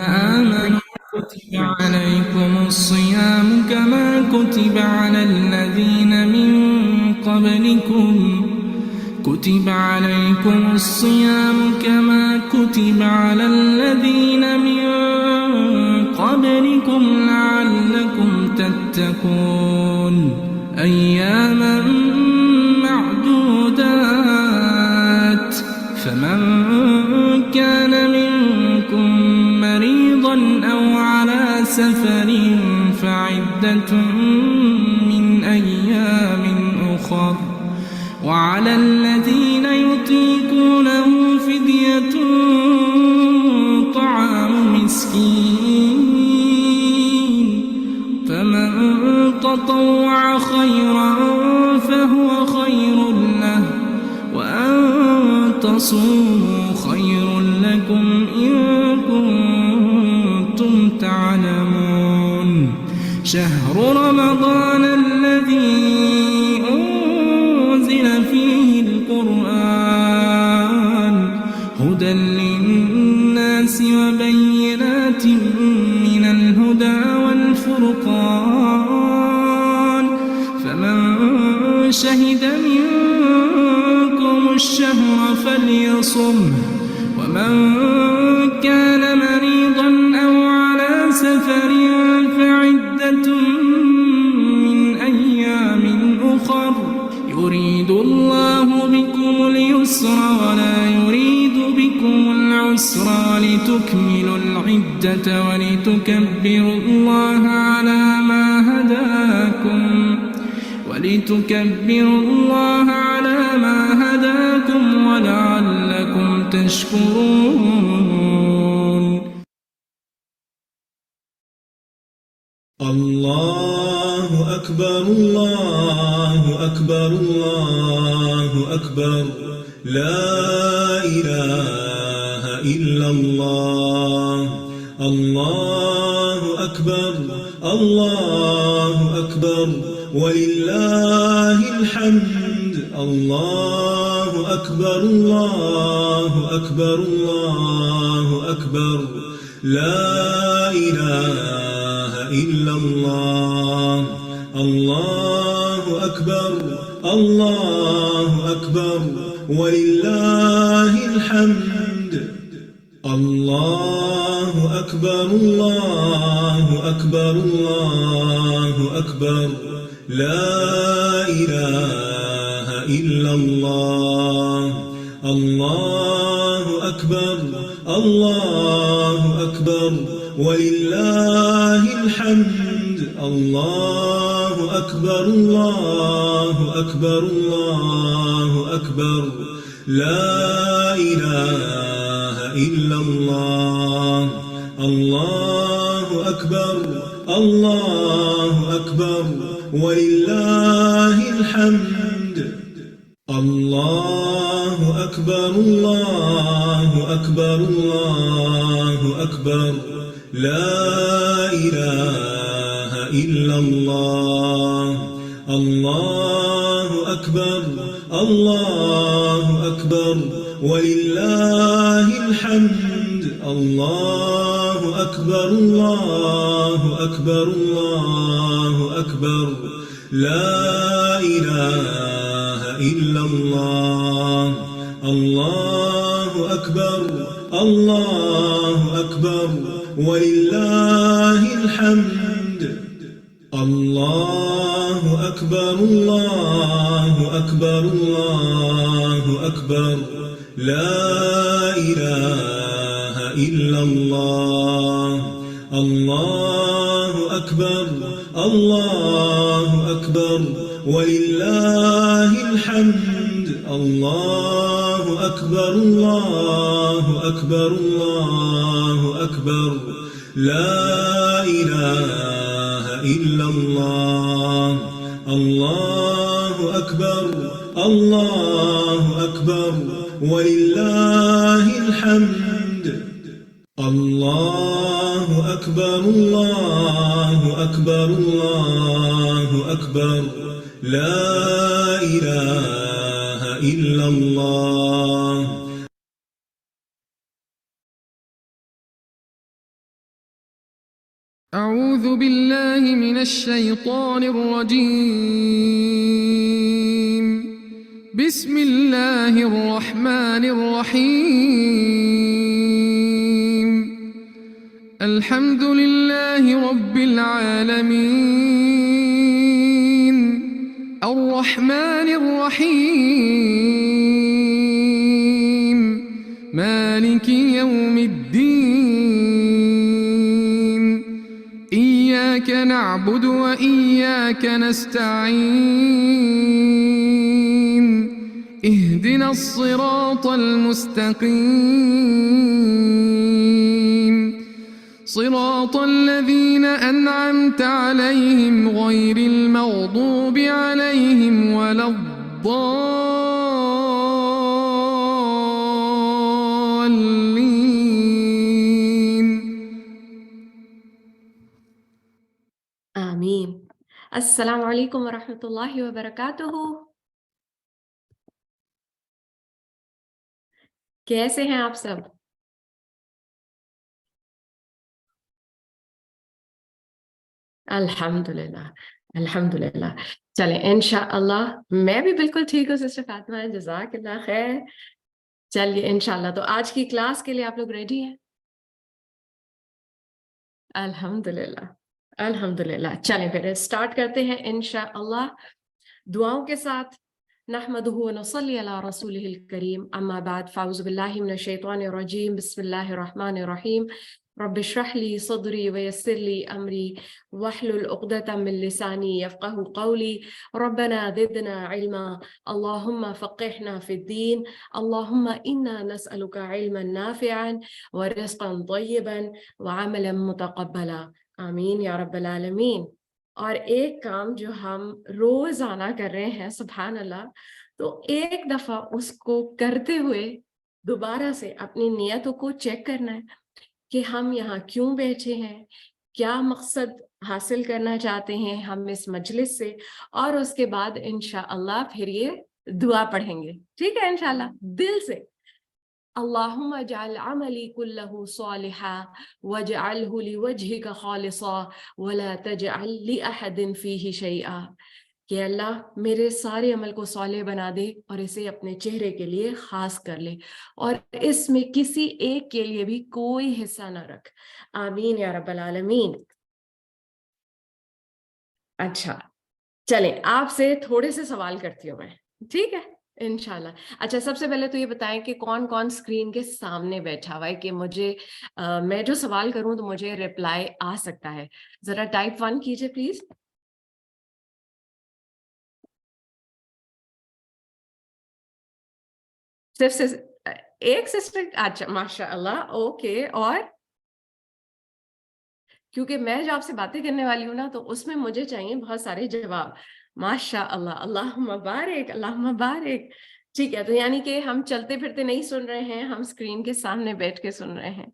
آمنوا كتب عليكم الصيام كما كتب على الذين من قبلكم لعلكم تتقون أياما معدودات فمن كان منكم مريضا أو على سفر فعدة من أيام أخر وعلى الذين يطيقونه فدية طعام مسكين فمن تطوع خيرا فهو خير له وأن تصوموا خير لكم إن كنتم تعلمون شهر رمضان الذي أنزل فيه القرآن هدى للناس وبينات من الهدى والفرقان فمن شهد منكم الشهر فليصمه ومن كان مريضا أو على سفر فعدة من أيام أخر يريد الله بكم اليسر ولا يريد بكم العسر ولتكملوا العدة ولتكبروا الله على ما هداكم ولعلكم تشكرون الله أكبر الله أكبر الله أكبر لا إله إلا الله الله أكبر الله أكبر ولله الحمد الله أكبر الله أكبر الله أكبر لا إله إلا الله الله أكبر الله أكبر ولله الحمد الله أكبر الله أكبر الله أكبر لا إله إلا الله الله أكبر الله أكبر ولله الحمد الله أكبر الله أكبر الله أكبر لا إله إلا الله الله أكبر الله أكبر ولله الحمد الله أكبر الله أكبر الله أكبر لا إله إلا الله الله أكبر الله أكبر ولله الحمد الله أكبر الله أكبر الله أكبر لا إله إلا الله الله أكبر الله أكبر ولله الحمد الله أكبر الله أكبر الله أكبر لا إله إلا الله الله أكبر الله أكبر ولله الحمد الله أكبر الله أكبر الله أكبر لا إله إلا الله الله أكبر الله أكبر ولله الحمد الله أكبر الله أكبر الله أكبر لا إله إلا الله أعوذ بالله من الشيطان الرجيم. بسم الله الرحمن الرحيم. الحمد لله رب العالمين. الرحمن الرحيم. مالك يوم الدين. إياك نعبد وإياك نستعين. اهدنا الصراط المستقيم. صراط الذين أنعمت عليهم غير المغضوب عليهم ولا الضالين. آمین. السلام علیکم ورحمۃ اللہ وبرکاتہ. کیسے ہیں آپ سب؟ الحمدللہ الحمدللہ. چلیں انشاءاللہ میں بھی بالکل ٹھیک ہوں سسٹر فاطمہ، جزاک اللہ خیر. چلیے انشاءاللہ تو آج کی کلاس کے لیے آپ لوگ ریڈی ہیں؟ الحمدللہ الحمدللہ. چلیں پھر اسٹارٹ کرتے ہیں انشاءاللہ دعاؤں کے ساتھ. نحمده ونصلي على رسوله الكريم. اما بعد فاعوذ بالله من الشيطان الرجيم. بسم الله الرحمن الرحيم. رب اشرح لي صدري ويسر لي امري واحلل عقدة من لساني يفقهوا قولي. ربنا زدنا علما اللهم فقهنا في الدين. اللهم انا نسألك علما نافعا ورزقا طيبا وعملا متقبلا. آمین یا رب العالمین. اور ایک کام جو ہم روزانہ کر رہے ہیں سبحان اللہ، تو ایک دفعہ اس کو کرتے ہوئے دوبارہ سے اپنی نیتوں کو چیک کرنا ہے کہ ہم یہاں کیوں بیٹھے ہیں، کیا مقصد حاصل کرنا چاہتے ہیں ہم اس مجلس سے، اور اس کے بعد انشاءاللہ پھر یہ دعا پڑھیں گے. ٹھیک ہے انشاءاللہ دل سے. اللهم اجعل عملي كله صالحا واجعله لوجهك خالصا ولا تجعل لأحد فيه شيئا. کہ اللہ میرے سارے عمل کو صالح بنا دے اور اسے اپنے چہرے کے لیے خاص کر لے، اور اس میں کسی ایک کے لیے بھی کوئی حصہ نہ رکھ. آمین یا رب العالمین. اچھا چلیں آپ سے تھوڑے سے سوال کرتی ہوں میں، ٹھیک ہے انشاءاللہ. اچھا سب سے پہلے تو یہ بتائیں کہ کون کون اسکرین کے سامنے بیٹھا ہوا ہے کہ مجھے میں جو سوال کروں تو مجھے ریپلائی آ سکتا ہے. ذرا ٹائپ 1 کیجئے پلیز. صرف ایک سسٹر؟ اچھا ماشاء اللہ اوکے. اور کیونکہ میں جو آپ سے باتیں کرنے والی ہوں نا تو اس میں مجھے چاہیے بہت سارے جواب. ماشاء اللہ اللہم بارک اللہم بارک. ٹھیک ہے تو یعنی کہ ہم چلتے پھرتے نہیں سن رہے ہیں، ہم اسکرین کے سامنے بیٹھ کے سن رہے ہیں.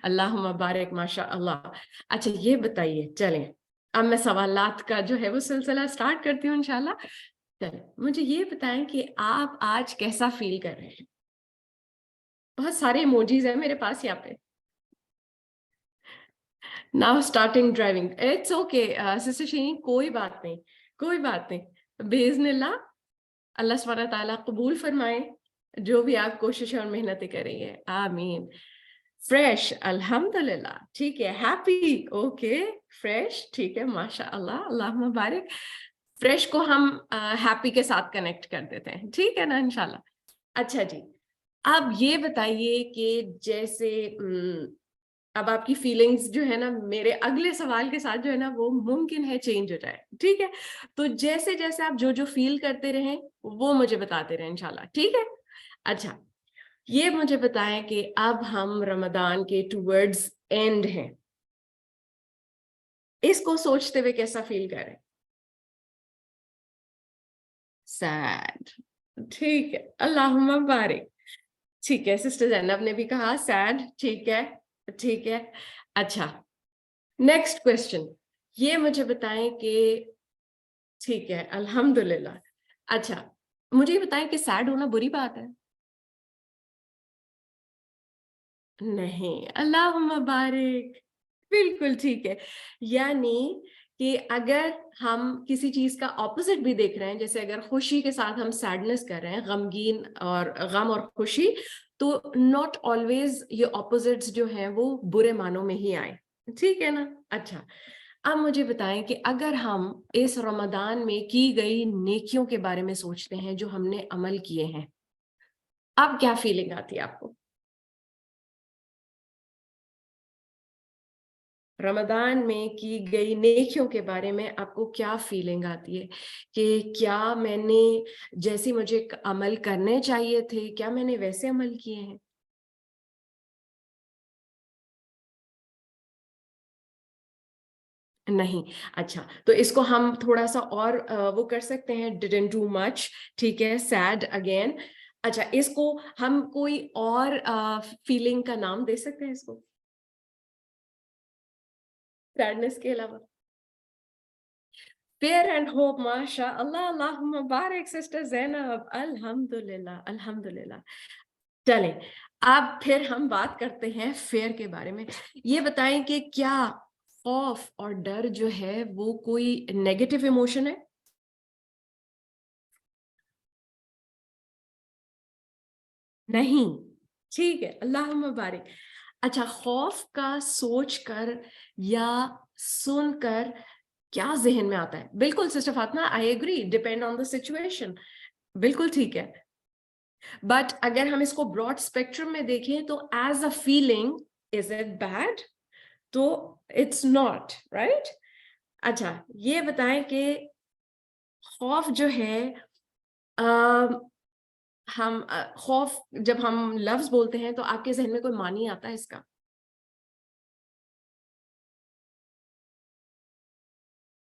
اللہم بارک ماشاء اللہ. اچھا یہ بتائیے، چلیں اب میں سوالات کا جو ہے وہ سلسلہ اسٹارٹ کرتی ہوں انشاءاللہ. چلیں مجھے یہ بتائیں کہ آپ آج کیسا فیل کر رہے ہیں. بہت سارے ایموجیز ہیں میرے پاس یہاں پہ. Now starting driving. It's okay, Sister Sheen, کوئی بات نہیں کوئی بات نہیں. بإذن اللہ اللہ سبحانہ تعالیٰ قبول فرمائے جو بھی آپ کوششیں اور محنتیں کریں گے. آمین. فریش الحمدللہ ٹھیک ہے. ہیپی اوکے فریش ٹھیک ہے ماشاء اللہ اللہم بارک. فریش کو ہم ہیپی کے ساتھ کنیکٹ کر دیتے ہیں، ٹھیک ہے نا انشاءاللہ. اچھا جی اب یہ بتائیے کہ جیسے اب آپ کی فیلنگز جو ہے نا میرے اگلے سوال کے ساتھ جو ہے نا وہ ممکن ہے چینج ہو جائے. ٹھیک ہے تو جیسے جیسے آپ جو فیل کرتے رہیں وہ مجھے بتاتے رہیں انشاءاللہ. ٹھیک ہے. اچھا یہ مجھے بتائیں کہ اب ہم رمضان کے ٹورڈز اینڈ ہیں، اس کو سوچتے ہوئے کیسا فیل کر رہے ہیں؟ سیڈ. ٹھیک ہے اللہم بارک. ٹھیک ہے سسٹر زینب نے بھی کہا سیڈ. ٹھیک ہے ٹھیک ہے. اچھا نیکسٹ کوشچن یہ مجھے بتائیں کہ ٹھیک ہے الحمدللہ. اچھا مجھے یہ بتائیں کہ سیڈ ہونا بری بات ہے؟ نہیں. اللہم بارک. بالکل ٹھیک ہے. یعنی کہ اگر ہم کسی چیز کا اپوزٹ بھی دیکھ رہے ہیں, جیسے اگر خوشی کے ساتھ ہم سیڈنس کر رہے ہیں, غمگین اور غم اور خوشی, تو ناٹ آلویز یہ اپوزٹس جو ہیں وہ برے معنوں میں ہی آئے. ٹھیک ہے نا. اچھا, اب مجھے بتائیں کہ اگر ہم اس رمضان میں کی گئی نیکیوں کے بارے میں سوچتے ہیں جو ہم نے عمل کیے ہیں, اب کیا فیلنگ آتی ہے آپ کو؟ رمضان میں کی گئی نیکیوں کے بارے میں آپ کو کیا فیلنگ آتی ہے کہ کیا میں نے جیسی مجھے عمل کرنے چاہیے تھے, کیا میں نے ویسے عمل کیے ہیں؟ نہیں. اچھا, تو اس کو ہم تھوڑا سا اور وہ کر سکتے ہیں, didn't do much, ٹھیک ہے, sad again. اچھا, اس کو ہم کوئی اور فیلنگ کا نام دے سکتے ہیں اس کو, سیڈنس کے علاوہ؟ Fear and hope. ماشاء اللہ, اللہم بارک سسٹر زینب, الحمدللہ الحمدللہ. چلیں اب پھر ہم بات کرتے ہیں فیئر کے بارے میں. یہ بتائیں کہ کیا خوف اور ڈر جو ہے وہ کوئی نیگیٹو ایموشن ہے؟ نہیں. ٹھیک ہے, اللہم بارک. اچھا, خوف کا سوچ کر یا سن کر کیا ذہن میں آتا ہے؟ بالکل sister Fatima, I agree, depend on the situation. بالکل ٹھیک ہے. بٹ اگر ہم اس کو براڈ اسپیکٹرم میں دیکھیں تو as a feeling, is it bad? تو اٹس ناٹ, رائٹ. اچھا, یہ بتائیں کہ خوف جو ہے, ہم خوف جب ہم لفظ بولتے ہیں تو آپ کے ذہن میں کوئی معنی آتا ہے اس کا؟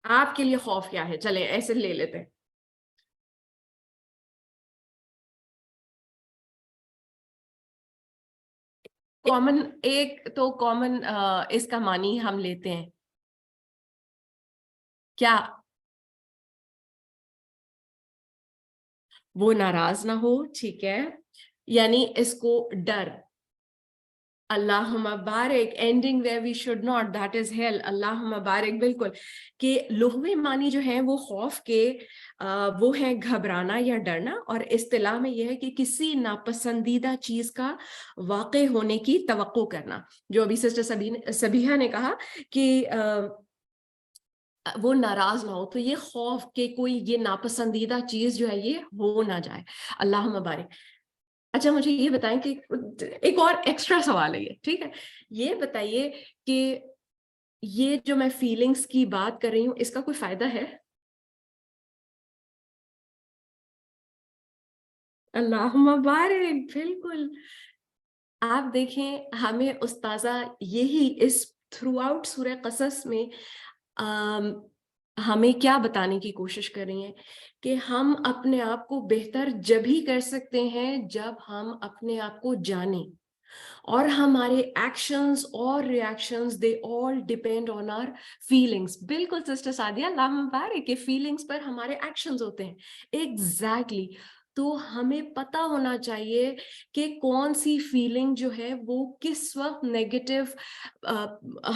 آپ کے لیے خوف کیا ہے؟ چلیں ایسے لے لیتے ہیں. کامن, ایک تو کامن اس کا معنی ہم لیتے ہیں کیا؟ وہ ناراض نہ ہو, ٹھیک ہے, یعنی اس کو ڈر. اللہم بارک, ending where we should not, that is hell. اللہم بارک. بالکل, کہ لغوی معنی جو ہیں وہ خوف کے وہ ہیں گھبرانا یا ڈرنا, اور اصطلاح میں یہ ہے کہ کسی ناپسندیدہ چیز کا واقع ہونے کی توقع کرنا. جو ابھی سسٹر سبیحہ نے کہا کہ وہ ناراض نہ ہو, تو یہ خوف کہ کوئی یہ ناپسندیدہ چیز جو ہے یہ ہو نہ جائے. اللہم بارک. اچھا, مجھے یہ بتائیں کہ ایک اور ایکسٹرا سوال ہے یہ, ٹھیک ہے, یہ بتائیے کہ یہ جو میں فیلنگز کی بات کر رہی ہوں اس کا کوئی فائدہ ہے؟ اللہم بارک. بالکل. آپ دیکھیں, ہمیں استاذہ یہی اس تھرو آؤٹ سورہ قصص میں ہمیں کیا بتانے کی کوشش کر رہی ہیں کہ ہم اپنے آپ کو بہتر جب ہی کر سکتے ہیں جب ہم اپنے آپ کو جانیں, اور ہمارے ایکشنز اور reactions they all depend on are feelings. بالکل سسٹر سعدیہ, اللہ مبارک, کہ فیلنگس پر ہمارے ایکشنز ہوتے ہیں. ایگزیکٹلی. تو ہمیں پتہ ہونا چاہیے کہ کون سی فیلنگ جو ہے وہ کس وقت نیگیٹو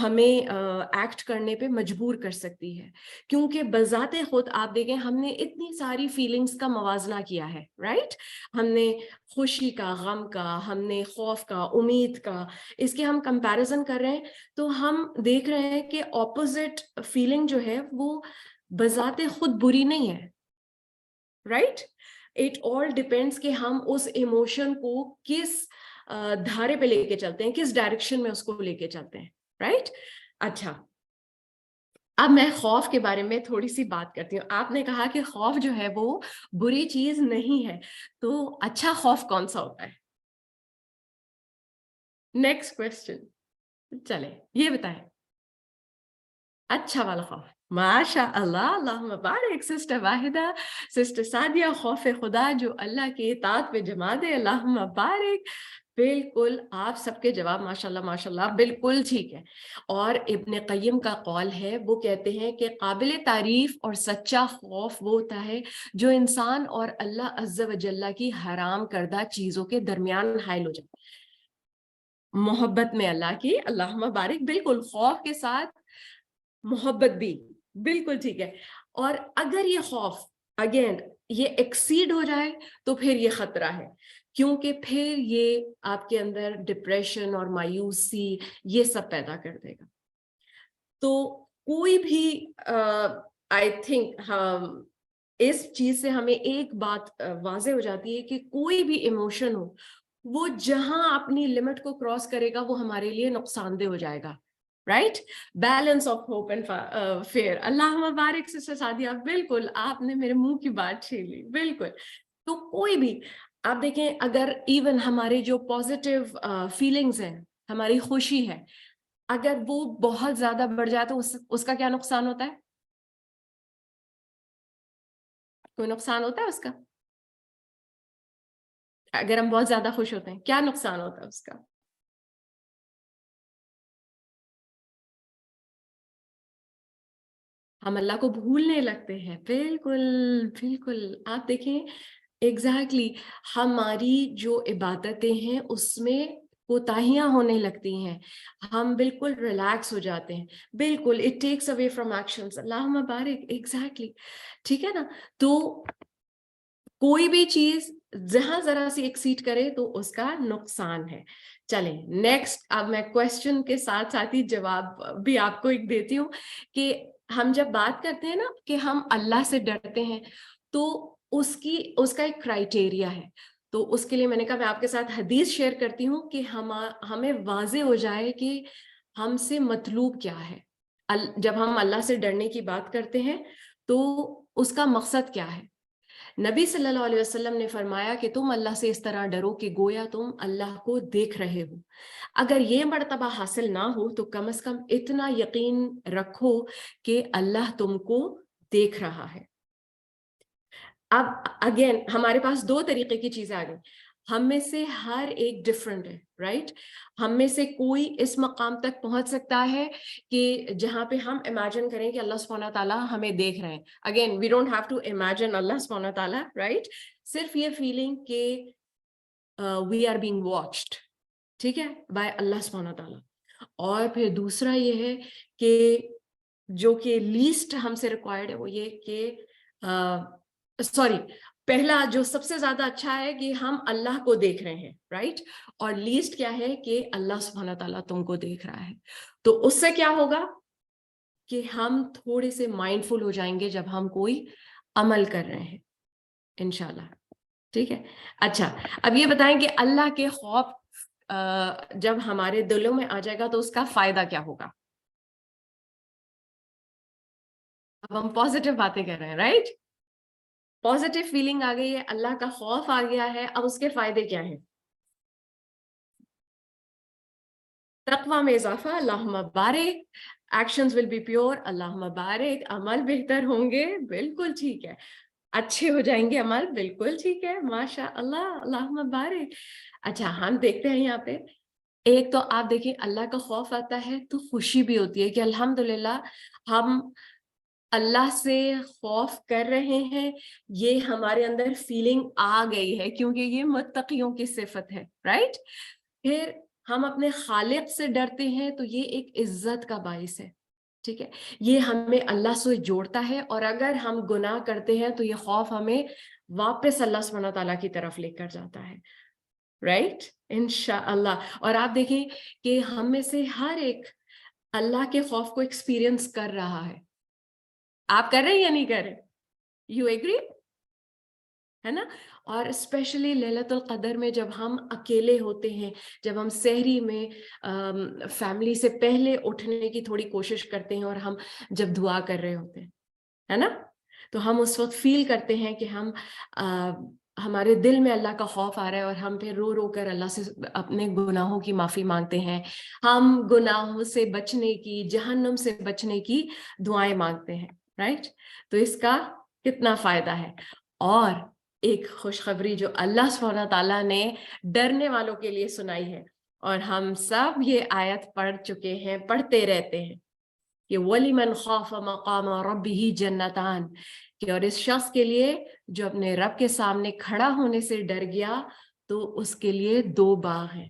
ہمیں ایکٹ کرنے پہ مجبور کر سکتی ہے, کیونکہ بذات خود آپ دیکھیں ہم نے اتنی ساری فیلنگس کا موازنہ کیا ہے, رائٹ. ہم نے خوشی کا, غم کا, ہم نے خوف کا, امید کا, اس کے ہم کمپیریزن کر رہے ہیں, تو ہم دیکھ رہے ہیں کہ اپوزٹ فیلنگ جو ہے وہ بذات خود بری نہیں ہے, رائٹ. اٹ آل ڈیپینڈس کہ ہم اس ایموشن کو کس دھارے پہ لے کے چلتے ہیں, کس ڈائریکشن میں اس کو لے کے چلتے ہیں, رائٹ. اچھا, اب میں خوف کے بارے میں تھوڑی سی بات کرتی ہوں. آپ نے کہا کہ خوف جو ہے وہ بری چیز نہیں ہے, تو اچھا خوف کون سا ہوتا ہے؟ Next question. چلے یہ بتائیں, اچھا والا خوف. ماشاء اللہ, اللہم بارک. سسٹر واحدہ, سسٹر سعدیہ, خوف خدا جو اللہ کے اطاعت پہ جما دے, اللہم بارک. بالکل, آپ سب کے جواب ماشاءاللہ ماشاءاللہ بالکل ٹھیک ہے. اور ابن قیم کا قول ہے, وہ کہتے ہیں کہ قابل تعریف اور سچا خوف وہ ہوتا ہے جو انسان اور اللہ عز و جل کی حرام کردہ چیزوں کے درمیان حائل ہو جائے. محبت میں اللہ کی، اللہم بارک، بالکل خوف کے ساتھ محبت بھی، بالکل ٹھیک ہے. اور اگر یہ خوف اگین یہ ایکسیڈ ہو جائے تو پھر یہ خطرہ ہے، کیونکہ پھر یہ آپ کے اندر ڈپریشن اور مایوسی یہ سب پیدا کر دے گا. تو کوئی بھی آئی تھنک اس چیز سے ہمیں ایک بات واضح ہو جاتی ہے کہ کوئی بھی ایموشن ہو وہ جہاں اپنی لمٹ کو کراس کرے گا وہ ہمارے لیے نقصان دہ ہو جائے گا. Right? Balance of hope and fear. اللہ مبارک سسٹر سعدیہ، بالکل آپ نے میرے منہ کی بات چھین لی. بالکل. تو کوئی بھی آپ دیکھیں، اگر ایون ہمارے جو پازیٹیو فیلنگز ہیں، ہماری خوشی ہے، اگر وہ بہت زیادہ بڑھ جائے تو اس کا کیا نقصان ہوتا ہے؟ کوئی نقصان ہوتا ہے اس کا؟ اگر ہم بہت زیادہ خوش ہوتے ہیں کیا نقصان ہوتا ہے اس کا؟ ہم اللہ کو بھولنے لگتے ہیں. بالکل بالکل. آپ دیکھیں ایگزیکٹلی ہماری جو عبادتیں ہیں اس میں کوتاہیاں ہونے لگتی ہیں، ہم بالکل ریلیکس ہو جاتے ہیں. بالکل it takes away from actions. اللہم بارک. ایگزیکٹلی. ٹھیک ہے نا؟ تو کوئی بھی چیز جہاں ذرا سی ایکسیڈ کرے تو اس کا نقصان ہے. چلیں نیکسٹ، اب میں کوشچن کے ساتھ ساتھ ہی جواب بھی آپ کو ایک دیتی ہوں کہ ہم جب بات کرتے ہیں نا کہ ہم اللہ سے ڈرتے ہیں تو اس کا ایک کرائٹیریا ہے. تو اس کے لیے میں نے کہا میں آپ کے ساتھ حدیث شیئر کرتی ہوں کہ ہمیں واضح ہو جائے کہ ہم سے مطلوب کیا ہے. جب ہم اللہ سے ڈرنے کی بات کرتے ہیں تو اس کا مقصد کیا ہے. نبی صلی اللہ علیہ وسلم نے فرمایا کہ تم اللہ سے اس طرح ڈرو کہ گویا تم اللہ کو دیکھ رہے ہو. اگر یہ مرتبہ حاصل نہ ہو تو کم از کم اتنا یقین رکھو کہ اللہ تم کو دیکھ رہا ہے. اب اگین ہمارے پاس دو طریقے کی چیزیں آ گئی. ہم میں سے ہر ایک ڈفرینٹ ہے. رائٹ؟ ہم میں سے کوئی اس مقام تک پہنچ سکتا ہے کہ جہاں پہ ہم امیجن کریں کہ اللہ سبحانہ تعالیٰ ہمیں دیکھ رہے ہیں. Again we don't have to imagine اللہ سبحانہ تعالیٰ. رائٹ؟ صرف یہ فیلنگ کہ وی آر بینگ واچڈ، ٹھیک ہے، بائی اللہ سبحانہ تعالیٰ. اور پھر دوسرا یہ ہے کہ جو کہ لیسٹ ہم سے ریکوائرڈ ہے وہ یہ کہ سوری، پہلا جو سب سے زیادہ اچھا ہے کہ ہم اللہ کو دیکھ رہے ہیں. رائٹ؟ اور لیسٹ کیا ہے کہ اللہ سبحانہ تعالیٰ تم کو دیکھ رہا ہے. تو اس سے کیا ہوگا کہ ہم تھوڑے سے مائنڈ فل ہو جائیں گے جب ہم کوئی عمل کر رہے ہیں انشاءاللہ. ٹھیک ہے. اچھا اب یہ بتائیں کہ اللہ کے خوف جب ہمارے دلوں میں آ جائے گا تو اس کا فائدہ کیا ہوگا؟ اب ہم پازیٹیو باتیں کر رہے ہیں. رائٹ؟ پازیٹیو فیلنگ آ گئی ہے، اللہ کا خوف آ گیا ہے. اب اس کے فائدے کیا ہیں؟ تقوی میں اضافہ، اللہم بارک. ایکشنز ول بی پیور، اللہم بارک. عمل بہتر ہوں گے، بالکل ٹھیک ہے. اچھے ہو جائیں گے عمل، بالکل ٹھیک ہے. ماشاء اللہ، اللہم بارک. اچھا ہم دیکھتے ہیں یہاں پہ ایک تو آپ دیکھیں اللہ کا خوف آتا ہے تو خوشی بھی ہوتی ہے کہ الحمدللہ ہم اللہ سے خوف کر رہے ہیں. یہ ہمارے اندر فیلنگ آ گئی ہے کیونکہ یہ متقیوں کی صفت ہے. رائٹ؟ پھر ہم اپنے خالق سے ڈرتے ہیں تو یہ ایک عزت کا باعث ہے. ٹھیک ہے، یہ ہمیں اللہ سے جوڑتا ہے. اور اگر ہم گناہ کرتے ہیں تو یہ خوف ہمیں واپس اللہ سبحانہ تعالیٰ کی طرف لے کر جاتا ہے. رائٹ؟ انشاءاللہ. اور آپ دیکھیں کہ ہم میں سے ہر ایک اللہ کے خوف کو ایکسپیرینس کر رہا ہے. آپ کر رہے ہیں یا نہیں کر رہے؟ You agree? ہے نا؟ اور اسپیشلی لیلۃ القدر میں جب ہم اکیلے ہوتے ہیں، جب ہم سحری میں فیملی سے پہلے اٹھنے کی تھوڑی کوشش کرتے ہیں اور ہم جب دعا کر رہے ہوتے ہیں، ہے نا، تو ہم اس وقت فیل کرتے ہیں کہ ہمارے دل میں اللہ کا خوف آ رہا ہے اور ہم پھر رو رو کر اللہ سے اپنے گناہوں کی معافی مانگتے ہیں. ہم گناہوں سے بچنے کی، جہنم سے بچنے کی دعائیں مانگتے ہیں. رائٹ؟ تو اس کا کتنا فائدہ ہے. اور ایک خوشخبری جو اللہ سبحانہ تعالیٰ نے ڈرنے والوں کے لیے سنائی ہے، اور ہم سب یہ آیت پڑھ چکے ہیں، پڑھتے رہتے ہیں کہ وَلِمَنْ خَافَ مَقَامَ رَبِّهِ جَنَّتَانِ، کہ اور اس شخص کے لیے جو اپنے رب کے سامنے کھڑا ہونے سے ڈر گیا تو اس کے لیے 2 باغ ہیں.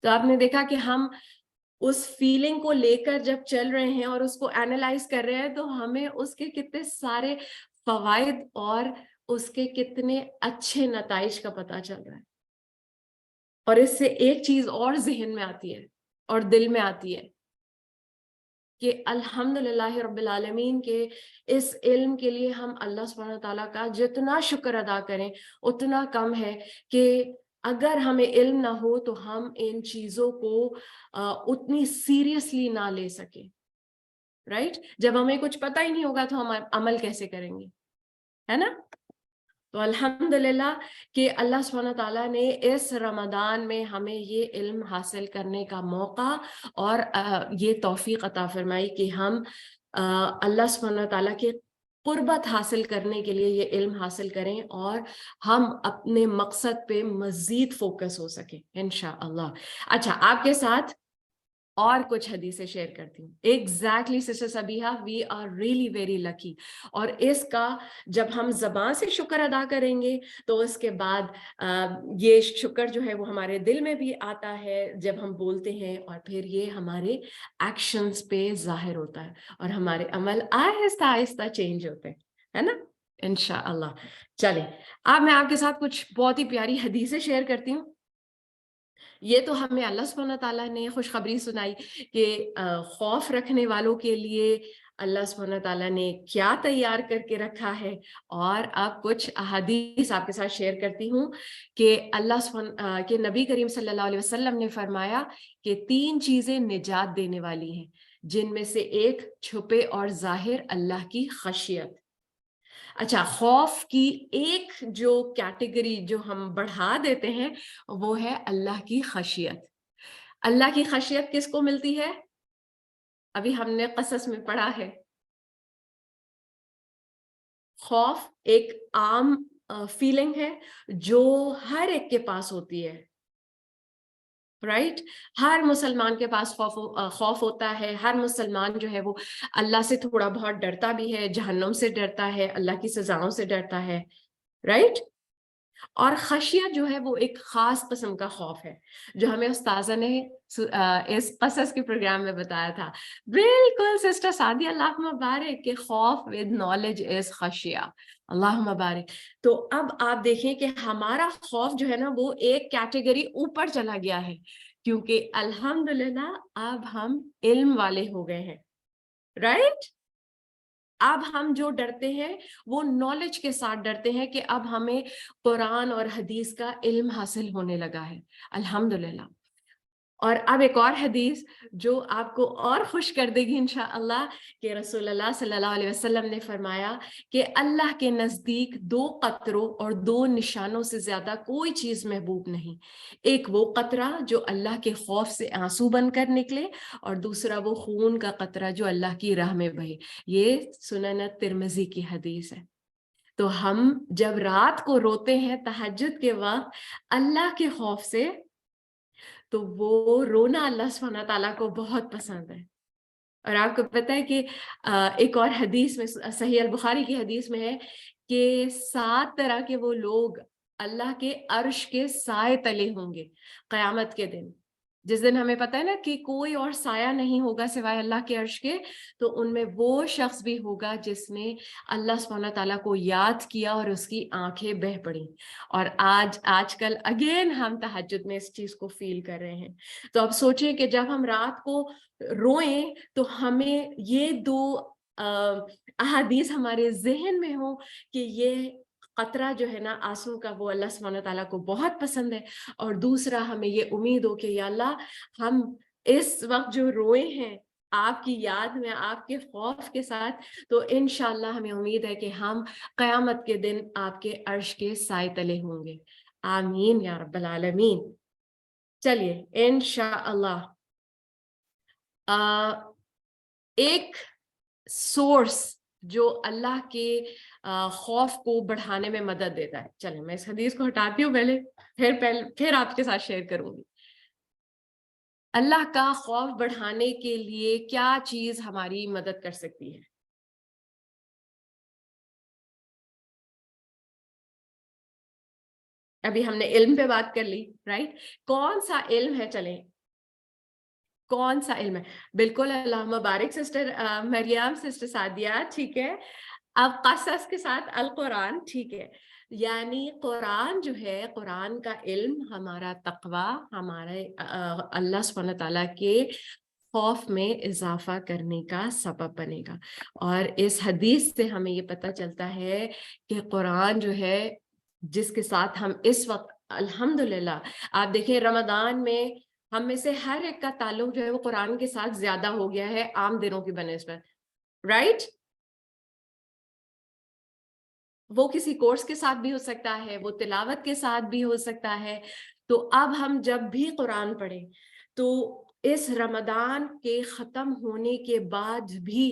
تو آپ نے دیکھا کہ ہم اس فیلنگ کو لے کر جب چل رہے ہیں اور اس کو اینالائز کر رہے ہیں تو ہمیں اس کے کتنے سارے فوائد اور اس کے کتنے اچھے نتائج کا پتہ چل رہا ہے. اور اس سے ایک چیز اور ذہن میں آتی ہے اور دل میں آتی ہے کہ الحمدللہ رب العالمین کے اس علم کے لیے ہم اللہ سبحانہ تعالیٰ کا جتنا شکر ادا کریں اتنا کم ہے کہ اگر ہمیں علم نہ ہو تو ہم ان چیزوں کو اتنی سیریسلی نہ لے سکیں. رائٹ؟ جب ہمیں کچھ پتہ ہی نہیں ہوگا تو ہم عمل کیسے کریں گے, ہے نا؟ تو الحمدللہ کہ اللہ سبحانہ تعالیٰ نے اس رمضان میں ہمیں یہ علم حاصل کرنے کا موقع اور یہ توفیق عطا فرمائی کہ ہم اللہ سبحانہ تعالیٰ کے قربت حاصل کرنے کے لیے یہ علم حاصل کریں اور ہم اپنے مقصد پہ مزید فوکس ہو سکیں انشاءاللہ. اچھا, آپ کے ساتھ اور کچھ حدیثیں شیئر کرتی ہوں. Exactly sister Sabiha, we are really very lucky. اور اس کا جب ہم زبان سے شکر ادا کریں گے تو اس کے بعد یہ شکر جو ہے وہ ہمارے دل میں بھی آتا ہے جب ہم بولتے ہیں, اور پھر یہ ہمارے ایکشنز پہ ظاہر ہوتا ہے اور ہمارے عمل آہستہ آہستہ چینج ہوتے ہیں, ہے نا, انشاءاللہ. چلیں اب میں آپ کے ساتھ کچھ بہت ہی پیاری حدیثیں شیئر کرتی ہوں. یہ تو ہمیں اللہ سبحانہ تعالیٰ نے خوشخبری سنائی کہ خوف رکھنے والوں کے لیے اللہ سبحانہ تعالیٰ نے کیا تیار کر کے رکھا ہے. اور اب کچھ احادیث آپ کے ساتھ شیئر کرتی ہوں کہ کہ نبی کریم صلی اللہ علیہ وسلم نے فرمایا کہ 3 چیزیں نجات دینے والی ہیں, جن میں سے ایک چھپے اور ظاہر اللہ کی خشیت. اچھا, خوف کی ایک جو کیٹیگری جو ہم بڑھا دیتے ہیں وہ ہے اللہ کی خشیت. اللہ کی خشیت کس کو ملتی ہے؟ ابھی ہم نے قصص میں پڑھا ہے. خوف ایک عام فیلنگ ہے جو ہر ایک کے پاس ہوتی ہے, رائٹ؟ ہر مسلمان کے پاس خوف ہوتا ہے. ہر مسلمان جو ہے وہ اللہ سے تھوڑا بہت ڈرتا بھی ہے, جہنم سے ڈرتا ہے, اللہ کی سزاؤں سے ڈرتا ہے, رائٹ؟ اور خشیت جو ہے وہ ایک خاص قسم کا خوف ہے جو ہمیں استاذہ نے اس قصص کے پروگرام میں بتایا تھا. بالکل سسٹر سعدیہ, اللہ مبارک, کہ خوف ود نالج از خشیہ, اللہ مبارک. تو اب آپ دیکھیں کہ ہمارا خوف جو ہے نا وہ ایک کیٹیگری اوپر چلا گیا ہے, کیونکہ الحمدللہ اب ہم علم والے ہو گئے ہیں, رائٹ؟ اب ہم جو ڈرتے ہیں وہ نالج کے ساتھ ڈرتے ہیں کہ اب ہمیں قرآن اور حدیث کا علم حاصل ہونے لگا ہے, الحمدللہ. اور اب ایک اور حدیث جو آپ کو اور خوش کر دے گی انشاءاللہ, کہ رسول اللہ صلی اللہ علیہ وسلم نے فرمایا کہ اللہ کے نزدیک 2 قطروں اور 2 نشانوں سے زیادہ کوئی چیز محبوب نہیں. ایک وہ قطرہ جو اللہ کے خوف سے آنسو بن کر نکلے, اور دوسرا وہ خون کا قطرہ جو اللہ کی راہ میں بہے. یہ سنن ترمذی کی حدیث ہے. تو ہم جب رات کو روتے ہیں تہجد کے وقت اللہ کے خوف سے, تو وہ رونا اللہ سبحانہ تعالیٰ کو بہت پسند ہے. اور آپ کو پتہ ہے کہ ایک اور حدیث میں, صحیح البخاری کی حدیث میں ہے کہ 7 طرح کے وہ لوگ اللہ کے عرش کے سائے تلے ہوں گے قیامت کے دن. جس دن ہمیں پتہ ہے نا کہ کوئی اور سایہ نہیں ہوگا سوائے اللہ کے عرش کے, تو ان میں وہ شخص بھی ہوگا جس نے اللہ سبحانہ تعالیٰ کو یاد کیا اور اس کی آنکھیں بہہ پڑیں. اور آج کل اگین ہم تہجد میں اس چیز کو فیل کر رہے ہیں. تو اب سوچیں کہ جب ہم رات کو روئیں تو ہمیں یہ 2 احادیث ہمارے ذہن میں ہوں کہ یہ قطرہ جو ہے نا آنسو کا وہ اللہ سبحانہ تعالیٰ کو بہت پسند ہے, اور دوسرا ہمیں یہ امید ہو کہ یا اللہ ہم اس وقت جو روئے ہیں آپ کی یاد میں, آپ کے خوف کے ساتھ, تو انشاءاللہ ہمیں امید ہے کہ ہم قیامت کے دن آپ کے عرش کے سائے تلے ہوں گے. آمین یا رب العالمین. چلیے انشاءاللہ ایک سورس جو اللہ کے خوف کو بڑھانے میں مدد دیتا ہے. چلیں میں اس حدیث کو ہٹاتی ہوں پہلے, پھر آپ کے ساتھ شیئر کروں گی. اللہ کا خوف بڑھانے کے لیے کیا چیز ہماری مدد کر سکتی ہے؟ ابھی ہم نے علم پہ بات کر لی، رائٹ؟ کون سا علم ہے؟ چلیں، کون سا علم ہے؟ بالکل، اللہم بارک سسٹر مریم، سسٹر سعدیہ، ٹھیک ہے. اب قصص کے ساتھ القرآن، ٹھیک ہے. یعنی قرآن جو ہے، قرآن کا علم ہمارا تقوی، ہمارے اللہ سبحانہ تعالیٰ کے خوف میں اضافہ کرنے کا سبب بنے گا. اور اس حدیث سے ہمیں یہ پتہ چلتا ہے کہ قرآن جو ہے، جس کے ساتھ ہم اس وقت الحمدللہ، آپ دیکھیں رمضان میں ہم میں سے ہر ایک کا تعلق جو ہے وہ قرآن کے ساتھ زیادہ ہو گیا ہے عام دنوں کی بنسبت، رائٹ؟ وہ کسی کورس کے ساتھ بھی ہو سکتا ہے، وہ تلاوت کے ساتھ بھی ہو سکتا ہے. تو اب ہم جب بھی قرآن پڑھیں تو اس رمضان کے ختم ہونے کے بعد بھی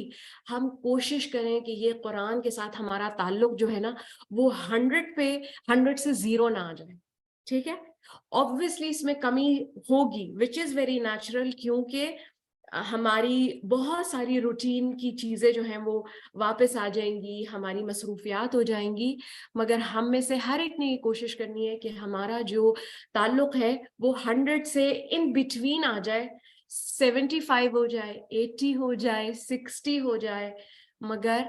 ہم کوشش کریں کہ یہ قرآن کے ساتھ ہمارا تعلق جو ہے نا، وہ 100 سے 0 نہ آ جائے. ٹھیک ہے، obviously اس میں کمی ہوگی which is very natural، کیونکہ ہماری بہت ساری روٹین کی چیزیں جو ہیں وہ واپس آ جائیں گی، ہماری مصروفیات ہو جائیں گی. مگر ہم میں سے ہر ایک نے یہ کوشش کرنی ہے کہ ہمارا جو تعلق ہے وہ 100 سے ان بٹوین آ جائے، 75 ہو جائے، 80 ہو جائے، 60 ہو جائے، مگر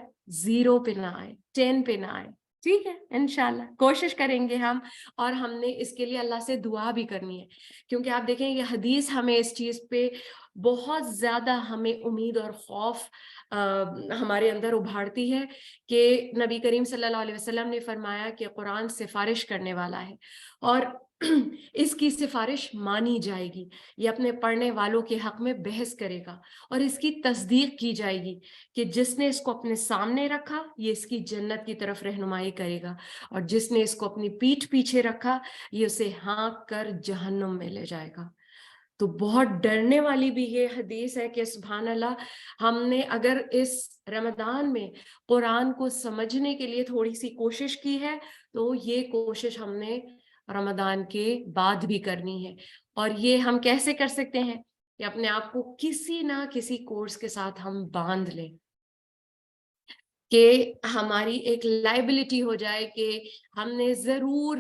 0 پہ نہ آئے، 10 پہ نہ آئے. ٹھیک ہے، انشاءاللہ کوشش کریں گے ہم. اور ہم نے اس کے لیے اللہ سے دعا بھی کرنی ہے، کیونکہ آپ دیکھیں یہ حدیث ہمیں اس چیز پہ بہت زیادہ ہمیں امید اور خوف ہمارے اندر ابھارتی ہے کہ نبی کریم صلی اللہ علیہ وسلم نے فرمایا کہ قرآن سفارش کرنے والا ہے اور اس کی سفارش مانی جائے گی. یہ اپنے پڑھنے والوں کے حق میں بحث کرے گا اور اس کی تصدیق کی جائے گی کہ جس نے اس کو اپنے سامنے رکھا یہ اس کی جنت کی طرف رہنمائی کرے گا، اور جس نے اس کو اپنی پیٹھ پیچھے رکھا یہ اسے ہانک کر جہنم میں لے جائے گا. تو بہت ڈرنے والی بھی یہ حدیث ہے کہ سبحان اللہ، ہم نے اگر اس رمضان میں قرآن کو سمجھنے کے لیے تھوڑی سی کوشش کی ہے تو یہ کوشش ہم نے رمضان کے بعد بھی کرنی ہے. اور یہ ہم کیسے کر سکتے ہیں کہ اپنے آپ کو کسی نہ کسی کورس کے ساتھ ہم باندھ لیں کہ ہماری ایک لائبلٹی ہو جائے کہ ہم نے ضرور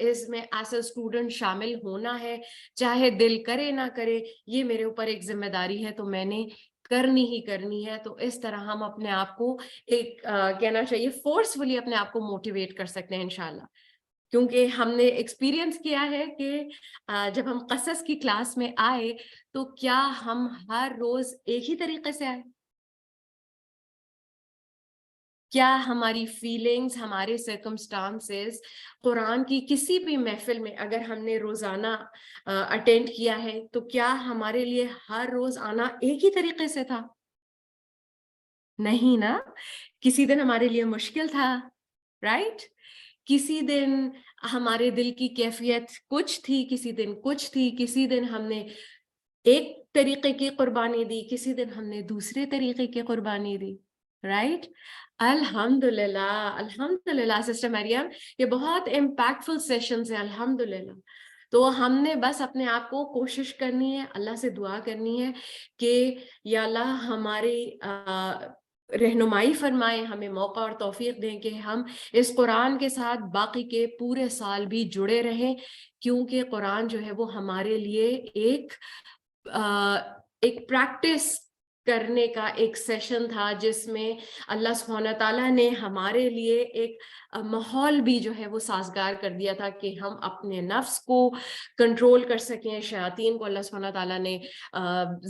اس میں ایز اے اسٹوڈنٹ شامل ہونا ہے، چاہے دل کرے نہ کرے، یہ میرے اوپر ایک ذمہ داری ہے تو میں نے کرنی ہی کرنی ہے. تو اس طرح ہم اپنے آپ کو ایک کہنا چاہیے فورسفلی اپنے آپ کو موٹیویٹ کر سکتے ہیں انشاءاللہ. کیونکہ ہم نے ایکسپیرینس کیا ہے کہ جب ہم قصص کی کلاس میں آئے تو کیا ہم ہر روز ایک ہی طریقے سے آئے؟ کیا ہماری فیلنگز، ہمارے سرکمسٹانسز قرآن کی کسی بھی محفل میں اگر ہم نے روزانہ اٹینڈ کیا ہے تو کیا ہمارے لیے ہر روز آنا ایک ہی طریقے سے تھا؟ نہیں نا. کسی دن ہمارے لیے مشکل تھا، رائٹ؟ کسی دن ہمارے دل کی کیفیت کچھ تھی، کسی دن کچھ تھی، کسی دن ہم نے ایک طریقے کی قربانی دی، کسی دن ہم نے دوسرے طریقے کی قربانی دی، رائٹ؟ الحمدللہ الحمدللہ سسٹر مریم، یہ بہت امپیکٹفل سیشنز ہیں الحمدللہ. تو ہم نے بس اپنے آپ کو کوشش کرنی ہے، اللہ سے دعا کرنی ہے کہ یا اللہ ہماری رہنمائی فرمائے، ہمیں موقع اور توفیق دیں کہ ہم اس قرآن کے ساتھ باقی کے پورے سال بھی جڑے رہیں، کیونکہ قرآن جو ہے وہ ہمارے لیے ایک پریکٹس کرنے کا ایک سیشن تھا جس میں اللہ سبحانہ تعالیٰ نے ہمارے لیے ایک ماحول بھی جو ہے وہ سازگار کر دیا تھا کہ ہم اپنے نفس کو کنٹرول کر سکیں. شیاطین کو اللہ سبحانہ تعالیٰ نے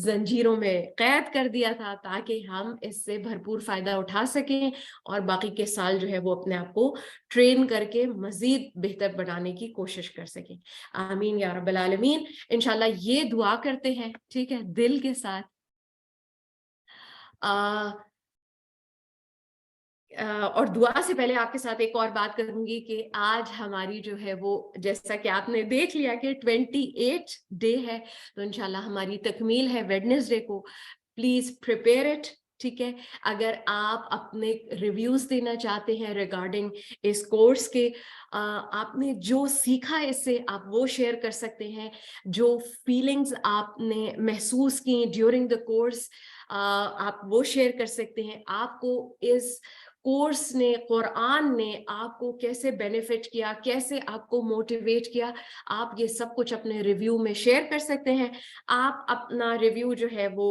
زنجیروں میں قید کر دیا تھا تاکہ ہم اس سے بھرپور فائدہ اٹھا سکیں اور باقی کے سال جو ہے وہ اپنے آپ کو ٹرین کر کے مزید بہتر بنانے کی کوشش کر سکیں. آمین یا رب العالمین. انشاءاللہ یہ دعا کرتے ہیں، ٹھیک ہے، دل کے ساتھ. اور دعا سے پہلے آپ کے ساتھ ایک اور بات کروں گی کہ آج ہماری جو ہے وہ جیسا کہ آپ نے دیکھ لیا کہ 28 ڈے ہے، تو انشاءاللہ ہماری تکمیل ہے ویڈنسڈے کو. پلیز پریپیئر اٹ، ٹھیک ہے. اگر آپ اپنے ریویوز دینا چاہتے ہیں ریگارڈنگ اس کورس کے، آپ نے جو سیکھا اس سے آپ وہ شیئر کر سکتے ہیں. جو فیلنگز آپ نے محسوس کی ڈیورنگ دا کورس آپ وہ شیئر کر سکتے ہیں. آپ کو اس کورس نے، قرآن نے آپ کو کیسے بینیفٹ کیا، کیسے آپ کو موٹیویٹ کیا، آپ یہ سب کچھ اپنے ریویو میں شیئر کر سکتے ہیں. آپ اپنا ریویو جو ہے وہ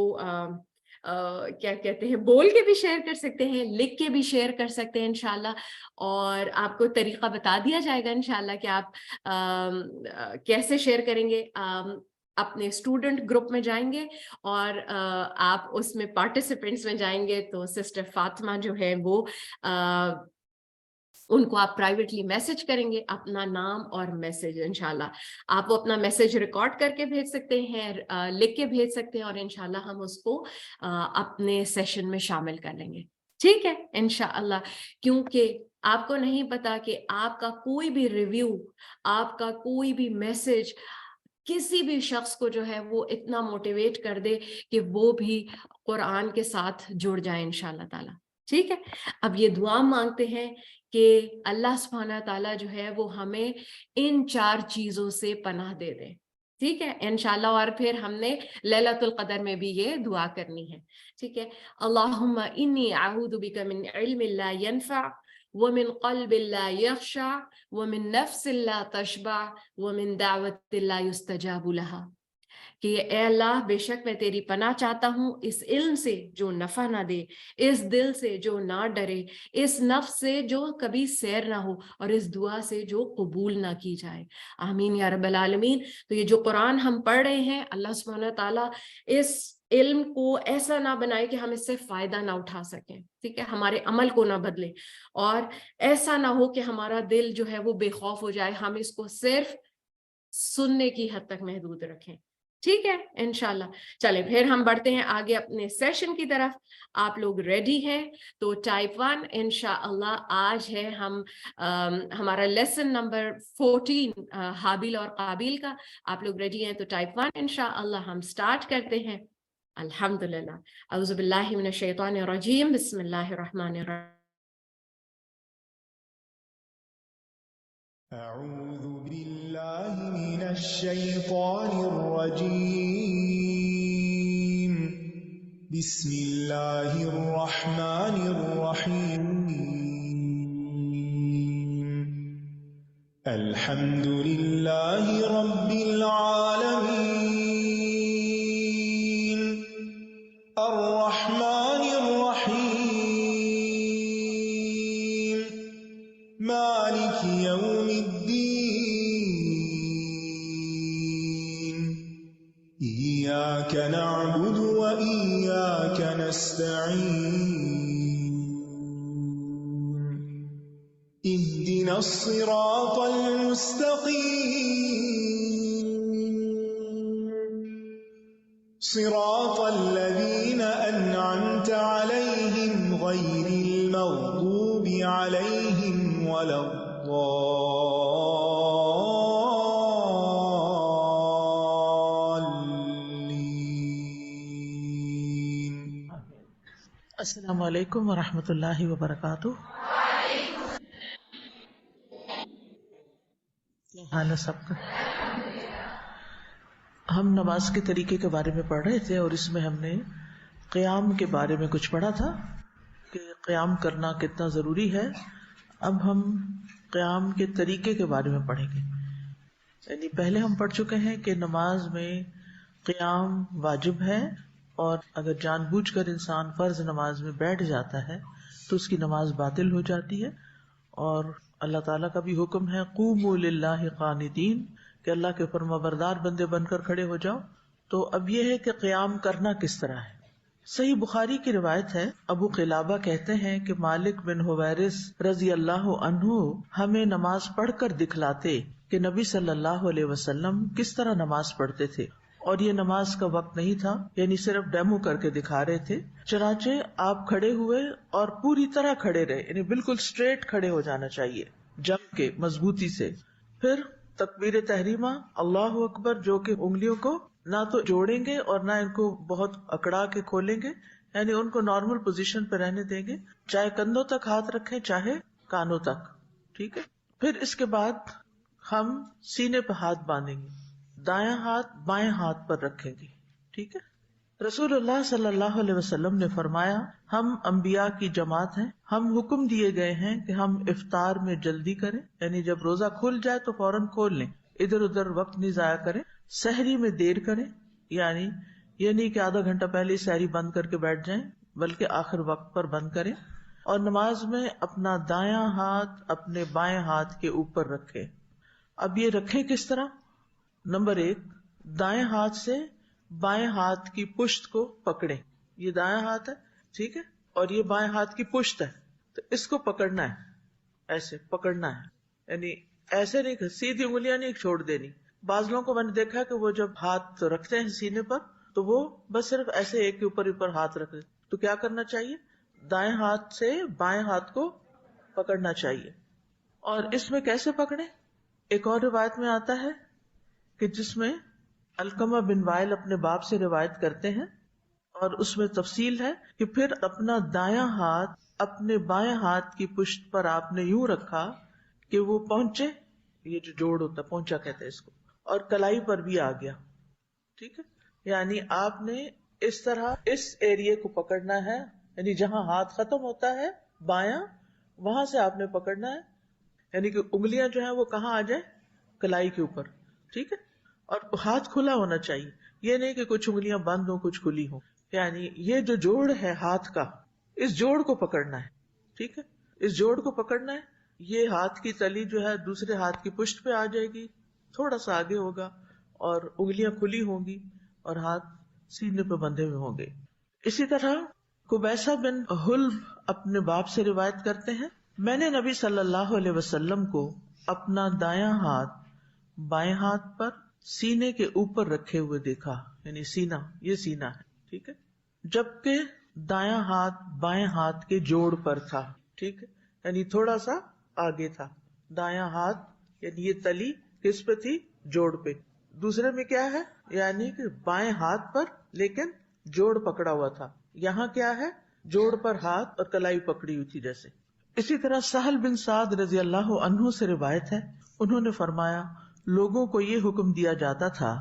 کیا کہتے ہیں، بول کے بھی شیئر کر سکتے ہیں، لکھ کے بھی شیئر کر سکتے ہیں انشاءاللہ. اور آپ کو طریقہ بتا دیا جائے گا انشاءاللہ کہ آپ کیسے شیئر کریں گے. اپنے اسٹوڈنٹ گروپ میں جائیں گے اور آپ اس میں پارٹیسپینٹس میں جائیں گے تو سسٹر فاطمہ جو ہے وہ ان کو آپ پرائیویٹلی میسج کریں گے، اپنا نام اور میسج انشاءاللہ آپ وہ اپنا میسج ریکارڈ کر کے بھیج سکتے ہیں، لکھ کے بھیج سکتے ہیں، اور انشاءاللہ ہم اس کو اپنے سیشن میں شامل کر لیں گے. ٹھیک ہے انشاءاللہ. کیونکہ آپ کو نہیں پتا کہ آپ کا کوئی بھی ریویو، آپ کا کوئی بھی میسج کسی بھی شخص کو جو ہے وہ اتنا موٹیویٹ کر دے کہ وہ بھی قرآن کے ساتھ جڑ جائے انشاءاللہ تعالی. ٹھیک ہے. اب یہ دعا مانگتے ہیں کہ اللہ سبحانہ تعالیٰ جو ہے وہ ہمیں ان 4 چیزوں سے پناہ دے دے. ٹھیک ہے انشاءاللہ. اور پھر ہم نے لیلۃ القدر میں بھی یہ دعا کرنی ہے. ٹھیک ہے. اللہم انی اعوذ بک من علم لا ينفع ومن قلب لا يخشع ومن نفس لا تشبع ومن دعوت لا يستجاب لها. کہ اے اللہ بے شک میں تیری پناہ چاہتا ہوں اس علم سے جو نفع نہ دے، اس دل سے جو نہ ڈرے، اس نفس سے جو کبھی سیر نہ ہو، اور اس دعا سے جو قبول نہ کی جائے. آمین یا رب العالمین. تو یہ جو قرآن ہم پڑھ رہے ہیں، اللہ سبحانہ تعالیٰ اس علم کو ایسا نہ بنائے کہ ہم اس سے فائدہ نہ اٹھا سکیں. ٹھیک ہے. ہمارے عمل کو نہ بدلے، اور ایسا نہ ہو کہ ہمارا دل جو ہے وہ بے خوف ہو جائے. ہم اس کو صرف سننے کی حد تک محدود رکھیں. ٹھیک ہے انشاءاللہ. چلیں پھر ہم بڑھتے ہیں آگے اپنے سیشن کی طرف. آپ لوگ ریڈی ہیں تو ٹائپ 1 انشاءاللہ آج ہے ہمارا لیسن نمبر 14 حابیل اور قابیل کا. آپ لوگ ریڈی ہیں تو ٹائپ 1 انشاءاللہ ہم سٹارٹ کرتے ہیں. الحمدللہ. اعوذ باللہ من الشیطان الرجیم. بسم اللہ الرحمن الرحیم. أعوذ بالله من الشيطان الرجيم. بسم الله الرحمن الرحيم. الحمد لله رب العالمين. الرحمن الرحيم. مالك يوم الدين. إياك نعبد وإياك نستعين. اهدنا الصراط المستقيم. صراط الذين أنعمت عليهم غير المغضوب عليهم ولا الضالين. السلام علیکم ورحمۃ اللہ وبرکاتہ. کیا حال ہے سب کا؟ ہم نماز کے طریقے کے بارے میں پڑھ رہے تھے، اور اس میں ہم نے قیام کے بارے میں کچھ پڑھا تھا کہ قیام کرنا کتنا ضروری ہے. اب ہم قیام کے طریقے کے بارے میں پڑھیں گے. یعنی پہلے ہم پڑھ چکے ہیں کہ نماز میں قیام واجب ہے، اور اگر جان بوجھ کر انسان فرض نماز میں بیٹھ جاتا ہے تو اس کی نماز باطل ہو جاتی ہے. اور اللہ تعالیٰ کا بھی حکم ہے قوموا للہ قانتین، کہ اللہ کے فرما بردار بندے بن کر کھڑے ہو جاؤ. تو اب یہ ہے کہ قیام کرنا کس طرح ہے. صحیح بخاری کی روایت ہے، ابو قلابہ کہتے ہیں کہ مالک بن حویرث رضی اللہ عنہ ہمیں نماز پڑھ کر دکھلاتے کہ نبی صلی اللہ علیہ وسلم کس طرح نماز پڑھتے تھے، اور یہ نماز کا وقت نہیں تھا، یعنی صرف ڈیمو کر کے دکھا رہے تھے. چنانچہ آپ کھڑے ہوئے اور پوری طرح کھڑے رہے، یعنی بالکل اسٹریٹ کھڑے ہو جانا چاہیے، جم کے مضبوطی سے. پھر تکبیر تحریمہ اللہ اکبر، جو کہ انگلیوں کو نہ تو جوڑیں گے اور نہ ان کو بہت اکڑا کے کھولیں گے، یعنی ان کو نارمل پوزیشن پہ رہنے دیں گے، چاہے کندھوں تک ہاتھ رکھیں چاہے کانوں تک. ٹھیک ہے. پھر اس کے بعد ہم سینے پہ ہاتھ باندھیں گے، دایاں ہاتھ بائیں ہاتھ پر رکھیں گے. ٹھیک ہے. رسول اللہ صلی اللہ علیہ وسلم نے فرمایا، ہم انبیاء کی جماعت ہیں، ہم حکم دیے گئے ہیں کہ ہم افطار میں جلدی کریں، یعنی جب روزہ کھل جائے تو فوراً کھول لیں، ادھر ادھر وقت نہیں ضائع کریں، سحری میں دیر کریں، یعنی یہ نہیں کہ آدھا گھنٹہ پہلے سحری بند کر کے بیٹھ جائیں بلکہ آخر وقت پر بند کریں، اور نماز میں اپنا دایاں ہاتھ اپنے بائیں ہاتھ کے اوپر رکھے۔ اب یہ رکھیں کس طرح؟ نمبر 1، دائیں ہاتھ سے بائیں ہاتھ کی پشت کو پکڑیں، یہ دایاں ہاتھ ہے، ٹھیک ہے، اور یہ بائیں ہاتھ کی پشت ہے، تو اس کو پکڑنا ہے، ایسے پکڑنا ہے، یعنی ایسے نہیں، سیدھی انگلیاں نہیں چھوڑ دینی۔ بعض لوگوں کو میں نے دیکھا کہ وہ جب ہاتھ رکھتے ہیں سینے پر تو وہ بس صرف ایسے ایک کے اوپر ہاتھ رکھ دیتے، تو کیا کرنا چاہیے؟ دائیں ہاتھ سے بائیں ہاتھ کو پکڑنا چاہیے۔ اور اس میں کیسے پکڑیں؟ ایک اور روایت میں آتا ہے کہ جس میں علقمہ بن وائل اپنے باپ سے روایت کرتے ہیں، اور اس میں تفصیل ہے کہ پھر اپنا دایاں ہاتھ اپنے بائیں ہاتھ کی پشت پر آپ نے یوں رکھا کہ وہ پہنچے، یہ جو جوڑ ہوتا ہے پہنچا کہتے ہیں اس کو، اور کلائی پر بھی آ گیا، ٹھیک ہے، یعنی آپ نے اس طرح اس ایریے کو پکڑنا ہے، یعنی جہاں ہاتھ ختم ہوتا ہے بایاں، وہاں سے آپ نے پکڑنا ہے، یعنی کہ انگلیاں جو ہیں وہ کہاں آ جائیں؟ کلائی کے اوپر، ٹھیک ہے، اور ہاتھ کھلا ہونا چاہیے، یہ نہیں کہ کچھ انگلیاں بند ہوں کچھ کھلی ہوں، یعنی یہ جو جوڑ ہے ہاتھ کا، اس جوڑ کو پکڑنا ہے، ٹھیک ہے، اس جوڑ کو پکڑنا ہے۔ یہ ہاتھ کی تلی جو ہے دوسرے ہاتھ کی پشت پہ آ جائے گی، تھوڑا سا آگے ہوگا، اور انگلیاں کھلی ہوں گی اور ہاتھ سینے پہ بندھے ہوئے ہوں گے۔ اسی طرح قبیصہ بن حلب اپنے باپ سے روایت کرتے ہیں، میں نے نبی صلی اللہ علیہ وسلم کو اپنا دایاں ہاتھ بائیں ہاتھ پر سینے کے اوپر رکھے ہوئے دیکھا، یعنی سینہ، یہ سینہ ہے، ٹھیک ہے، جبکہ دایاں ہاتھ بائیں ہاتھ کے جوڑ پر تھا، ٹھیک ہے، یعنی تھوڑا سا آگے تھا، دایاں ہاتھ یعنی یہ تلی کس پہ تھی؟ جوڑ پہ۔ دوسرے میں کیا ہے؟ یعنی کہ بائیں ہاتھ پر لیکن جوڑ پکڑا ہوا تھا، یہاں کیا ہے؟ جوڑ پر ہاتھ اور کلائی پکڑی ہوئی تھی جیسے۔ اسی طرح سہل بن سعد رضی اللہ عنہ سے روایت ہے، انہوں نے فرمایا، لوگوں کو یہ حکم دیا جاتا تھا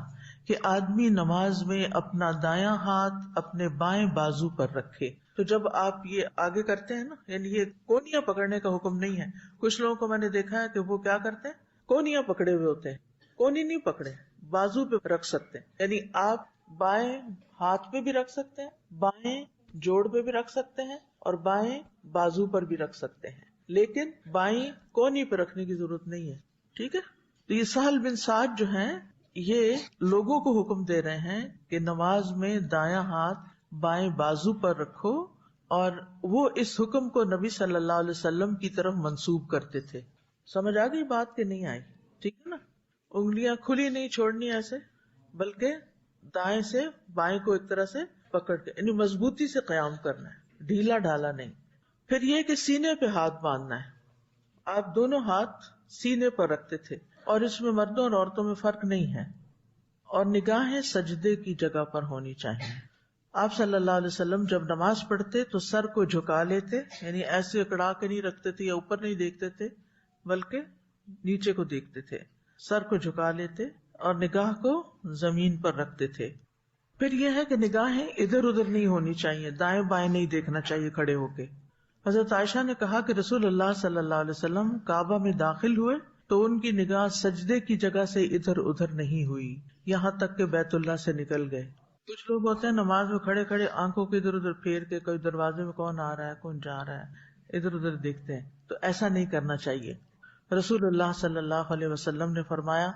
کہ آدمی نماز میں اپنا دایاں ہاتھ اپنے بائیں بازو پر رکھے۔ تو جب آپ یہ آگے کرتے ہیں نا، یعنی یہ کونیاں پکڑنے کا حکم نہیں ہے، کچھ لوگوں کو میں نے دیکھا ہے کہ وہ کیا کرتے ہیں، کونیاں پکڑے ہوئے ہوتے ہیں، کونی نہیں پکڑے، بازو پہ رکھ سکتے ہیں، یعنی آپ بائیں ہاتھ پہ بھی رکھ سکتے ہیں، بائیں جوڑ پہ بھی رکھ سکتے ہیں، اور بائیں بازو پر بھی رکھ سکتے ہیں، لیکن بائیں کونی پہ رکھنے کی ضرورت نہیں ہے، ٹھیک ہے۔ تو یہ سہل بن سعد جو ہیں یہ لوگوں کو حکم دے رہے ہیں کہ نماز میں دایاں ہاتھ بائیں بازو پر رکھو، اور وہ اس حکم کو نبی صلی اللہ علیہ وسلم کی طرف منسوب کرتے تھے۔ سمجھ آ گئی بات کہ نہیں آئی؟ ٹھیک ہے نا، انگلیاں کھلی نہیں چھوڑنی ایسے، بلکہ دائیں سے بائیں کو ایک طرح سے پکڑ کے، یعنی مضبوطی سے قیام کرنا ہے، ڈھیلا ڈھالا نہیں۔ پھر یہ کہ سینے پہ ہاتھ باندھنا ہے، آپ دونوں ہاتھ سینے پر رکھتے تھے، اور اس میں مردوں اور عورتوں میں فرق نہیں ہے، اور نگاہیں سجدے کی جگہ پر ہونی چاہیے۔ آپ صلی اللہ علیہ وسلم جب نماز پڑھتے تو سر کو جھکا لیتے، یعنی ایسے اکڑا کے نہیں رکھتے تھے یا اوپر نہیں دیکھتے تھے بلکہ نیچے کو دیکھتے تھے، سر کو جھکا لیتے اور نگاہ کو زمین پر رکھتے تھے۔ پھر یہ ہے کہ نگاہیں ادھر ادھر نہیں ہونی چاہیے، دائیں بائیں نہیں دیکھنا چاہیے کھڑے ہو کے۔ حضرت عائشہ نے کہا کہ رسول اللہ صلی اللہ علیہ وسلم کعبہ میں داخل ہوئے تو ان کی نگاہ سجدے کی جگہ سے ادھر ادھر نہیں ہوئی یہاں تک کہ بیت اللہ سے نکل گئے۔ کچھ لوگ ہوتے ہیں نماز میں کھڑے کھڑے آنکھوں کے ادھر ادھر پھیر کے، کوئی دروازے میں کون آ رہا ہے کون جا رہا ہے، ادھر ادھر دیکھتے ہیں، تو ایسا نہیں کرنا چاہیے۔ رسول اللہ صلی اللہ علیہ وسلم نے فرمایا،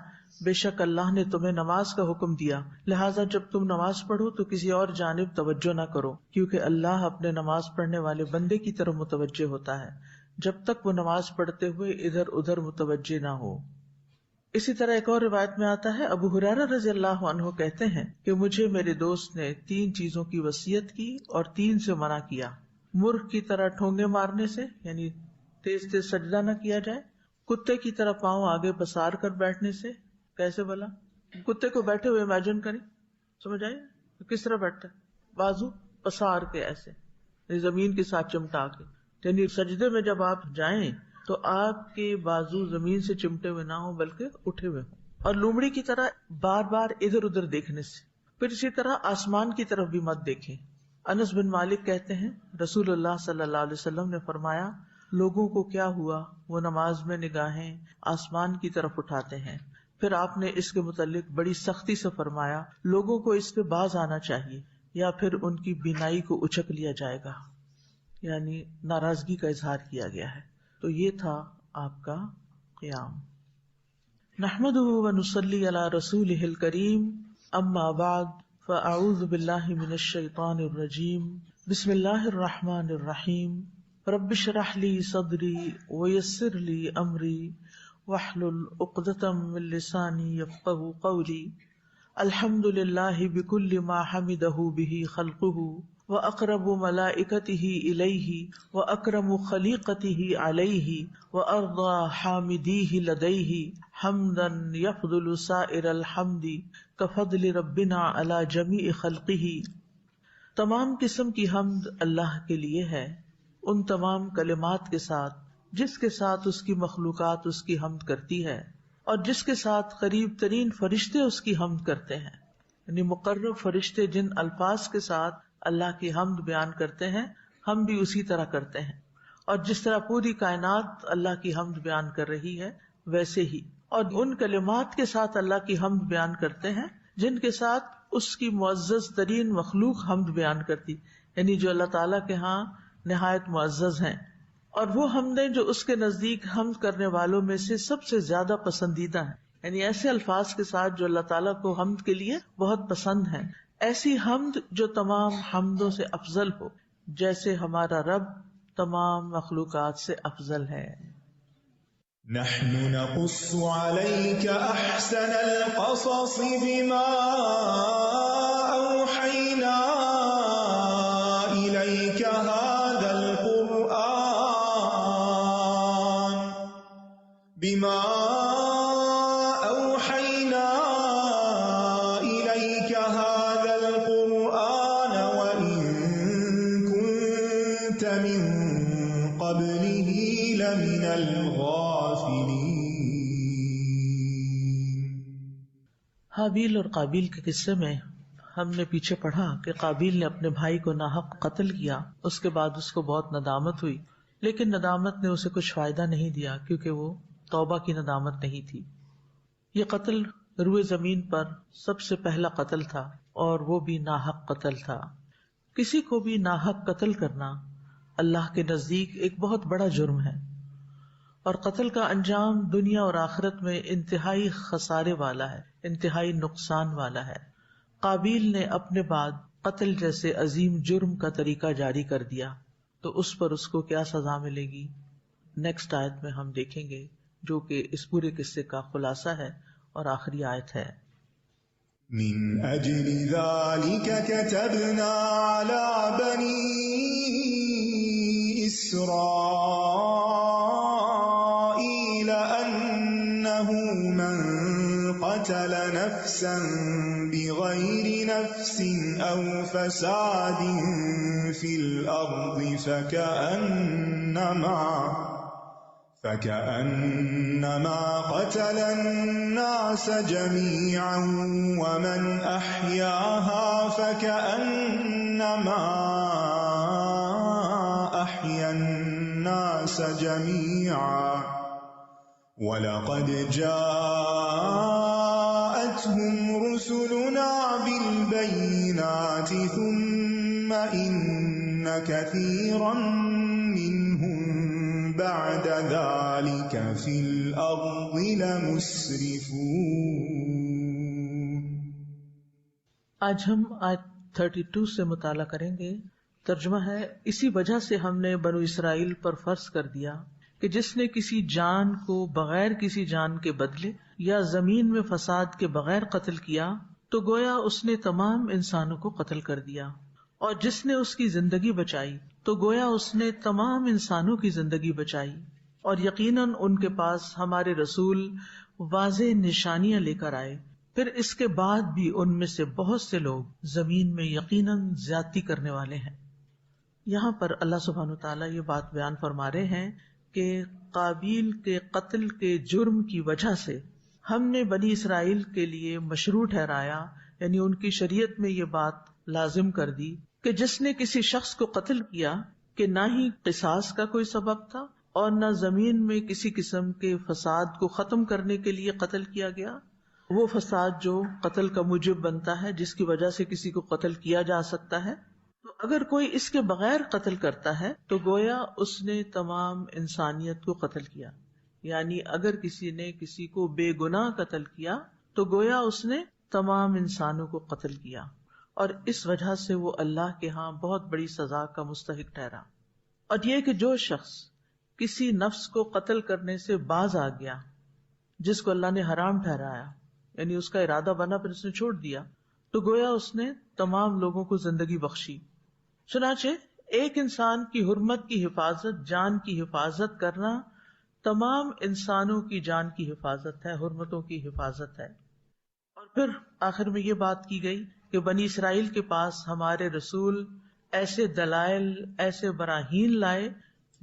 بے شک اللہ نے تمہیں نماز کا حکم دیا، لہٰذا جب تم نماز پڑھو تو کسی اور جانب توجہ نہ کرو، کیونکہ اللہ اپنے نماز پڑھنے والے بندے کی طرف متوجہ ہوتا ہے جب تک وہ نماز پڑھتے ہوئے ادھر ادھر متوجہ نہ ہو۔ اسی طرح ایک اور روایت میں آتا ہے، ابو ہریرہ رضی اللہ عنہ کہتے ہیں کہ مجھے میرے دوست نے 3 چیزوں کی وصیت کی اور 3 سے منع کیا، مرغ کی طرح ٹھونگے مارنے سے، یعنی تیز تیز سجدہ نہ کیا جائے، کتے کی طرح پاؤں آگے پسار کر بیٹھنے سے، کیسے بلا کتے کو بیٹھے ہوئے امیجن کریں، سمجھ آئے کس طرح بیٹھتا ہے، بازو پسار کے ایسے زمین کے ساتھ چمٹا کے، یعنی سجدے میں جب آپ جائیں تو آپ کے بازو زمین سے چمٹے ہوئے نہ ہوں بلکہ اٹھے ہوئے ہوں، اور لومڑی کی طرح بار بار ادھر ادھر دیکھنے سے، پھر اسی طرح آسمان کی طرف بھی مت دیکھیں. انس بن مالک کہتے ہیں رسول اللہ صلی اللہ علیہ وسلم نے فرمایا لوگوں کو کیا ہوا وہ نماز میں نگاہیں آسمان کی طرف اٹھاتے ہیں. پھر آپ نے اس کے متعلق بڑی سختی سے فرمایا لوگوں کو اس سے باز آنا چاہیے یا پھر ان کی بینائی کو اچک لیا جائے گا، یعنی ناراضگی کا اظہار کیا گیا ہے. تو یہ تھا آپ کا قیام. نحمدہ ونصلی علی رسولہ الکریم، اما بعد فاعوذ باللہ من الشیطان الرجیم، بسم اللہ الرحمن الرحیم. رب اشرح لی صدری ویسر لی امری واحلل عقدۃ من لسانی یفقہوا قولی. الحمد للہ بکل ما حمدہ بہ خلقہ وأقرب ملائکتہ الیہ وأکرم خلیقتہ علیہ وأرضى حامدیہ لدیہ حمدا یفضل سائر الحمد کفضل ربنا علی جمیع خلقہ. تمام قسم کی حمد اللہ کے لیے ہے، ان تمام کلمات کے ساتھ جس کے ساتھ اس کی مخلوقات اس کی حمد کرتی ہے اور جس کے ساتھ قریب ترین فرشتے اس کی حمد کرتے ہیں. یعنی مقرب فرشتے جن الفاظ کے ساتھ اللہ کی حمد بیان کرتے ہیں ہم بھی اسی طرح کرتے ہیں، اور جس طرح پوری کائنات اللہ کی حمد بیان کر رہی ہے ویسے ہی، اور ان کلمات کے ساتھ اللہ کی حمد بیان کرتے ہیں جن کے ساتھ اس کی معزز ترین مخلوق حمد بیان کرتی، یعنی جو اللہ تعالیٰ کے ہاں نہایت معزز ہیں، اور وہ حمدیں جو اس کے نزدیک حمد کرنے والوں میں سے سب سے زیادہ پسندیدہ ہیں، یعنی ایسے الفاظ کے ساتھ جو اللہ تعالیٰ کو حمد کے لیے بہت پسند ہیں، ایسی حمد جو تمام حمدوں سے افضل ہو، جیسے ہمارا رب تمام مخلوقات سے افضل ہے. نحن نقص عليك أحسن القصص بما أوحينا إليك هذا القرآن وإن كنت من قبله لمن الغافلين. حابیل اور قابیل کے قصے میں ہم نے پیچھے پڑھا کہ قابیل نے اپنے بھائی کو ناحق قتل کیا، اس کے بعد اس کو بہت ندامت ہوئی، لیکن ندامت نے اسے کچھ فائدہ نہیں دیا کیونکہ وہ توبہ کی ندامت نہیں تھی. یہ قتل روئے زمین پر سب سے پہلا قتل تھا اور وہ بھی ناحق قتل تھا. کسی کو بھی ناحق قتل کرنا اللہ کے نزدیک ایک بہت بڑا جرم ہے، اور قتل کا انجام دنیا اور آخرت میں انتہائی خسارے والا ہے، انتہائی نقصان والا ہے. قابیل نے اپنے بعد قتل جیسے عظیم جرم کا طریقہ جاری کر دیا، تو اس پر اس کو کیا سزا ملے گی نیکسٹ آیت میں ہم دیکھیں گے، جو کہ اس پورے قصے کا خلاصہ ہے اور آخری آیت ہے. من أجل ذلك كتبنا على بني إسرائيل أنه من قتل نفسا بغير نفس أو فساد في الأرض فكأنما قتل الناس جميعا ومن أحياها فكأنما أحيا الناس جميعا ولقد جاءتهم رسلنا بالبينات ثم إن كثيرا منهم بعد ذلك في الأرض لمسرفون. آج ہم آیت 32 سے مطالعہ کریں گے. ترجمہ ہے، اسی وجہ سے ہم نے بنو اسرائیل پر فرض کر دیا کہ جس نے کسی جان کو بغیر کسی جان کے بدلے یا زمین میں فساد کے بغیر قتل کیا تو گویا اس نے تمام انسانوں کو قتل کر دیا، اور جس نے اس کی زندگی بچائی تو گویا اس نے تمام انسانوں کی زندگی بچائی. اور یقیناً ان کے پاس ہمارے رسول واضح نشانیاں لے کر آئے، پھر اس کے بعد بھی ان میں سے بہت سے لوگ زمین میں یقیناً زیادتی کرنے والے ہیں. یہاں پر اللہ سبحانہ وتعالیٰ یہ بات بیان فرما رہے ہیں کہ قابیل کے قتل کے جرم کی وجہ سے ہم نے بنی اسرائیل کے لیے مشروع ٹھہرایا یعنی ان کی شریعت میں یہ بات لازم کر دی کہ جس نے کسی شخص کو قتل کیا کہ نہ ہی قصاص کا کوئی سبب تھا اور نہ زمین میں کسی قسم کے فساد کو ختم کرنے کے لیے قتل کیا گیا، وہ فساد جو قتل کا موجب بنتا ہے، جس کی وجہ سے کسی کو قتل کیا جا سکتا ہے، تو اگر کوئی اس کے بغیر قتل کرتا ہے تو گویا اس نے تمام انسانیت کو قتل کیا. یعنی اگر کسی نے کسی کو بے گناہ قتل کیا تو گویا اس نے تمام انسانوں کو قتل کیا، اور اس وجہ سے وہ اللہ کے ہاں بہت بڑی سزا کا مستحق ٹھہرا. اور یہ کہ جو شخص کسی نفس کو قتل کرنے سے باز آ گیا جس کو اللہ نے حرام ٹھہرایا، یعنی اس کا ارادہ بنا پھر اس نے چھوڑ دیا، تو گویا اس نے تمام لوگوں کو زندگی بخشی. چنانچہ ایک انسان کی حرمت کی حفاظت، جان کی حفاظت کرنا تمام انسانوں کی جان کی حفاظت ہے، حرمتوں کی حفاظت ہے. اور پھر آخر میں یہ بات کی گئی کہ بنی اسرائیل کے پاس ہمارے رسول ایسے دلائل، ایسے براہین لائے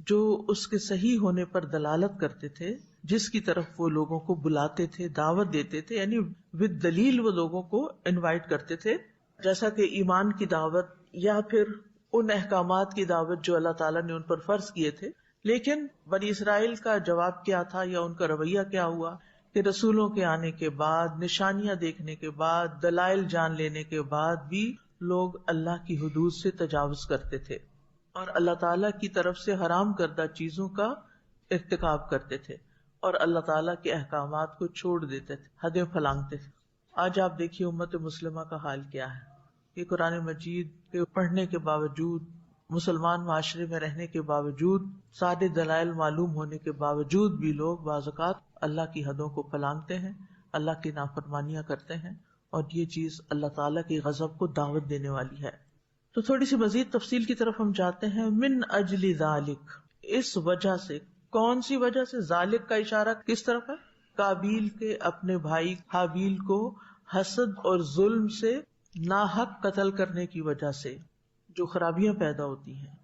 جو اس کے صحیح ہونے پر دلالت کرتے تھے، جس کی طرف وہ لوگوں کو بلاتے تھے، دعوت دیتے تھے، یعنی ود دلیل وہ لوگوں کو انوائٹ کرتے تھے، جیسا کہ ایمان کی دعوت یا پھر ان احکامات کی دعوت جو اللہ تعالیٰ نے ان پر فرض کیے تھے. لیکن بنی اسرائیل کا جواب کیا تھا یا ان کا رویہ کیا ہوا کہ رسولوں کے آنے کے بعد، نشانیاں دیکھنے کے بعد، دلائل جان لینے کے بعد بھی لوگ اللہ کی حدود سے تجاوز کرتے تھے اور اللہ تعالیٰ کی طرف سے حرام کردہ چیزوں کا ارتکاب کرتے تھے اور اللہ تعالیٰ کے احکامات کو چھوڑ دیتے تھے، حدیں پھلانگتے تھے. آج آپ دیکھیے امت مسلمہ کا حال کیا ہے کہ قرآن مجید کے پڑھنے کے باوجود، مسلمان معاشرے میں رہنے کے باوجود، سارے دلائل معلوم ہونے کے باوجود بھی لوگ بعض اوقات اللہ کی حدوں کو پھلانگتے ہیں، اللہ کی نافرمانیاں کرتے ہیں، اور یہ چیز اللہ تعالیٰ کے غضب کو دعوت دینے والی ہے. تو تھوڑی سی مزید تفصیل کی طرف ہم جاتے ہیں. من اجل ذالک، اس وجہ سے. کون سی وجہ سے؟ ذالک کا اشارہ کس طرف ہے؟ قابیل کے اپنے بھائی حابیل کو حسد اور ظلم سے ناحق قتل کرنے کی وجہ سے جو خرابیاں پیدا ہوتی ہیں.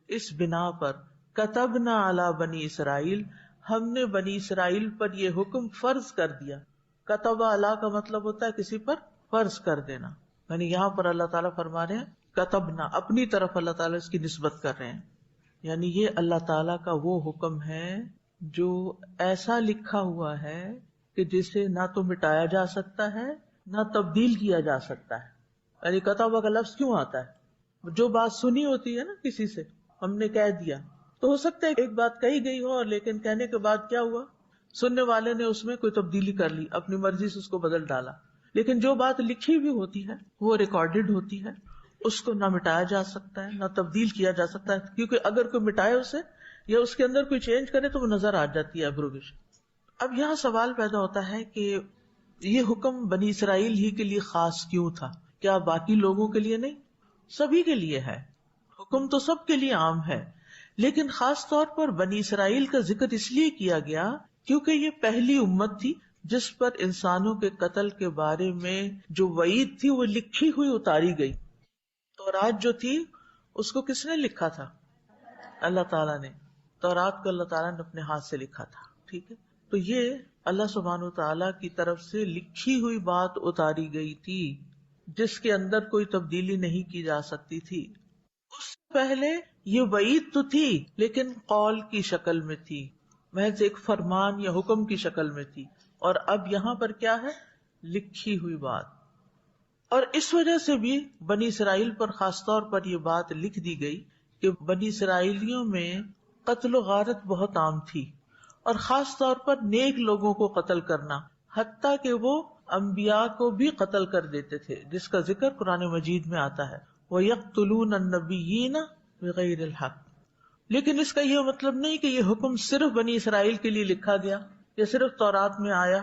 اس بنا پر کتبنا علی بنی اسرائیل، ہم نے بنی اسرائیل پر یہ حکم فرض کر دیا. کتب علی کا مطلب ہوتا ہے کسی پر فرض کر دینا، یعنی یہاں پر اللہ تعالیٰ فرما رہے ہیں کتبنا، اپنی طرف اللہ تعالیٰ اس کی نسبت کر رہے ہیں. یعنی یہ اللہ تعالیٰ کا وہ حکم ہے جو ایسا لکھا ہوا ہے کہ جسے نہ تو مٹایا جا سکتا ہے نہ تبدیل کیا جا سکتا ہے. یعنی کتب کا لفظ کیوں آتا ہے؟ جو بات سنی ہوتی ہے نا کسی سے، ہم نے کہہ دیا، تو ہو سکتا ہے ایک بات کہی گئی ہو لیکن کہنے کے بعد کیا ہوا، سننے والے نے اس میں کوئی تبدیلی کر لی، اپنی مرضی سے اس کو بدل ڈالا. لیکن جو بات لکھی ہوئی ہوتی ہے وہ ریکارڈڈ ہوتی ہے، اس کو نہ مٹایا جا سکتا ہے نہ تبدیل کیا جا سکتا ہے، کیونکہ اگر کوئی مٹائے اسے یا اس کے اندر کوئی چینج کرے تو وہ نظر آ جاتی ہے ایبروگیشن. اب یہاں سوال پیدا ہوتا ہے کہ یہ حکم بنی اسرائیل ہی کے لیے خاص کیوں تھا؟ کیا باقی لوگوں کے لیے نہیں؟ سبھی کے لیے ہے. حکم تو سب کے لیے عام ہے، لیکن خاص طور پر بنی اسرائیل کا ذکر اس لیے کیا گیا کیونکہ یہ پہلی امت تھی جس پر انسانوں کے قتل کے بارے میں جو وعید تھی وہ لکھی ہوئی اتاری گئی. تورات جو تھی اس کو کس نے لکھا تھا؟ اللہ تعالیٰ نے. تورات کو اللہ تعالیٰ نے اپنے ہاتھ سے لکھا تھا. ٹھیک ہے، تو یہ اللہ سبحانہ و تعالیٰ کی طرف سے لکھی ہوئی بات اتاری گئی تھی جس کے اندر کوئی تبدیلی نہیں کی جا سکتی تھی. اس سے پہلے یہ وعید تو تھی لیکن قول کی شکل میں تھی، محض ایک فرمان یا حکم کی شکل میں تھی، اور اب یہاں پر کیا ہے؟ لکھی ہوئی بات. اور اس وجہ سے بھی بنی اسرائیل پر خاص طور پر یہ بات لکھ دی گئی کہ بنی اسرائیلیوں میں قتل و غارت بہت عام تھی، اور خاص طور پر نیک لوگوں کو قتل کرنا، حتیٰ کہ وہ انبیاء کو بھی قتل کر دیتے تھے، جس کا ذکر قرآن مجید میں آتا ہے وَيَقْتُلُونَ النَّبِيِّينَ بِغَيْرِ الْحَقِّ. لیکن اس کا یہ مطلب نہیں کہ یہ حکم صرف بنی اسرائیل کے لیے لکھا گیا یا صرف تورات میں آیا،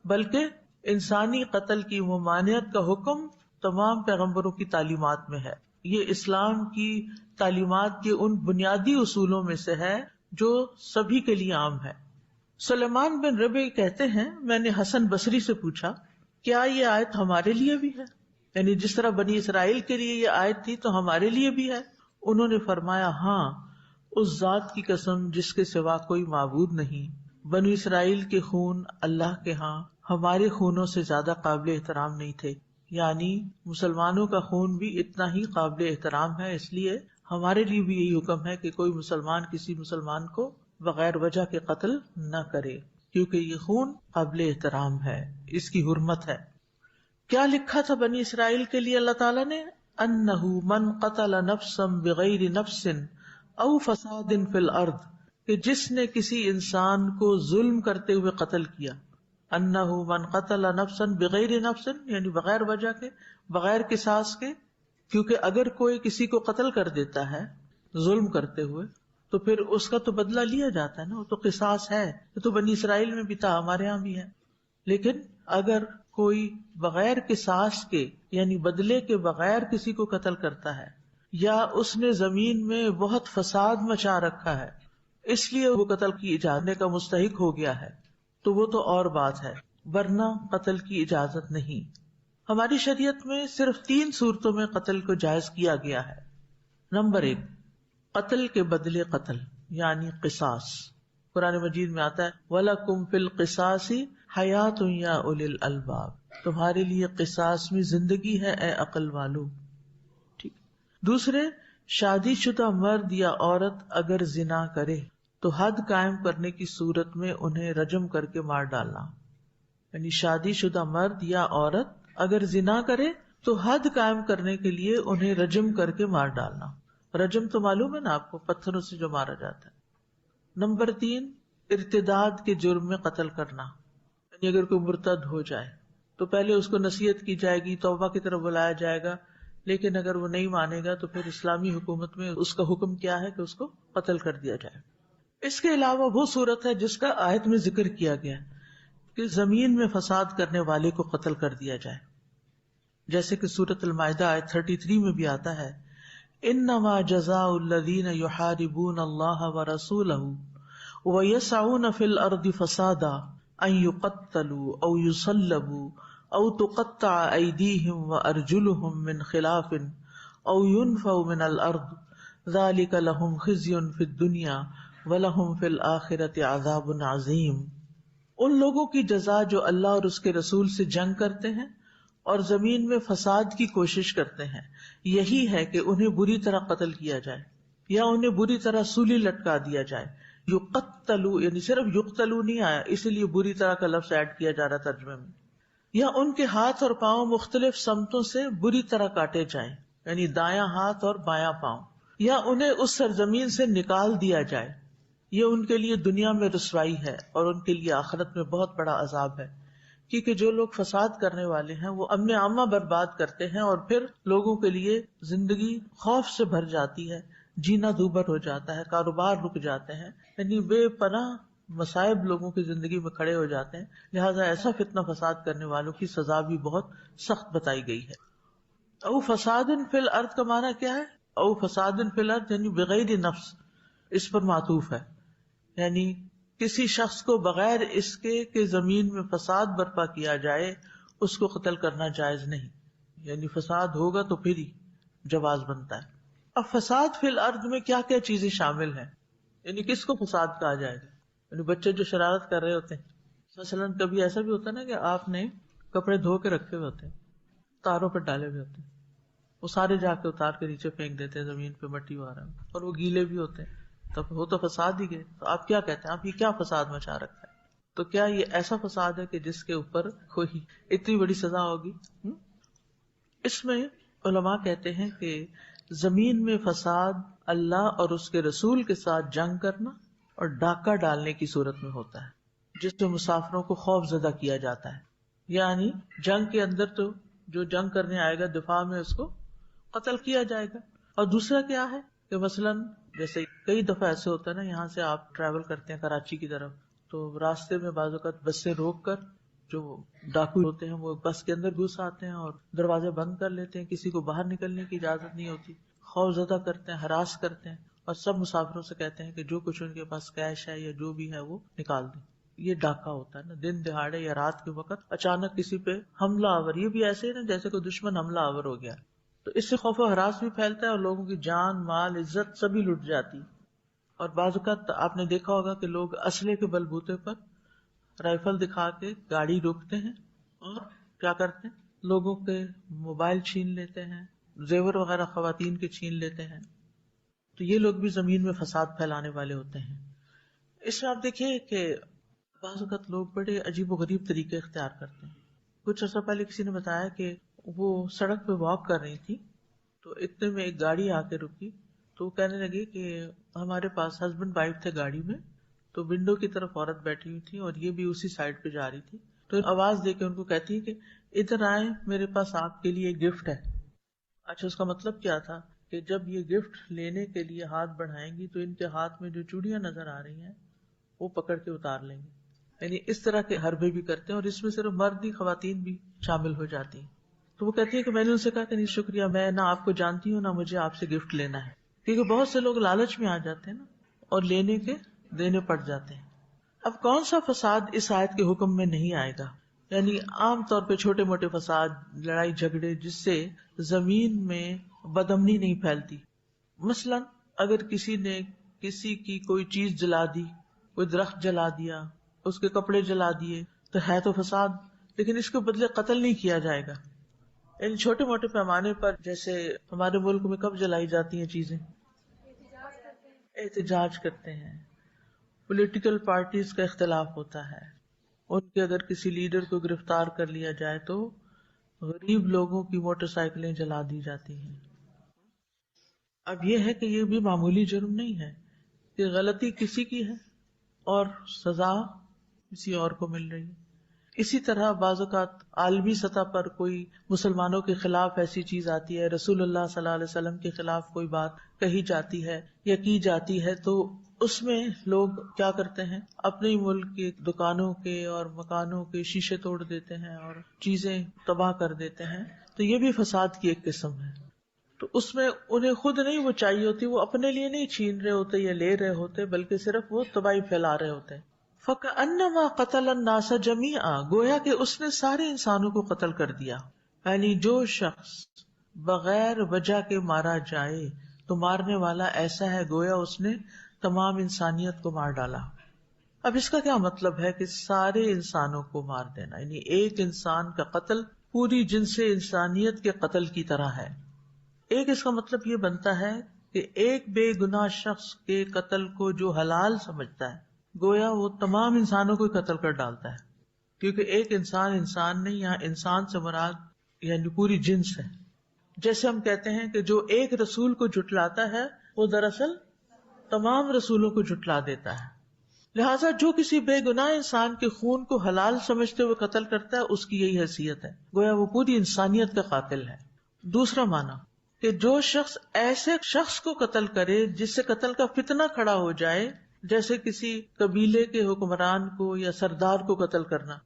بلکہ انسانی قتل کی ممانعت کا حکم تمام پیغمبروں کی تعلیمات میں ہے. یہ اسلام کی تعلیمات کے ان بنیادی اصولوں میں سے ہے جو سبھی کے لیے عام ہے. سلیمان بن ربیع کہتے ہیں میں نے حسن بصری سے پوچھا کیا یہ آیت ہمارے لیے بھی ہے؟ یعنی جس طرح بنی اسرائیل کے لیے یہ آیت تھی تو ہمارے لیے بھی ہے؟ انہوں نے فرمایا ہاں، اس ذات کی قسم جس کے سوا کوئی معبود نہیں، بنی اسرائیل کے خون اللہ کے ہاں ہمارے خونوں سے زیادہ قابل احترام نہیں تھے. یعنی مسلمانوں کا خون بھی اتنا ہی قابل احترام ہے، اس لیے ہمارے لیے بھی یہی حکم ہے کہ کوئی مسلمان کسی مسلمان کو بغیر وجہ کے قتل نہ کرے، کیونکہ یہ خون قابل احترام ہے، اس کی حرمت ہے۔ کیا لکھا تھا بنی اسرائیل کے لیے اللہ تعالیٰ نے؟ انہ من قتل نفسا بغیر نفس او فساد فی الارض، کہ جس نے کسی انسان کو ظلم کرتے ہوئے قتل کیا۔ انہ من قتل نفسا بغیر نفس، یعنی بغیر وجہ کے، بغیر قصاص کے، کیونکہ اگر کوئی کسی کو قتل کر دیتا ہے ظلم کرتے ہوئے تو پھر اس کا تو بدلہ لیا جاتا ہے نا، وہ تو قصاص ہے، یہ تو بنی اسرائیل میں بھی تھا، ہمارے ہاں بھی ہے۔ لیکن اگر کوئی بغیر قصاص کے، یعنی بدلے کے بغیر کسی کو قتل کرتا ہے، یا اس نے زمین میں بہت فساد مچا رکھا ہے اس لیے وہ قتل کی اجازت کا مستحق ہو گیا ہے، تو وہ تو اور بات ہے، ورنہ قتل کی اجازت نہیں۔ ہماری شریعت میں صرف 3 صورتوں میں قتل کو جائز کیا گیا ہے۔ نمبر 1، قتل کے بدلے قتل، یعنی قصاص۔ قرآن مجید میں آتا ہے وَلَكُمْ فِي الْقِصَاصِ حَيَاةٌ يَا أُولِي الْأَلْبَابِ، تمہارے لیے قصاص میں زندگی ہے اے عقل والو۔ ٹھیک۔ دوسرے، شادی شدہ مرد یا عورت اگر زنا کرے تو حد قائم کرنے کی صورت میں انہیں رجم کر کے مار ڈالنا، یعنی شادی شدہ مرد یا عورت اگر زنا کرے تو حد قائم کرنے کے لیے انہیں رجم کر کے مار ڈالنا۔ رجم تو معلوم ہے نا آپ کو، پتھروں سے جو مارا جاتا ہے۔ نمبر 3، ارتداد کے جرم میں قتل کرنا، یعنی اگر کوئی مرتد ہو جائے تو پہلے اس کو نصیحت کی جائے گی، توبہ کی طرف بلایا جائے گا، لیکن اگر وہ نہیں مانے گا تو پھر اسلامی حکومت میں اس کا حکم کیا ہے کہ اس کو قتل کر دیا جائے۔ اس کے علاوہ وہ صورت ہے جس کا آیت میں ذکر کیا گیا کہ زمین میں فساد کرنے والے کو قتل کر دیا جائے، جیسے کہ سورۃ المائدہ آیت 33 میں بھی آتا ہے انما جزاء الذین یحاربون اللہ ورسولہ ویسعون فی الارض فسادا ان یقتلوا او یصلبوا او تقطع ایدیہم وارجلہم من خلاف او ينفوا من الارض ذلک لہم خزی فی الدنیا ولہم فی الآخرۃ عذاب عظیم۔ ان لوگوں کی جزا جو اللہ اور اس کے رسول سے جنگ کرتے ہیں اور زمین میں فساد کی کوشش کرتے ہیں، یہی ہے کہ انہیں بری طرح قتل کیا جائے یا انہیں بری طرح سولی لٹکا دیا جائے۔ یقتلوا یعنی صرف یقتلوا نہیں آیا، اسی لیے بری طرح کا لفظ ایڈ کیا جا رہا ترجمے میں۔ یا ان کے ہاتھ اور پاؤں مختلف سمتوں سے بری طرح کاٹے جائیں، یعنی دایاں ہاتھ اور بایاں پاؤں، یا انہیں اس سرزمین سے نکال دیا جائے۔ یہ ان کے لیے دنیا میں رسوائی ہے اور ان کے لیے آخرت میں بہت بڑا عذاب ہے، کیونکہ جو لوگ فساد کرنے والے ہیں وہ امن عامہ برباد کرتے ہیں اور پھر لوگوں کے لیے زندگی خوف سے بھر جاتی ہے، جینا دوبر ہو جاتا ہے، کاروبار رک جاتے ہیں، یعنی بے پناہ مصائب لوگوں کی زندگی میں کھڑے ہو جاتے ہیں۔ لہٰذا ایسا فتنہ فساد کرنے والوں کی سزا بھی بہت سخت بتائی گئی ہے۔ او فساد فی الارض کا معنی کیا ہے؟ او فساد فی الارض یعنی بغیر نفس، اس پر معطوف ہے، یعنی کسی شخص کو بغیر اس کے کہ زمین میں فساد برپا کیا جائے اس کو قتل کرنا جائز نہیں، یعنی فساد ہوگا تو پھر ہی جواز بنتا ہے۔ اب فساد فی الارض میں کیا کیا چیزیں شامل ہیں، یعنی کس کو فساد کہا جائے گا؟ یعنی بچے جو شرارت کر رہے ہوتے ہیں، مثلاً کبھی ایسا بھی ہوتا ہے نا کہ آپ نے کپڑے دھو کے رکھے ہوئے ہوتے ہیں، تاروں پہ ڈالے ہوئے ہوتے ہیں، وہ سارے جا کے اتار کے نیچے پھینک دیتے ہیں، زمین پہ مٹی وغیرہ، اور وہ گیلے بھی ہوتے ہیں، تب وہ تو فساد ہی گئے۔ تو آپ کیا کہتے ہیں، آپ یہ کیا فساد مچا رکھا ہے؟ تو کیا یہ ایسا فساد ہے کہ جس کے اوپر کوئی اتنی بڑی سزا ہوگی؟ اس میں علماء کہتے ہیں کہ زمین میں فساد اللہ اور اس کے رسول کے ساتھ جنگ کرنا اور ڈاکہ ڈالنے کی صورت میں ہوتا ہے، جس میں مسافروں کو خوف زدہ کیا جاتا ہے۔ یعنی جنگ کے اندر تو جو جنگ کرنے آئے گا دفاع میں اس کو قتل کیا جائے گا۔ اور دوسرا کیا ہے کہ مثلاً جیسے کئی دفعہ ایسے ہوتا ہے نا، یہاں سے آپ ٹریول کرتے ہیں کراچی کی طرف، تو راستے میں بعض اوقات بس سے روک کر جو ڈاکو ہوتے ہیں وہ بس کے اندر گھس آتے ہیں اور دروازے بند کر لیتے ہیں، کسی کو باہر نکلنے کی اجازت نہیں ہوتی، خوف زدہ کرتے ہیں، ہراس کرتے ہیں، اور سب مسافروں سے کہتے ہیں کہ جو کچھ ان کے پاس کیش ہے یا جو بھی ہے وہ نکال دیں۔ یہ ڈاکہ ہوتا ہے نا، دن دہاڑے یا رات کے وقت اچانک کسی پہ حملہ آور، یہ بھی ایسے ہی نا جیسے کوئی دشمن حملہ آور ہو گیا، تو اس سے خوف و ہراس بھی پھیلتا ہے اور لوگوں کی جان مال عزت سبھی لٹ جاتی۔ اور بعض اوقات آپ نے دیکھا ہوگا کہ لوگ اسلحے کے بلبوتے پر رائفل دکھا کے گاڑی روکتے ہیں اور کیا کرتے ہیں، لوگوں کے موبائل چھین لیتے ہیں، زیور وغیرہ خواتین کے چھین لیتے ہیں، تو یہ لوگ بھی زمین میں فساد پھیلانے والے ہوتے ہیں۔ اس میں آپ دیکھیے کہ بعض اوقات لوگ بڑے عجیب و غریب طریقے اختیار کرتے ہیں۔ کچھ عرصہ پہلے کسی نے بتایا کہ وہ سڑک پہ واک کر رہی تھی تو اتنے میں ایک گاڑی آ کے رکی، تو وہ کہنے لگی کہ ہمارے پاس ہسبینڈ وائف تھے گاڑی میں، تو ونڈو کی طرف عورت بیٹھی ہوئی تھی اور یہ بھی اسی سائڈ پہ جا رہی تھی، تو آواز دے کے ان کو کہتی ہے کہ ادھر آئیں، میرے پاس آپ کے لیے گفٹ ہے۔ اچھا، اس کا مطلب کیا تھا کہ جب یہ گفٹ لینے کے لیے ہاتھ بڑھائیں گی تو ان کے ہاتھ میں جو چوڑیاں نظر آ رہی ہیں وہ پکڑ کے اتار لیں گے۔ یعنی اس طرح کے حربے بھی کرتے ہیں، اور اس میں صرف مرد ہی، خواتین بھی شامل ہو جاتی ہیں۔ تو وہ کہتی ہے کہ میں نے ان سے کہا کہ نہیں شکریہ، میں نہ آپ کو جانتی ہوں نہ مجھے آپ سے گفٹ لینا ہے، کیونکہ بہت سے لوگ لالچ میں آ جاتے ہیں نا اور لینے کے دینے پڑ جاتے ہیں۔ اب کون سا فساد اس آیت کے حکم میں نہیں آئے گا؟ یعنی عام طور پہ چھوٹے موٹے فساد، لڑائی جھگڑے جس سے زمین میں بدامنی نہیں پھیلتی۔ مثلا اگر کسی نے کسی کی کوئی چیز جلا دی، کوئی درخت جلا دیا، اس کے کپڑے جلا دیے، تو ہے تو فساد، لیکن اس کے بدلے قتل نہیں کیا جائے گا۔ یعنی چھوٹے موٹے پیمانے پر، جیسے ہمارے ملک میں کب جلائی جاتی ہیں چیزیں؟ احتجاج کرتے ہیں، پولیٹیکل پارٹیز کا اختلاف ہوتا ہے، ان کے اگر کسی لیڈر کو گرفتار کر لیا جائے تو غریب لوگوں کی موٹر سائیکلیں جلا دی جاتی ہیں۔ اب یہ ہے کہ یہ بھی معمولی جرم نہیں ہے کہ غلطی کسی کی ہے اور سزا کسی اور کو مل رہی ہے۔ اسی طرح بعض اوقات عالمی سطح پر کوئی مسلمانوں کے خلاف ایسی چیز آتی ہے، رسول اللہ صلی اللہ علیہ وسلم کے خلاف کوئی بات کہی جاتی ہے یا کی جاتی ہے، تو اس میں لوگ کیا کرتے ہیں، اپنے ہی ملک کی دکانوں کے اور مکانوں کے شیشے توڑ دیتے ہیں اور چیزیں تباہ کر دیتے ہیں، تو یہ بھی فساد کی ایک قسم ہے۔ تو اس میں انہیں خود نہیں وہ چاہیے ہوتی، وہ اپنے لیے نہیں چھین رہے ہوتے یا لے رہے ہوتے، بلکہ صرف وہ تباہی پھیلا رہے ہوتے ہیں۔ فَكَأَنَّمَا قَتَلَ النَّاسَ جَمِيعًا، گویا کہ اس نے سارے انسانوں کو قتل کر دیا۔ یعنی جو شخص بغیر وجہ کے مارا جائے تو مارنے والا ایسا ہے گویا اس نے تمام انسانیت کو مار ڈالا۔ اب اس کا کیا مطلب ہے کہ سارے انسانوں کو مار دینا، یعنی ایک انسان کا قتل پوری جنس انسانیت کے قتل کی طرح ہے۔ ایک اس کا مطلب یہ بنتا ہے کہ ایک بے گناہ شخص کے قتل کو جو حلال سمجھتا ہے گویا وہ تمام انسانوں کو قتل کر ڈالتا ہے، کیونکہ ایک انسان نہیں، یہاں انسان سے مراد یعنی پوری جنس ہے۔ جیسے ہم کہتے ہیں کہ جو ایک رسول کو جھٹلاتا ہے وہ دراصل تمام رسولوں کو جھٹلا دیتا ہے۔ لہٰذا جو کسی بے گناہ انسان کے خون کو حلال سمجھتے ہوئے قتل کرتا ہے اس کی یہی حیثیت ہے، گویا وہ پوری انسانیت کا قاتل ہے۔ دوسرا معنی کہ جو شخص ایسے شخص کو قتل کرے جس سے قتل کا فتنہ کھڑا ہو جائے، جیسے کسی قبیلے کے حکمران کو یا سردار کو قتل کرنا۔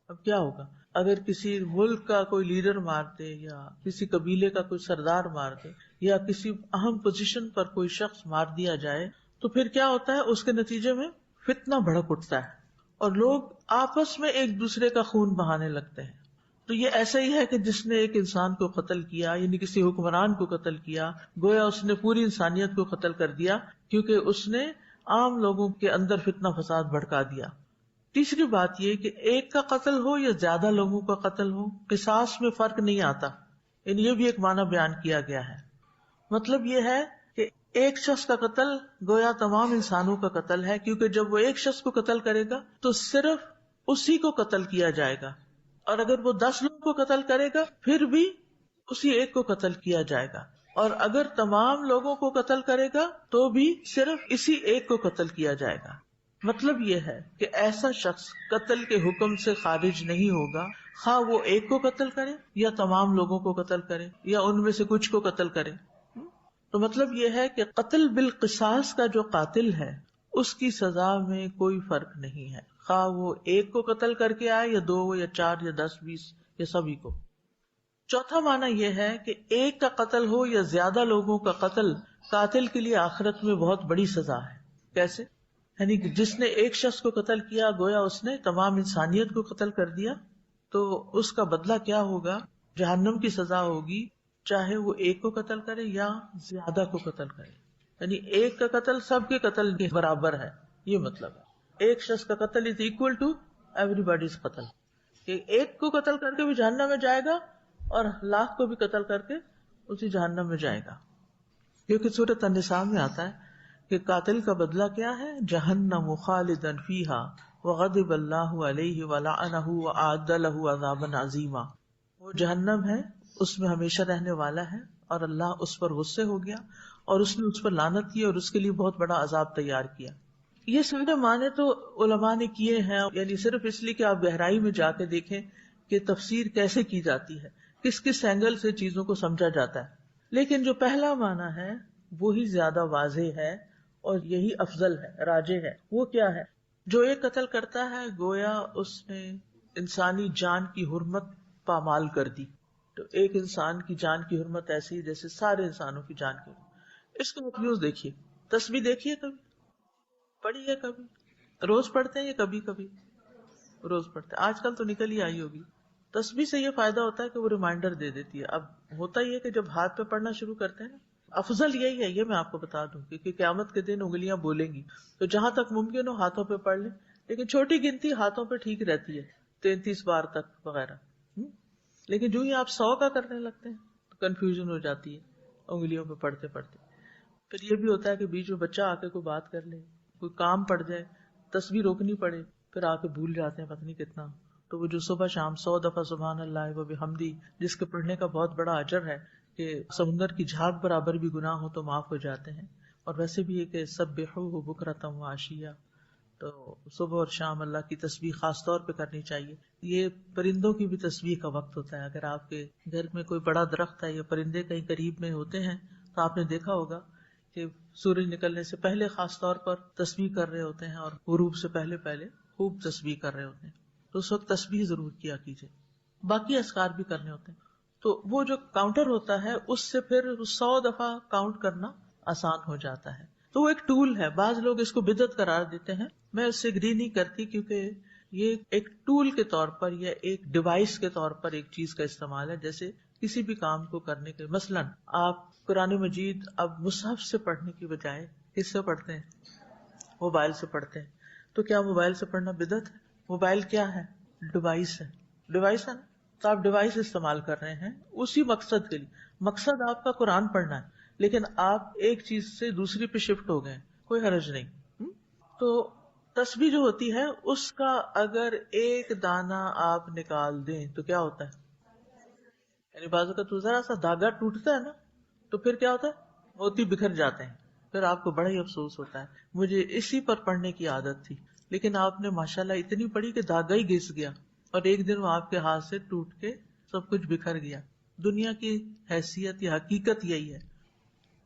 اب کیا ہوگا اگر کسی ملک کا کوئی لیڈر مار دے یا کسی قبیلے کا کوئی سردار مار دے یا کسی اہم پوزیشن پر کوئی شخص مار دیا جائے، تو پھر کیا ہوتا ہے، اس کے نتیجے میں فتنہ بھڑک اٹھتا ہے اور لوگ آپس میں ایک دوسرے کا خون بہانے لگتے ہیں۔ تو یہ ایسا ہی ہے کہ جس نے ایک انسان کو قتل کیا، یعنی کسی حکمران کو قتل کیا، گویا اس نے پوری انسانیت کو قتل کر دیا، کیونکہ اس نے عام لوگوں کے اندر فتنہ فساد بھڑکا دیا۔ تیسری بات یہ کہ ایک کا قتل ہو یا زیادہ لوگوں کا قتل ہو، قصاص میں فرق نہیں آتا، یعنی یہ بھی ایک معنی بیان کیا گیا ہے۔ مطلب یہ ہے کہ ایک شخص کا قتل گویا تمام انسانوں کا قتل ہے، کیونکہ جب وہ ایک شخص کو قتل کرے گا تو صرف اسی کو قتل کیا جائے گا، اور اگر وہ 10 لوگوں کو قتل کرے گا پھر بھی اسی ایک کو قتل کیا جائے گا، اور اگر تمام لوگوں کو قتل کرے گا تو بھی صرف اسی ایک کو قتل کیا جائے گا۔ مطلب یہ ہے کہ ایسا شخص قتل کے حکم سے خارج نہیں ہوگا، خواہ وہ ایک کو قتل کرے یا تمام لوگوں کو قتل کرے یا ان میں سے کچھ کو قتل کرے۔ تو مطلب یہ ہے کہ قتل بالقصاص کا جو قاتل ہے اس کی سزا میں کوئی فرق نہیں ہے، خواہ وہ ایک کو قتل کر کے آئے یا 2 یا 4 یا 10 20 یا سبھی کو۔ چوتھا معنی یہ ہے کہ ایک کا قتل ہو یا زیادہ لوگوں کا قتل قاتل کے لیے آخرت میں بہت بڑی سزا ہے۔ کیسے؟ یعنی کہ جس نے ایک شخص کو قتل کیا گویا اس نے تمام انسانیت کو قتل کر دیا، تو اس کا بدلہ کیا ہوگا؟ جہنم کی سزا ہوگی، چاہے وہ ایک کو قتل کرے یا زیادہ کو قتل کرے۔ یعنی ایک کا قتل سب کے قتل کے برابر ہے، یہ مطلب ہے ایک شخص کا قتل is equal to everybody's قتل، کہ ایک کو قتل کر کے بھی جہنم میں جائے گا اور لاکھ کو بھی قتل کر کے اسی جہنم میں جائے گا. کیونکہ سورۃ النساء میں آتا ہے کہ قاتل کا بدلہ کیا ہے؟ جہنم خالدا فیہا وغضب اللہ علیہ ولعنہ واعد لہ عذابا عظیما. وہ جہنم ہے، اس میں ہمیشہ رہنے والا ہے، اور اللہ اس پر غصے ہو گیا اور اس نے اس پر لعنت کی اور اس کے لیے بہت بڑا عذاب تیار کیا. یہ سارے معنی تو علماء نے کیے ہیں، یعنی صرف اس لیے کہ آپ گہرائی میں جا کے دیکھیں کہ تفسیر کیسے کی جاتی ہے، کس کس اینگل سے چیزوں کو سمجھا جاتا ہے. لیکن جو پہلا معنی ہے وہی زیادہ واضح ہے اور یہی افضل ہے، راجح ہے. وہ کیا ہے؟ جو ایک قتل کرتا ہے گویا اس نے انسانی جان کی حرمت پامال کر دی. تو ایک انسان کی جان کی حرمت ایسی جیسے سارے انسانوں کی جان کی حرمت. اس کو مفیوز دیکھیے، تسبیح دیکھیے، کبھی پڑھی ہے؟ کبھی روز پڑھتے ہیں یا کبھی کبھی روز پڑھتے ہیں؟ آج کل تو نکل ہی آئی ہوگی. تسبیح سے یہ فائدہ ہوتا ہے کہ وہ ریمائنڈر دے دیتی ہے. اب ہوتا ہی ہے کہ جب ہاتھ پہ پڑھنا شروع کرتے ہیں نا، افضل یہی ہے، یہ میں آپ کو بتا دوں، کیونکہ قیامت کے دن انگلیاں بولیں گی، تو جہاں تک ممکن ہو ہاتھوں پہ پڑھ لیں. لیکن چھوٹی گنتی ہاتھوں پہ ٹھیک رہتی ہے، 33 بار تک وغیرہ. لیکن جو ہی آپ 100 کا کرنے لگتے ہیں تو کنفیوژن ہو جاتی ہے انگلیوں پہ پڑھتے پڑھتے. پھر یہ بھی ہوتا ہے کہ بیچ میں بچہ آ کے کوئی بات کر لے، کوئی کام پڑ جائے، تسبیح روکنی پڑے، پھر آ کے بھول جاتے ہیں پتہ نہیں کتنا. تو وہ جو صبح شام 100 دفعہ سبحان اللہ و بحمدی، جس کے پڑھنے کا بہت بڑا اجر ہے کہ سمندر کی جھاگ برابر بھی گناہ ہو تو معاف ہو جاتے ہیں. اور ویسے بھی یہ کہ سبحوہ بکرۃ و عشیہ، تو صبح اور شام اللہ کی تسبیح خاص طور پہ کرنی چاہیے. یہ پرندوں کی بھی تسبیح کا وقت ہوتا ہے. اگر آپ کے گھر میں کوئی بڑا درخت ہے یا پرندے کہیں قریب میں ہوتے ہیں تو آپ نے دیکھا ہوگا کہ سورج نکلنے سے پہلے خاص طور پر تسبیح کر رہے ہوتے ہیں اور غروب سے پہلے خوب تسبیح کر رہے ہوتے ہیں. تو اس وقت تسبیح ضرور کیا کیجیے. باقی اذکار بھی کرنے ہوتے ہیں. تو وہ جو کاؤنٹر ہوتا ہے اس سے پھر 100 دفعہ کاؤنٹ کرنا آسان ہو جاتا ہے. تو وہ ایک ٹول ہے. بعض لوگ اس کو بدعت قرار دیتے ہیں، میں اس سے اگری نہیں کرتی، کیونکہ یہ ایک ٹول کے طور پر یا ایک ڈیوائس کے طور پر ایک چیز کا استعمال ہے. جیسے کسی بھی کام کو کرنے کے، مثلا آپ قرآن مجید اب مصحف سے پڑھنے کی بجائے کس سے پڑھتے ہیں؟ موبائل سے پڑھتے ہیں. تو کیا موبائل سے پڑھنا بدعت ہے؟ موبائل کیا ہے؟ ڈیوائس ہے. ڈیوائس ہے نا، تو آپ ڈیوائس استعمال کر رہے ہیں اسی مقصد کے لیے. مقصد آپ کا قرآن پڑھنا ہے، لیکن آپ ایک چیز سے دوسری پہ شفٹ ہو گئے، کوئی حرج نہیں. تو تسبیح جو ہوتی ہے اس کا اگر ایک دانہ آپ نکال دیں تو کیا ہوتا ہے؟ یعنی بعض اوقات تو ذرا سا دھاگا ٹوٹتا ہے نا، تو پھر کیا ہوتا ہے؟ موتی بکھر جاتے ہیں. پھر آپ کو بڑا ہی افسوس ہوتا ہے. مجھے اسی پر پڑھنے کی عادت تھی، لیکن آپ نے ماشاءاللہ اتنی پڑھی کہ دھاگا ہی گھس گیا اور ایک دن وہ آپ کے ہاتھ سے ٹوٹ کے سب کچھ بکھر گیا. دنیا کی حیثیت یا حقیقت یہی ہے.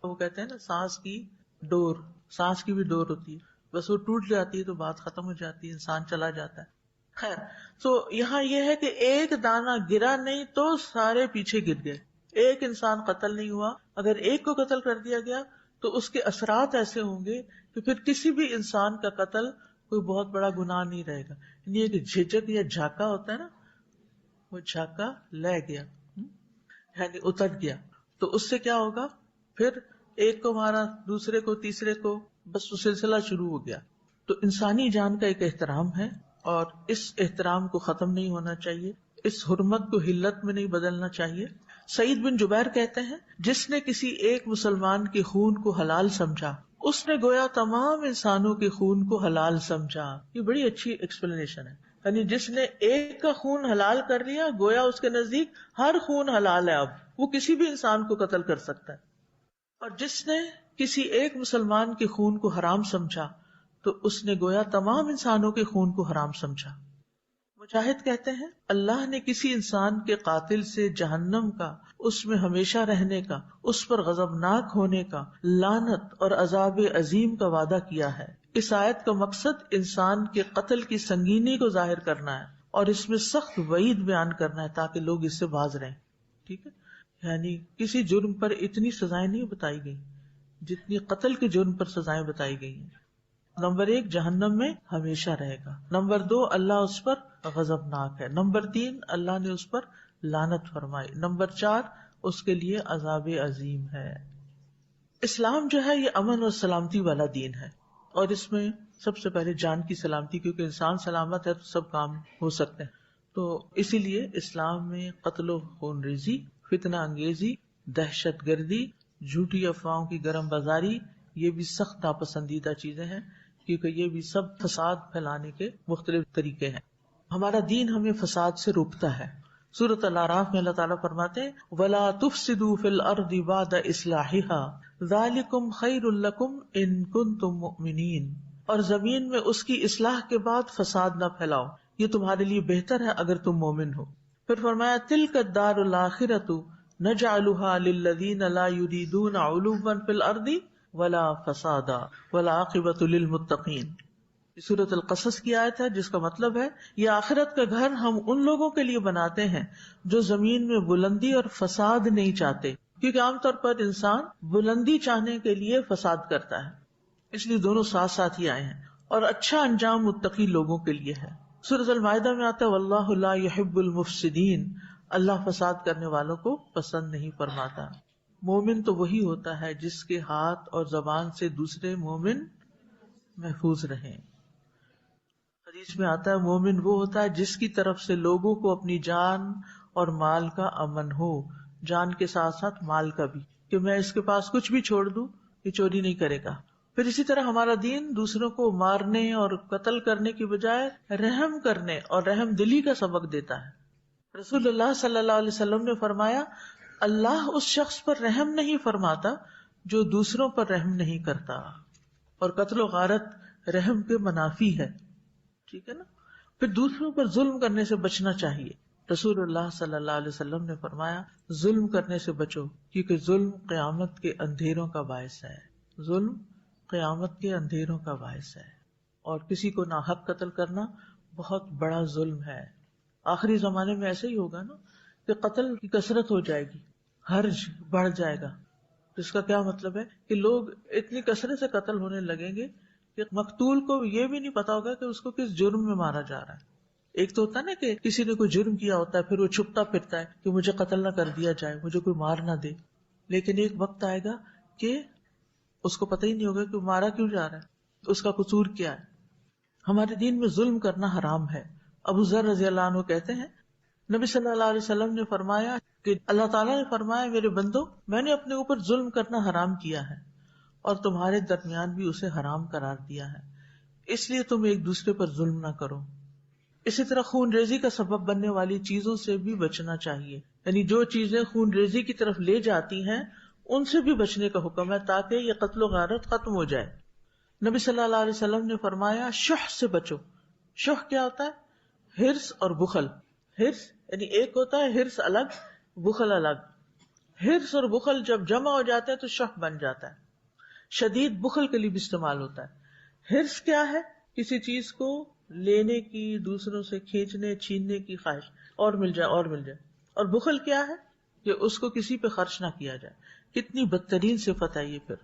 وہ کہتے ہیں نا سانس کی ڈور، سانس کی بھی ڈور ہوتی ہے، بس وہ ٹوٹ جاتی ہے تو بات ختم ہو جاتی ہے، انسان چلا جاتا ہے. خیر، تو یہاں یہ ہے کہ ایک دانہ گرا نہیں تو سارے پیچھے گر گئے. ایک انسان قتل نہیں ہوا، اگر ایک کو قتل کر دیا گیا تو اس کے اثرات ایسے ہوں گے کہ پھر کسی بھی انسان کا قتل کوئی بہت بڑا گناہ نہیں رہے گا. یعنی ایک جھجک یا جھاکا ہوتا ہے نا، وہ جھاکا لے گیا، یعنی اتر گیا. تو اس سے کیا ہوگا؟ پھر ایک کو مارا، دوسرے کو، تیسرے کو، بس وہ سلسلہ شروع ہو گیا. تو انسانی جان کا ایک احترام ہے اور اس احترام کو ختم نہیں ہونا چاہیے، اس حرمت کو حلت میں نہیں بدلنا چاہیے. سعید بن جبیر کہتے ہیں جس نے کسی ایک مسلمان کے خون کو حلال سمجھا اس نے گویا تمام انسانوں کے خون کو حلال سمجھا. یہ بڑی اچھی ایکسپلینیشن ہے. یعنی جس نے ایک کا خون حلال کر لیا گویا اس کے نزدیک ہر خون حلال ہے، اب وہ کسی بھی انسان کو قتل کر سکتا ہے. اور جس نے کسی ایک مسلمان کے خون کو حرام سمجھا تو اس نے گویا تمام انسانوں کے خون کو حرام سمجھا. مجاہد کہتے ہیں اللہ نے کسی انسان کے قاتل سے جہنم کا، اس میں ہمیشہ رہنے کا، اس پر غضبناک ہونے کا، لعنت اور عذاب عظیم کا وعدہ کیا ہے. اس آیت کا مقصد انسان کے قتل کی سنگینی کو ظاہر کرنا ہے اور اس میں سخت وعید بیان کرنا ہے تاکہ لوگ اس سے باز رہیں. ٹھیک ہے، یعنی کسی جرم پر اتنی سزائیں نہیں بتائی گئی جتنی قتل کے جرم پر سزائیں بتائی گئی ہیں. نمبر 1 جہنم میں ہمیشہ رہے گا. نمبر 2 اللہ اس پر غضبناک ہے. نمبر 3 اللہ نے اس پر لعنت فرمائی. نمبر 4 اس کے لیے عذاب عظیم ہے. اسلام جو ہے یہ امن اور سلامتی والا دین ہے اور اس میں سب سے پہلے جان کی سلامتی، کیونکہ انسان سلامت ہے تو سب کام ہو سکتے ہیں. تو اسی لیے اسلام میں قتل و خون ریزی، فتنہ انگیزی، دہشت گردی، جھوٹی افواہوں کی گرم بازاری، یہ بھی سخت ناپسندیدہ چیزیں ہیں، کیونکہ یہ بھی سب فساد پھیلانے کے مختلف طریقے ہیں۔ ہمارا دین ہمیں فساد سے روکتا ہے۔ سورۃ الاعراف میں اللہ تعالیٰ فرماتے ہیں وَلَا تُفْسِدُوا فِي الْأَرْضِ بَعْدَ إِصْلَاحِهَا ذَلِكُمْ خَيْرٌ لَكُمْ إِن كُنتُم مُؤْمِنِينَ، اور زمین میں اس کی اصلاح کے بعد فساد نہ پھیلاؤ، یہ تمہارے لیے بہتر ہے اگر تم مومن ہو۔ پھر فرمایا تِلْكَ الدَّارُ الْآخِرَةُ نَجْعَلُهَا لِلَّذِينَ لَا يُرِيدُونَ عُلُوًّا فِي الْأَرْضِ وَلَا فَسَادًا وَالْعَاقِبَةُ لِلْمُتَّقِينَ۔ سورۃ القصص کی آیت ہے جس کا مطلب ہے یہ آخرت کا گھر ہم ان لوگوں کے لیے بناتے ہیں جو زمین میں بلندی اور فساد نہیں چاہتے، کیونکہ عام طور پر انسان بلندی چاہنے کے لیے فساد کرتا ہے، اس لیے دونوں ساتھ ساتھ ہی آئے ہیں، اور اچھا انجام متقی لوگوں کے لیے ہے۔ سورۃ المائدہ میں آتا ہے واللہ لا يحب المفسدین، اللہ فساد کرنے والوں کو پسند نہیں فرماتا۔ مومن تو وہی ہوتا ہے جس کے ہاتھ اور زبان سے دوسرے مومن محفوظ رہیں۔ حدیث میں آتا ہے مومن وہ ہوتا ہے جس کی طرف سے لوگوں کو اپنی جان اور مال کا امن ہو، جان کے ساتھ ساتھ مال کا بھی، کہ میں اس کے پاس کچھ بھی چھوڑ دوں یہ چوری نہیں کرے گا۔ پھر اسی طرح ہمارا دین دوسروں کو مارنے اور قتل کرنے کی بجائے رحم کرنے اور رحم دلی کا سبق دیتا ہے۔ رسول اللہ صلی اللہ علیہ وسلم نے فرمایا اللہ اس شخص پر رحم نہیں فرماتا جو دوسروں پر رحم نہیں کرتا، اور قتل و غارت رحم کے منافی ہے، ٹھیک ہے نا۔ پھر دوسروں پر ظلم کرنے سے بچنا چاہیے۔ رسول اللہ صلی اللہ علیہ وسلم نے فرمایا ظلم کرنے سے بچو، کیونکہ ظلم قیامت کے اندھیروں کا باعث ہے، ظلم قیامت کے اندھیروں کا باعث ہے، اور کسی کو ناحق قتل کرنا بہت بڑا ظلم ہے۔ آخری زمانے میں ایسے ہی ہوگا نا کہ قتل کی کثرت ہو جائے گی، حرج بڑھ جائے گا، جس کا کیا مطلب ہے کہ لوگ اتنی کثرت سے قتل ہونے لگیں گے کہ مقتول کو یہ بھی نہیں پتا ہوگا کہ اس کو کس جرم میں مارا جا رہا ہے۔ ایک تو ہوتا ہے نا کہ کسی نے کوئی جرم کیا ہوتا ہے پھر وہ چھپتا پھرتا ہے کہ مجھے قتل نہ کر دیا جائے، مجھے کوئی مار نہ دے، لیکن ایک وقت آئے گا کہ اس کو پتہ ہی نہیں ہوگا کہ مارا کیوں جا رہا ہے، اس کا قصور کیا ہے۔ ہمارے دین میں ظلم کرنا حرام ہے۔ ابو ذر رضی اللہ عنہ کہتے ہیں نبی صلی اللہ علیہ وسلم نے فرمایا کہ اللہ تعالیٰ نے فرمایا میرے بندو میں نے اپنے اوپر ظلم کرنا حرام کیا ہے اور تمہارے درمیان بھی اسے حرام قرار دیا ہے، اس لیے تم ایک دوسرے پر ظلم نہ کرو۔ اسی طرح خون ریزی کا سبب بننے والی چیزوں سے بھی بچنا چاہیے، یعنی جو چیزیں خون ریزی کی طرف لے جاتی ہیں ان سے بھی بچنے کا حکم ہے تاکہ یہ قتل و غارت ختم ہو جائے۔ نبی صلی اللہ علیہ وسلم نے فرمایا شح سے بچو۔ شح کیا ہوتا ہے؟ حرص اور بخل۔ حرص یعنی ایک ہوتا ہے حرص الگ، بخل الگ۔ حرص اور بخل جب جمع ہو جاتے ہیں تو شح بن جاتا ہے۔ شدید بخل کے لیے بھی استعمال ہوتا ہے۔ حرص کیا ہے؟ کسی چیز کو لینے کی، دوسروں سے کھینچنے چھیننے کی خواہش، اور مل جائے اور مل جائے۔ اور بخل کیا ہے؟ کہ اس کو کسی پہ خرچ نہ کیا جائے۔ کتنی بدترین صفت ہے یہ پھر،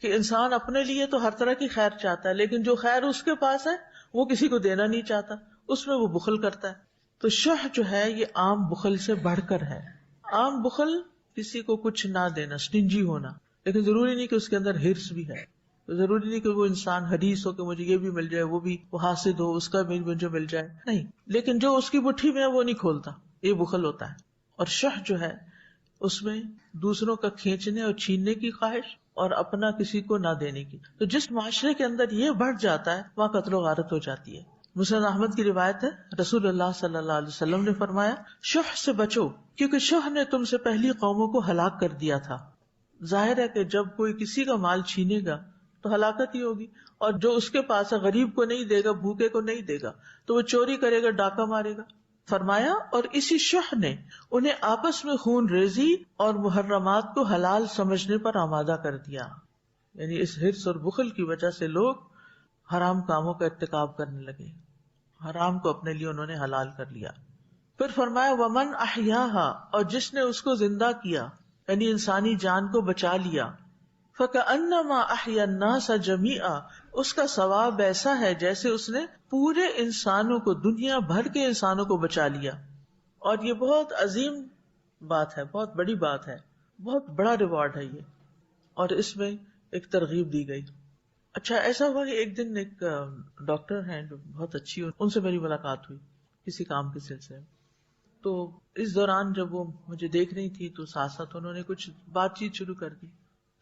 کہ انسان اپنے لیے تو ہر طرح کی خیر چاہتا ہے لیکن جو خیر اس کے پاس ہے وہ کسی کو دینا نہیں چاہتا، اس میں وہ بخل کرتا ہے۔ تو شح جو ہے یہ عام بخل سے بڑھ کر ہے۔ عام بخل کسی کو کچھ نہ دینا، سٹنجی ہونا، لیکن ضروری نہیں کہ اس کے اندر حرص بھی ہے، ضروری نہیں کہ وہ انسان حریص ہو کہ مجھے یہ بھی مل جائے، وہ بھی، وہ حاسد ہو اس کا بھی مجھے مل جائے، نہیں، لیکن جو اس کی مٹھی میں ہے وہ نہیں کھولتا، یہ بخل ہوتا ہے۔ اور شح جو ہے اس میں دوسروں کا کھینچنے اور چھیننے کی خواہش اور اپنا کسی کو نہ دینے کی۔ تو جس معاشرے کے اندر یہ بڑھ جاتا ہے وہاں قتل و غارت ہو جاتی ہے۔ مسند احمد کی روایت ہے رسول اللہ صلی اللہ علیہ وسلم نے فرمایا شح سے بچو کیونکہ شح نے تم سے پہلی قوموں کو ہلاک کر دیا تھا۔ ظاہر ہے کہ جب کوئی کسی کا مال چھینے گا تو ہلاکت ہی ہوگی، اور جو اس کے پاس ہے غریب کو نہیں دے گا، بھوکے کو نہیں دے گا، تو وہ چوری کرے گا، ڈاکہ مارے گا۔ فرمایا اور اسی شح نے انہیں آپس میں خون ریزی اور محرمات کو حلال سمجھنے پر آمادہ کر دیا۔ یعنی اس حرص اور بخل کی وجہ سے لوگ حرام کاموں کا ارتکاب کرنے لگے، حرام کو اپنے لیے انہوں نے حلال کر لیا۔ پھر فرمایا ومن احیاہا، اور جس نے اس کو زندہ کیا یعنی انسانی جان کو بچا لیا، فکأنما احیا الناس جمیعا، اس کا ثواب ایسا ہے جیسے اس نے پورے انسانوں کو، دنیا بھر کے انسانوں کو بچا لیا۔ اور یہ بہت عظیم بات ہے، بہت بڑی بات ہے، بہت بڑا ریوارڈ ہے یہ، اور اس میں ایک ترغیب دی گئی۔ اچھا ایسا ہوا کہ ایک دن ایک ڈاکٹر ہیں جو بہت اچھی، ان سے میری ملاقات ہوئی کسی کام کے سلسلے میں۔ تو اس دوران جب وہ مجھے دیکھ رہی تھی تو ساتھ ساتھ انہوں نے کچھ بات چیت شروع کر دی.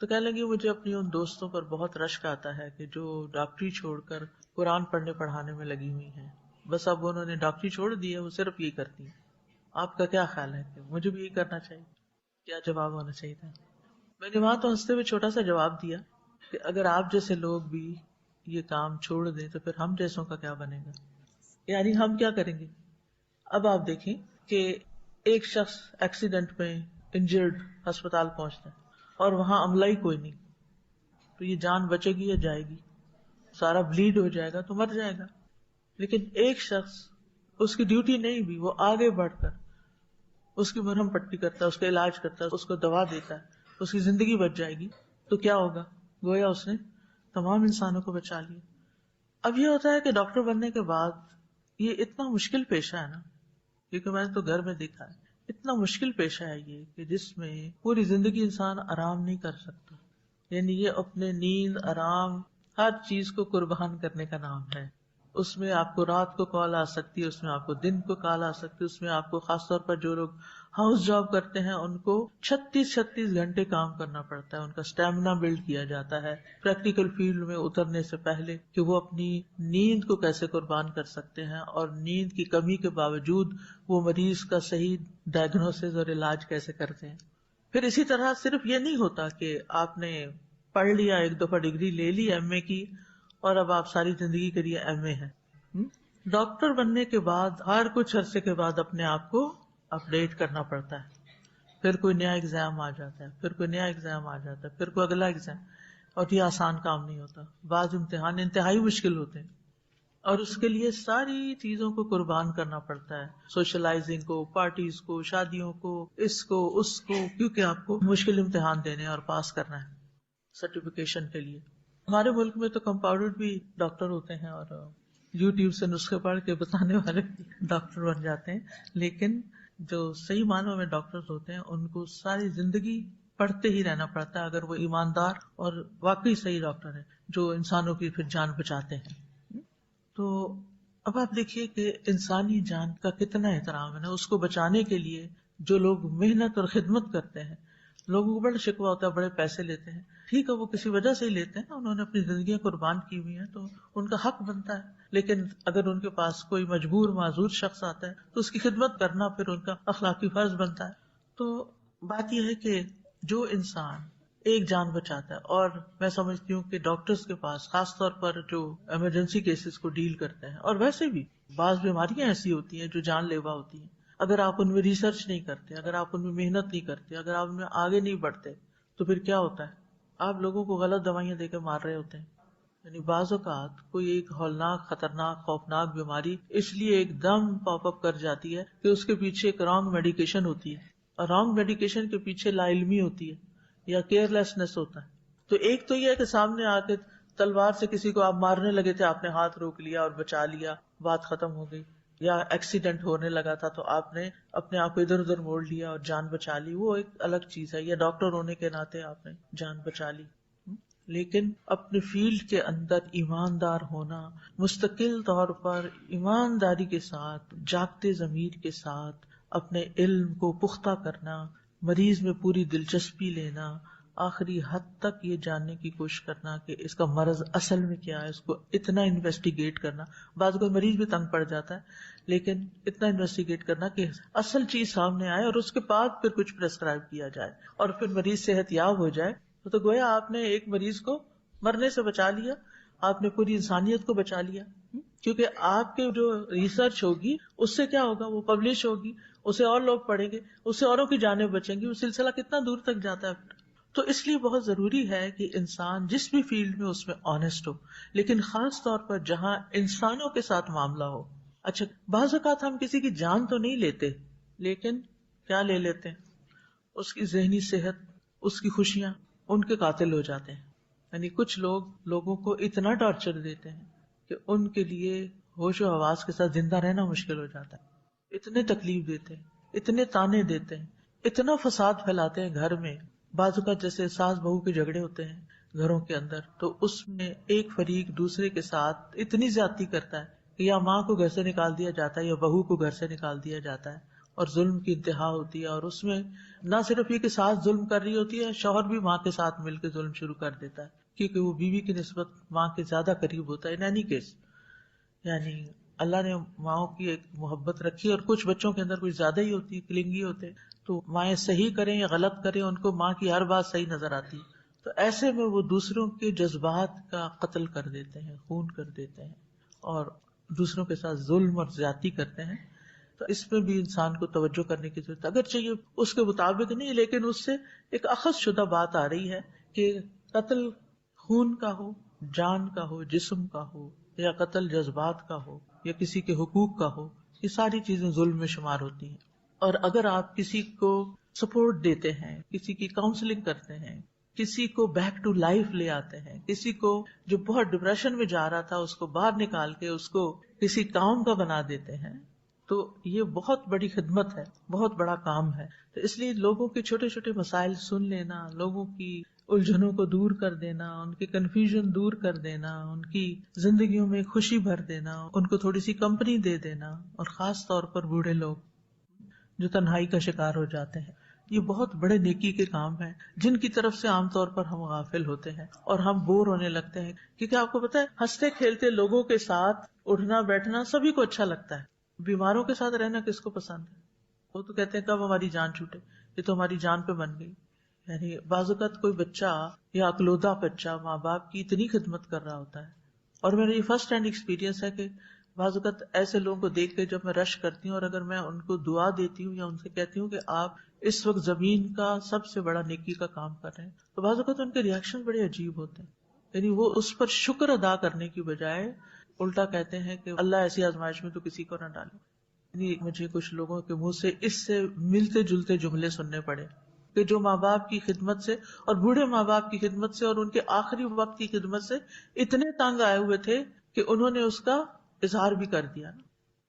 تو کہنے لگی مجھے اپنی ان دوستوں پر بہت رشک آتا ہے کہ جو ڈاکٹری چھوڑ کر قرآن پڑھنے پڑھانے میں لگی ہوئی ہیں. بس اب انہوں نے ڈاکٹری چھوڑ دی ہے, وہ صرف یہ کرتی ہیں. آپ کا کیا خیال ہے کہ مجھے بھی یہ کرنا چاہیے؟ کیا جواب ہونا چاہیے تھا؟ میں نے وہاں تو ہنستے ہوئے چھوٹا سا جواب دیا کہ اگر آپ جیسے لوگ بھی یہ کام چھوڑ دیں تو پھر ہم جیسوں کا کیا بنے گا, یعنی ہم کیا کریں گے. اب آپ دیکھیں کہ ایک شخص ایکسیڈنٹ میں انجرڈ ہسپتال پہنچتا ہے اور وہاں عملہ ہی کوئی نہیں, تو یہ جان بچے گی یا جائے گی؟ سارا بلیڈ ہو جائے گا تو مر جائے گا. لیکن ایک شخص, اس کی ڈیوٹی نہیں بھی, وہ آگے بڑھ کر اس کی مرہم پٹی کرتا ہے, اس کا علاج کرتا ہے, اس کو دوا دیتا ہے, اس کی زندگی بچ جائے گی. تو کیا ہوگا؟ گویا اس نے تمام انسانوں کو بچا لیا. اب یہ ہوتا ہے کہ ڈاکٹر بننے کے بعد یہ اتنا مشکل پیشہ ہے نا, کیونکہ میں نے تو گھر میں دیکھا ہے, اتنا مشکل پیشہ ہے یہ کہ جس میں پوری زندگی انسان آرام نہیں کر سکتا. یعنی یہ اپنے نیند, آرام, ہر چیز کو قربان کرنے کا نام ہے. اس میں آپ کو رات کو کال آ سکتی ہے, اس میں آپ کو دن کو کال آ سکتی ہے, اس میں آپ کو خاص طور پر جو لوگ ہاؤس جاب کرتے ہیں ان کو 36 گھنٹے کام کرنا پڑتا ہے. ان کا اسٹیمنا بلڈ کیا جاتا ہے پریکٹیکل فیلڈ میں اترنے سے پہلے کہ وہ اپنی نیند کو کیسے قربان کر سکتے ہیں, اور نیند کی کمی کے باوجود وہ مریض کا صحیح ڈائگنوسس اور علاج کیسے کرتے ہیں. پھر اسی طرح صرف یہ نہیں ہوتا کہ آپ نے پڑھ لیا, ایک دفعہ ڈگری لے لی ایم اے کی, اور اب آپ ساری زندگی کے لیے ایم اے ہے. ڈاکٹر بننے کے بعد ہر کچھ عرصے کے بعد اپنے آپ کو اپڈیٹ کرنا پڑتا ہے. پھر کوئی نیا ایگزام آ جاتا ہے, پھر کوئی نیا ایگزام آ جاتا ہے, پھر کوئی اگلا ایگزام, اور یہ آسان کام نہیں ہوتا. بعض امتحان انتہائی مشکل ہوتے ہیں اور اس کے لیے ساری چیزوں کو قربان کرنا پڑتا ہے, سوشلائزنگ کو, پارٹیز کو, شادیوں کو, اس کو اس کو, کیونکہ آپ کو مشکل امتحان دینے اور پاس کرنا ہے سرٹیفکیشن کے لیے. ہمارے ملک میں تو کمپاؤنڈر بھی ڈاکٹر ہوتے ہیں اور یوٹیوب سے نسخے پڑھ کے بتانے والے ڈاکٹر بن جاتے ہیں. لیکن جو صحیح معنوں میں ڈاکٹر ہوتے ہیں ان کو ساری زندگی پڑھتے ہی رہنا پڑتا ہے, اگر وہ ایماندار اور واقعی صحیح ڈاکٹر ہیں جو انسانوں کی پھر جان بچاتے ہیں. تو اب آپ دیکھیے کہ انسانی جان کا کتنا احترام ہے نا. اس کو بچانے کے لیے جو لوگ محنت اور خدمت کرتے ہیں, لوگوں کو بڑا شکوہ ہوتا ہے بڑے پیسے لیتے ہیں. ٹھیک ہے, وہ کسی وجہ سے ہی لیتے ہیں, انہوں نے اپنی زندگیاں قربان کی ہوئی ہیں تو ان کا حق بنتا ہے. لیکن اگر ان کے پاس کوئی مجبور معذور شخص آتا ہے تو اس کی خدمت کرنا پھر ان کا اخلاقی فرض بنتا ہے. تو بات یہ ہے کہ جو انسان ایک جان بچاتا ہے, اور میں سمجھتی ہوں کہ ڈاکٹرز کے پاس خاص طور پر جو ایمرجنسی کیسز کو ڈیل کرتے ہیں, اور ویسے بھی بعض بیماریاں ایسی ہوتی ہیں جو جان لیوا ہوتی ہیں, اگر آپ ان میں ریسرچ نہیں کرتے, اگر آپ ان میں محنت نہیں کرتے, اگر آپ ان میں آگے نہیں بڑھتے تو پھر کیا ہوتا ہے, آپ لوگوں کو غلط دوائیاں دے کے مار رہے ہوتے ہیں. یعنی بعض اوقات کوئی ایک ہولناک, خطرناک, خوفناک بیماری اس لیے ایک دم پاپ اپ کر جاتی ہے کہ اس کے پیچھے ایک رانگ میڈیکیشن ہوتی ہے, اور رانگ میڈیکیشن کے پیچھے لا علمی ہوتی ہے یا کیئر لیسنس ہوتا ہے. تو ایک تو یہ ہے کہ سامنے آ کے تلوار سے کسی کو آپ مارنے لگے تھے, آپ نے ہاتھ روک لیا اور بچا لیا, بات ختم ہو گئی. یا ایکسیڈنٹ ہونے لگا تھا تو آپ نے اپنے آپ کو ادھر ادھر موڑ لیا اور جان بچا لی, وہ ایک الگ چیز ہے. یا ڈاکٹر ہونے کے ناطے آپ نے جان بچا لی. لیکن اپنے فیلڈ کے اندر ایماندار ہونا, مستقل طور پر ایمانداری کے ساتھ, جاگتے ضمیر کے ساتھ اپنے علم کو پختہ کرنا, مریض میں پوری دلچسپی لینا, آخری حد تک یہ جاننے کی کوشش کرنا کہ اس کا مرض اصل میں کیا ہے, اس کو اتنا انویسٹیگیٹ کرنا. بعض کوئی مریض بھی تنگ پڑ جاتا ہے, لیکن اتنا انویسٹیگیٹ کرنا کہ اصل چیز سامنے آئے اور اس کے بعد پھر کچھ پرسکرائب کیا جائے اور پھر مریض صحت یاب ہو جائے. تو گویا آپ نے ایک مریض کو مرنے سے بچا لیا, آپ نے پوری انسانیت کو بچا لیا. کیونکہ آپ کے جو ریسرچ ہوگی اس سے کیا ہوگا, وہ پبلش ہوگی, اسے اور لوگ پڑھیں گے, اس سے اوروں کی جانیں بچیں گی, وہ سلسلہ کتنا دور تک جاتا ہے. تو اس لیے بہت ضروری ہے کہ انسان جس بھی فیلڈ میں اس میں آنےسٹ ہو, لیکن خاص طور پر جہاں انسانوں کے ساتھ معاملہ ہو. اچھا, بعض اوقات ہم کسی کی جان تو نہیں لیتے, لیکن کیا لے لیتے ہیں, اس کی ذہنی صحت, اس کی خوشیاں, ان کے قاتل ہو جاتے ہیں. یعنی کچھ لوگ لوگوں کو اتنا ٹارچر دیتے ہیں کہ ان کے لیے ہوش و حواس کے ساتھ زندہ رہنا مشکل ہو جاتا ہے. اتنے تکلیف دیتے ہیں, اتنے تانے دیتے ہیں, اتنا فساد پھیلاتے ہیں گھر میں. بعض اوقات جیسے ساس بہو کے جھگڑے ہوتے ہیں گھروں کے اندر, تو اس میں ایک فریق دوسرے کے ساتھ اتنی زیادتی کرتا ہے کہ یا ماں کو گھر سے نکال دیا جاتا ہے یا بہو کو گھر سے نکال دیا جاتا ہے, اور ظلم کی انتہا ہوتی ہے، اور اس میں نہ صرف یہ کہ ساس ظلم کر رہی ہوتی ہے، شوہر بھی ماں کے ساتھ مل کے ظلم شروع کر دیتا ہے، کیونکہ وہ بیوی کی نسبت ماں کے زیادہ قریب ہوتا ہے ان اینی کیس. یعنی اللہ نے ماؤں کی ایک محبت رکھی، اور کچھ بچوں کے اندر کچھ زیادہ ہی ہوتی ہے، کلنگی ہوتے ہیں، تو مائیں صحیح کریں یا غلط کریں ان کو ماں کی ہر بات صحیح نظر آتی ہے. تو ایسے میں وہ دوسروں کے جذبات کا قتل کر دیتے ہیں، خون کر دیتے ہیں، اور دوسروں کے ساتھ ظلم اور زیادتی کرتے ہیں. تو اس میں بھی انسان کو توجہ کرنے کی ضرورت ہے. اگرچہ یہ اس کے مطابق نہیں، لیکن اس سے ایک اخذ شدہ بات آ رہی ہے کہ قتل خون کا ہو، جان کا ہو، جسم کا ہو، یا قتل جذبات کا ہو، یا کسی کے حقوق کا ہو، یہ ساری چیزیں ظلم میں شمار ہوتی ہیں. اور اگر آپ کسی کو سپورٹ دیتے ہیں، کسی کی کاؤنسلنگ کرتے ہیں، کسی کو بیک ٹو لائف لے آتے ہیں، کسی کو جو بہت ڈپریشن میں جا رہا تھا اس کو باہر نکال کے اس کو کسی کام کا بنا دیتے ہیں، تو یہ بہت بڑی خدمت ہے، بہت بڑا کام ہے. تو اس لیے لوگوں کے چھوٹے چھوٹے مسائل سن لینا، لوگوں کی الجھنوں کو دور کر دینا، ان کے کنفیوژن دور کر دینا، ان کی زندگیوں میں خوشی بھر دینا، ان کو تھوڑی سی کمپنی دے دینا، اور خاص طور پر بوڑھے لوگ جو تنہائی کا شکار ہو جاتے ہیں، یہ بہت بڑے نیکی کے کام ہیں جن کی طرف سے عام طور پر ہم غافل ہوتے ہیں اور ہم بور ہونے لگتے ہیں. کیونکہ آپ کو پتا ہے ہنستے کھیلتے لوگوں کے ساتھ اٹھنا بیٹھنا سبھی کو اچھا لگتا ہے. بیماروں کے ساتھ رہنا کس کو پسند ہے؟ وہ تو کہتے ہیں کب ہماری جان چھوٹے، یہ تو ہماری جان پہ بن گئی. یعنی بعض اوقات کوئی بچہ یا اکلوتا بچہ ماں باپ کی اتنی خدمت کر رہا ہوتا ہے، اور میرا یہ فرسٹ ہینڈ ایکسپیرینس ہے کہ بعض اوقات ایسے لوگوں کو دیکھ کے جب میں رش کرتی ہوں اور اگر میں ان کو دعا دیتی ہوں یا ان سے کہتی ہوں کہ آپ اس وقت زمین کا سب سے بڑا نیکی کا کام کر رہے ہیں، تو بعض اوقات ان کے ریئیکشن بڑے عجیب ہوتے ہیں. یعنی وہ اس پر شکر ادا کرنے کی بجائے الٹا کہتے ہیں کہ اللہ ایسی آزمائش میں تو کسی کو نہ ڈالے. یعنی مجھے کچھ لوگوں کے منہ سے اس سے ملتے جلتے جملے سننے پڑے کہ جو ماں باپ کی خدمت سے اور بوڑھے ماں باپ کی خدمت سے اور ان کے آخری وقت کی خدمت سے اتنے تنگ آئے ہوئے تھے کہ انہوں نے اس کا اظہار بھی کر دیا.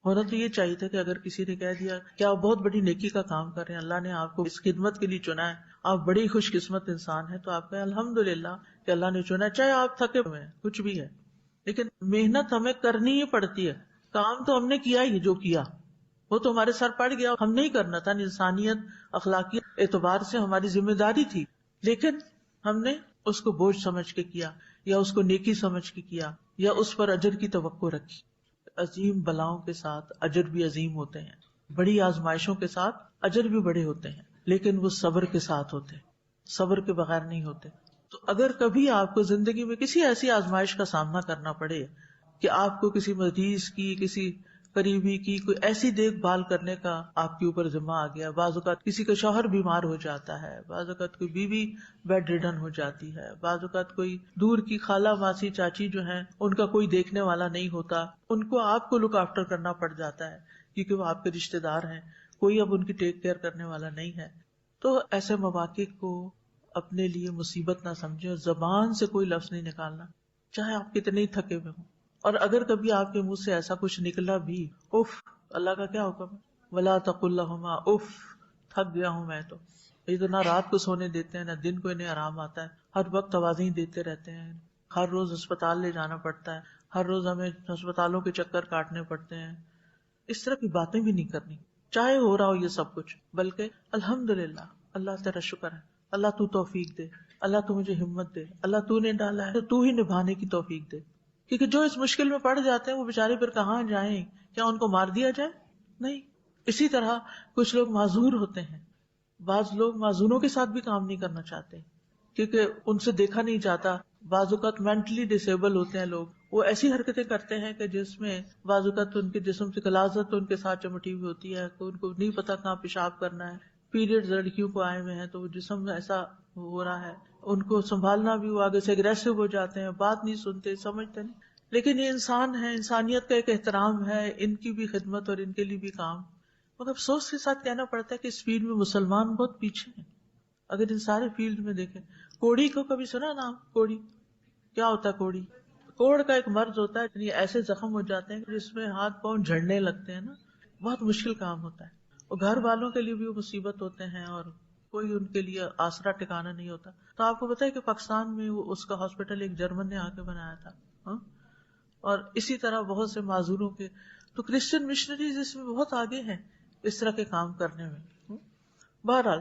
ہونا تو یہ چاہیے تھا کہ اگر کسی نے کہہ دیا کہ آپ بہت بڑی نیکی کا کام کر رہے ہیں، اللہ نے آپ کو اس خدمت کے لیے چنا ہے، آپ بڑی خوش قسمت انسان ہیں، تو آپ کہیں الحمدللہ کہ اللہ نے چنا ہے، چاہے آپ تھکے ہوئے ہیں، کچھ بھی ہے، لیکن محنت ہمیں کرنی ہی پڑتی ہے. کام تو ہم نے کیا ہی جو کیا وہ تو ہمارے سر پڑ گیا، ہم نہیں کرنا تھا. انسانیت اخلاقی اعتبار سے ہماری ذمہ داری تھی، لیکن ہم نے اس کو بوجھ سمجھ کے کیا، یا اس کو نیکی سمجھ کے کیا، یا اس پر اجر کی توقع رکھی. عظیم بلاؤں کے ساتھ اجر بھی عظیم ہوتے ہیں، بڑی آزمائشوں کے ساتھ اجر بھی بڑے ہوتے ہیں، لیکن وہ صبر کے ساتھ ہوتے ہیں، صبر کے بغیر نہیں ہوتے. تو اگر کبھی آپ کو زندگی میں کسی ایسی آزمائش کا سامنا کرنا پڑے کہ آپ کو کسی مریض کی، کسی قریبی کی کوئی ایسی دیکھ بھال کرنے کا آپ کے اوپر ذمہ آ گیا، بعض اوقات کسی کا شوہر بیمار ہو جاتا ہے، بعض اوقات کوئی بیوی بیڈ ریڈن ہو جاتی ہے، بعض اوقات کوئی دور کی خالہ ماسی چاچی جو ہیں ان کا کوئی دیکھنے والا نہیں ہوتا، ان کو آپ کو لک آفٹر کرنا پڑ جاتا ہے کیونکہ وہ آپ کے رشتے دار ہیں، کوئی اب ان کی ٹیک کیئر کرنے والا نہیں ہے. تو ایسے مواقع کو اپنے لیے مصیبت نہ سمجھے اور زبان سے کوئی لفظ نہیں نکالنا، چاہے آپ کتنے ہی تھکے ہوئے ہوں. اور اگر کبھی آپ کے منہ سے ایسا کچھ نکلا بھی، اف، اللہ کا کیا حکم ہے، ولا تقل لهما اف، تھک گیا ہوں میں تو. یہ تو نہ رات کو سونے دیتے ہیں نہ دن کو انہیں آرام آتا ہے، ہر وقت آوازیں دیتے رہتے ہیں، ہر روز اسپتال لے جانا پڑتا ہے، ہر روز ہمیں اسپتالوں کے چکر کاٹنے پڑتے ہیں. اس طرح کی باتیں بھی نہیں کرنی چاہے ہو رہا ہو یہ سب کچھ، بلکہ الحمدللہ، اللہ تیرا شکر ہے، اللہ تو توفیق دے، اللہ تو مجھے ہمت دے، اللہ تو نے ڈالا ہے تو ہی نبھانے کی توفیق دے. کیونکہ جو اس مشکل میں پڑ جاتے ہیں وہ بیچارے پھر کہاں جائیں؟ کیا ان کو مار دیا جائے؟ نہیں. اسی طرح کچھ لوگ معذور ہوتے ہیں، بعض لوگ معذوروں کے ساتھ بھی کام نہیں کرنا چاہتے کیونکہ ان سے دیکھا نہیں جاتا. بعض اوقات مینٹلی ڈسیبل ہوتے ہیں لوگ، وہ ایسی حرکتیں کرتے ہیں کہ جس میں بعض اوقات ان کے جسم سے غلاظت تو ان کے ساتھ چمٹی ہوئی ہوتی ہے، ان کو نہیں پتا کہاں پیشاب کرنا ہے. پیریڈ لڑکیوں کو آئے ہوئے ہیں تو جسم ایسا ہو رہا ہے، ان کو سنبھالنا بھی، وہ آگے سے اگریسو ہو جاتے ہیں، بات نہیں سنتے، سمجھتے نہیں. لیکن یہ انسان ہے، انسانیت کا ایک احترام ہے، ان کی بھی خدمت اور ان کے لیے بھی کام. مگر افسوس کے ساتھ کہنا پڑتا ہے کہ اس فیلڈ میں مسلمان بہت پیچھے ہیں. اگر ان سارے فیلڈ میں دیکھیں، کوڑی کو کبھی سنا نام؟ کوڑی کیا ہوتا ہے؟ کوڑی، کوڑ کا ایک مرض ہوتا ہے، یعنی ایسے زخم ہو جاتے ہیں جس میں ہاتھ پاؤں جھڑنے لگتے ہیں نا، بہت مشکل کام ہوتا ہے. اور گھر والوں کے لیے بھی وہ مصیبت ہوتے ہیں اور کوئی ان کے لیے آسرا ٹھکانا نہیں ہوتا. تو آپ کو پتا ہے کہ پاکستان میں اس کا ہاسپٹل ایک جرمن نے آ کے بنایا تھا، اور اسی طرح بہت سے معذوروں کے. تو کرسچن مشنریز اس میں بہت آگے ہیں اس طرح کے کام کرنے میں. بہرحال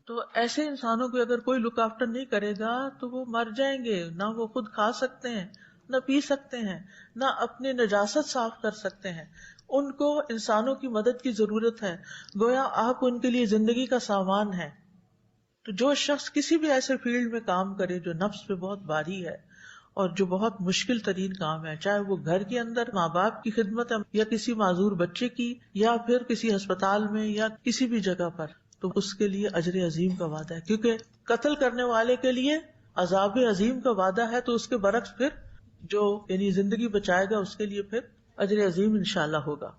تو ایسے انسانوں کو اگر کوئی لک آفٹر نہیں کرے گا تو وہ مر جائیں گے. نہ وہ خود کھا سکتے ہیں، نہ پی سکتے ہیں، نہ اپنی نجاست صاف کر سکتے ہیں. ان کو انسانوں کی مدد کی ضرورت ہے، گویا آپ ان کے لیے زندگی کا سامان ہے. تو جو شخص کسی بھی ایسے فیلڈ میں کام کرے جو نفس پہ بہت بھاری ہے اور جو بہت مشکل ترین کام ہے، چاہے وہ گھر کے اندر ماں باپ کی خدمت ہے یا کسی معذور بچے کی یا پھر کسی ہسپتال میں یا کسی بھی جگہ پر، تو اس کے لیے اجر عظیم کا وعدہ ہے. کیونکہ قتل کرنے والے کے لیے عذاب عظیم کا وعدہ ہے، تو اس کے برعکس پھر جو یعنی زندگی بچائے گا اس کے لیے پھر اجر عظیم انشاءاللہ ہوگا.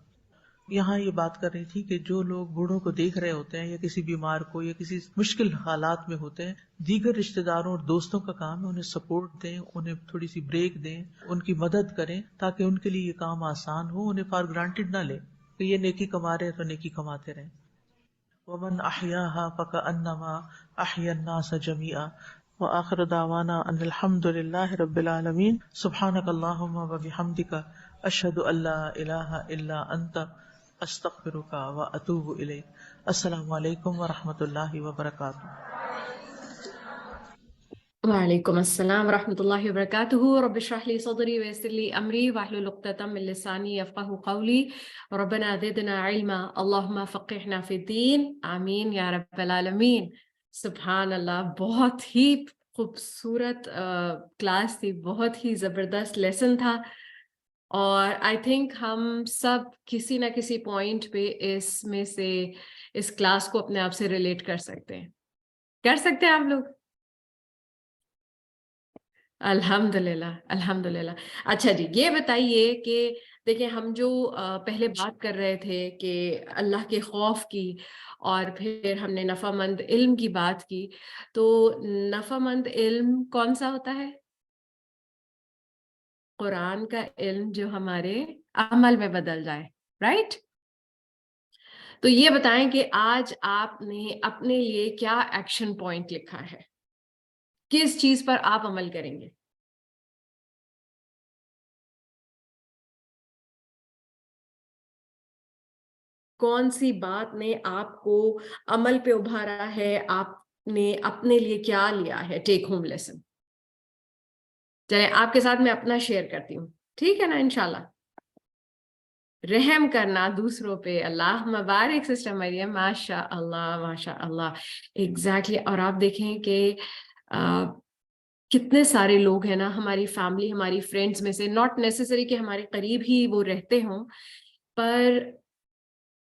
یہاں یہ بات کر رہی تھی کہ جو لوگ بوڑھوں کو دیکھ رہے ہوتے ہیں یا کسی بیمار کو یا کسی مشکل حالات میں ہوتے ہیں، دیگر رشتہ داروں اور دوستوں کا کام ہے انہیں سپورٹ دیں، انہیں تھوڑی سی بریک دیں، ان کی مدد کریں تاکہ ان کے لیے یہ کام آسان ہو. انہیں فار گرانٹیڈ نہ لیں کہ یہ نیکی کما رہے ہیں تو نیکی کماتے رہیں. ومن احیاها فکأنما احیا الناس جميعا وآخر دعوانا ان الحمد للہ رب العالمین. سبحانک اللہم وبحمدک اشہد ان لا الہ الا انت استغفرک واتوب الیک. السلام علیکم ورحمۃ اللہ وبرکاتہ. وعلیکم السلام ورحمۃ اللہ وبرکاتہ. رب اشرح لي صدری ويسر لي امری واحلل عقدۃ من لسانی یفقہوا قولی. ربنا زدنا علما اللہم فقہنا فی الدین. آمین یا رب العالمین. سبحان اللہ، بہت ہی خوبصورت کلاس تھی، بہت ہی زبردست لیسن تھا، اور آئی تھنک ہم سب کسی نہ کسی پوائنٹ پہ اس میں سے اس کلاس کو اپنے آپ سے ریلیٹ کر سکتے ہیں آپ لوگ. الحمدللہ الحمدللہ. اچھا جی، یہ بتائیے کہ دیکھیں ہم جو پہلے بات کر رہے تھے کہ اللہ کے خوف کی، اور پھر ہم نے نفع مند علم کی بات کی، تو نفع مند علم کون سا ہوتا ہے؟ قرآن کا علم جو ہمارے عمل میں بدل جائے، رائٹ؟ تو یہ بتائیں کہ آج آپ نے اپنے لیے کیا ایکشن پوائنٹ لکھا ہے، کس چیز پر آپ عمل کریں گے؟ کون سی بات نے آپ کو عمل پہ ابھارا ہے؟ آپ نے اپنے لیے کیا لیا ہے ٹیک ہوم لیسن؟ چلیں آپ کے ساتھ میں اپنا شیئر کرتی ہوں، ٹھیک ہے نا؟ انشاءاللہ رحم کرنا دوسروں پہ. اللہ مبارک سسٹر مریم، ماشاء اللہ ماشاء اللہ. ایگزیکٹلی. اور آپ دیکھیں کہ کتنے سارے لوگ ہیں نا ہماری فیملی، ہماری فرینڈز میں سے، ناٹ نیسیسری کہ ہمارے قریب ہی وہ رہتے ہوں، پر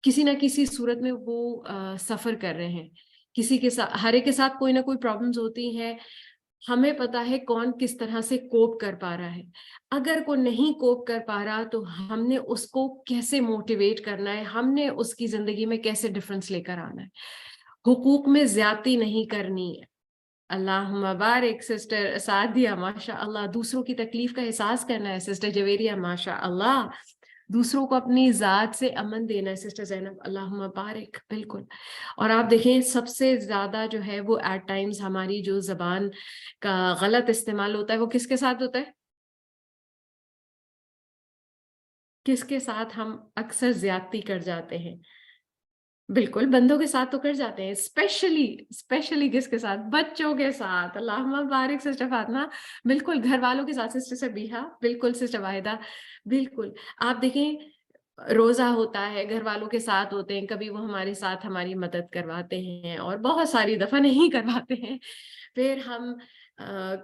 کسی نہ کسی صورت میں وہ سفر کر رہے ہیں. کسی کے ساتھ، ہر ایک کے ساتھ کوئی نہ کوئی پرابلمز ہوتی ہیں. ہمیں پتا ہے کون کس طرح سے کوپ کر پا رہا ہے. اگر کوئی نہیں کوپ کر پا رہا تو ہم نے اس کو کیسے موٹیویٹ کرنا ہے، ہم نے اس کی زندگی میں کیسے ڈفرنس لے کر آنا ہے. حقوق میں زیادتی نہیں کرنی ہے. اللہ مبارک سسٹر سعدیہ، ماشاء اللہ. دوسروں کی تکلیف کا احساس کرنا ہے سسٹر جویریہ، ماشاء اللہ. دوسروں کو اپنی ذات سے امن دینا ہے سسٹر زینب، اللہ مبارک. بالکل. اور آپ دیکھیں سب سے زیادہ جو ہے وہ ایٹ ٹائمز ہماری جو زبان کا غلط استعمال ہوتا ہے وہ کس کے ساتھ ہوتا ہے؟ کس کے ساتھ ہم اکثر زیادتی کر جاتے ہیں؟ بالکل بندوں کے ساتھ تو کر جاتے ہیں، اسپیشلی کس کے ساتھ؟ بچوں کے ساتھ. اللہ مبارک سسٹر فاطمہ. بالکل گھر والوں کے ساتھ سسٹر سبیحہ، بالکل سسٹر واحدہ. بالکل. آپ دیکھیں روزہ ہوتا ہے، گھر والوں کے ساتھ ہوتے ہیں، کبھی وہ ہمارے ساتھ ہماری مدد کرواتے ہیں اور بہت ساری دفعہ نہیں کرواتے ہیں. پھر ہم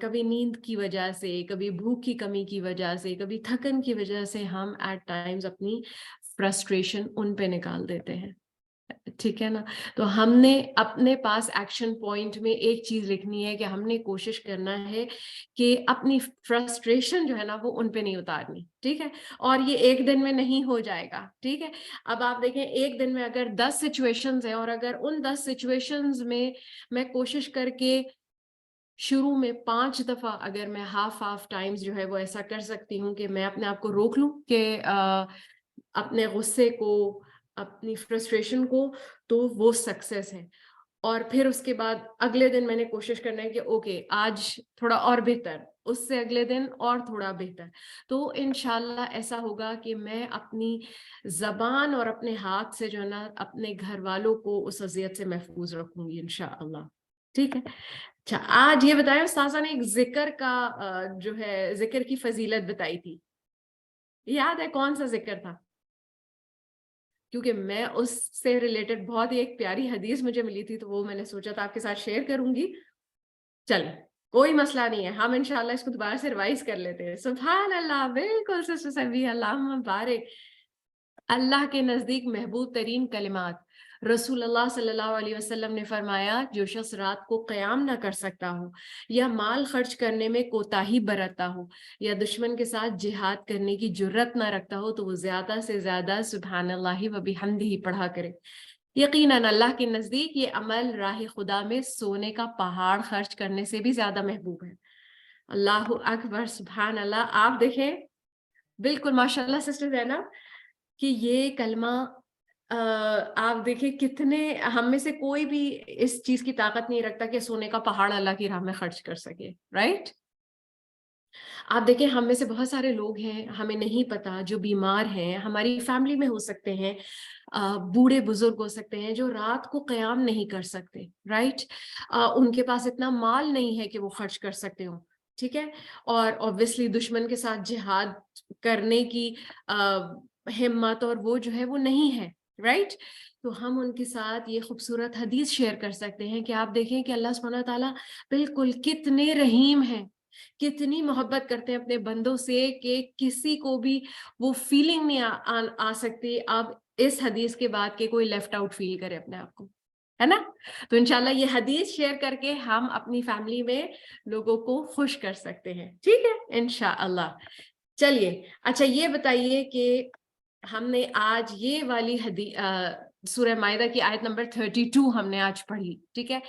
کبھی نیند کی وجہ سے، کبھی بھوک کی کمی کی وجہ سے، کبھی تھکن کی وجہ سے ہم ایٹ ٹائمز اپنی فرسٹریشن ان پہ نکال دیتے ہیں. ٹھیک ہے نا؟ تو ہم نے اپنے پاس ایکشن پوائنٹ میں ایک چیز لکھنی ہے کہ ہم نے کوشش کرنا ہے کہ اپنی فرسٹریشن جو ہے نا وہ ان پہ نہیں اتارنی. ٹھیک ہے؟ اور یہ ایک دن میں نہیں ہو جائے گا. ٹھیک ہے؟ اب آپ دیکھیں ایک دن میں اگر 10 سچویشنز ہیں، اور اگر ان 10 سچویشنز میں کوشش کر کے شروع میں 5 دفعہ اگر میں ہاف ٹائمز جو ہے وہ ایسا کر سکتی ہوں کہ میں اپنے آپ کو روک لوں کہ اپنے غصے کو، اپنی فرسٹریشن کو، تو وہ سکسیس ہے. اور پھر اس کے بعد اگلے دن میں نے کوشش کرنا ہے کہ اوکے آج تھوڑا اور بہتر، اس سے اگلے دن اور تھوڑا بہتر. تو انشاءاللہ ایسا ہوگا کہ میں اپنی زبان اور اپنے ہاتھ سے جو ہے نا اپنے گھر والوں کو اس اذیت سے محفوظ رکھوں گی انشاءاللہ. ٹھیک ہے. اچھا آج یہ بتائیں استاذہ نے ایک ذکر کا جو ہے ذکر کی فضیلت بتائی تھی, یاد ہے کون سا ذکر تھا؟ کیونکہ میں اس سے ریلیٹڈ بہت ہی ایک پیاری حدیث مجھے ملی تھی, تو وہ میں نے سوچا تھا آپ کے ساتھ شیئر کروں گی. چلیں کوئی مسئلہ نہیں ہے, ہم انشاءاللہ اس کو دوبارہ سے ریوائز کر لیتے ہیں. سبحان اللہ, بالکل سسٹر سبیہ, اللہ مبارک. اللہ کے نزدیک محبوب ترین کلمات, رسول اللہ صلی اللہ علیہ وسلم نے فرمایا جو شخص رات کو قیام نہ کر سکتا ہو, یا مال خرچ کرنے میں کوتاہی برتتا ہو, یا دشمن کے ساتھ جہاد کرنے کی جرت نہ رکھتا ہو, تو وہ زیادہ سے زیادہ سبحان اللہ و بحمدہ پڑھا کرے. یقیناً اللہ کے نزدیک یہ عمل راہ خدا میں سونے کا پہاڑ خرچ کرنے سے بھی زیادہ محبوب ہے. اللہ اکبر, سبحان اللہ. آپ دیکھیں بالکل ماشاءاللہ سسٹر زینب کہ یہ کلمہ آپ دیکھیں کتنے ہم میں سے کوئی بھی اس چیز کی طاقت نہیں رکھتا کہ سونے کا پہاڑ اللہ کی راہ میں خرچ کر سکے, رائٹ؟ آپ دیکھیں ہم میں سے بہت سارے لوگ ہیں, ہمیں نہیں پتا, جو بیمار ہیں, ہماری فیملی میں ہو سکتے ہیں, بوڑھے بزرگ ہو سکتے ہیں جو رات کو قیام نہیں کر سکتے, رائٹ؟ ان کے پاس اتنا مال نہیں ہے کہ وہ خرچ کر سکتے ہوں, ٹھیک ہے, اور اوبویسلی دشمن کے ساتھ جہاد کرنے کی ہمت اور وہ جو ہے وہ نہیں ہے, رائٹ؟ تو ہم ان کے ساتھ یہ خوبصورت حدیث شیئر کر سکتے ہیں کہ آپ دیکھیں کہ اللہ سبحانہ تعالیٰ بالکل کتنے رحیم ہیں, کتنی محبت کرتے ہیں اپنے بندوں سے کہ کسی کو بھی وہ فیلنگ نہیں آ سکتی اب اس حدیث کے بعد کہ کوئی لیفٹ آؤٹ فیل کرے اپنے آپ کو, ہے نا؟ تو انشاءاللہ یہ حدیث شیئر کر کے ہم اپنی فیملی میں لوگوں کو خوش کر سکتے ہیں, ٹھیک ہے انشاءاللہ. چلیے اچھا یہ بتائیے کہ ہم نے آج یہ والی سورہ مائدہ کی آیت نمبر 32 ہم نے آج پڑھی, ٹھیک ہے.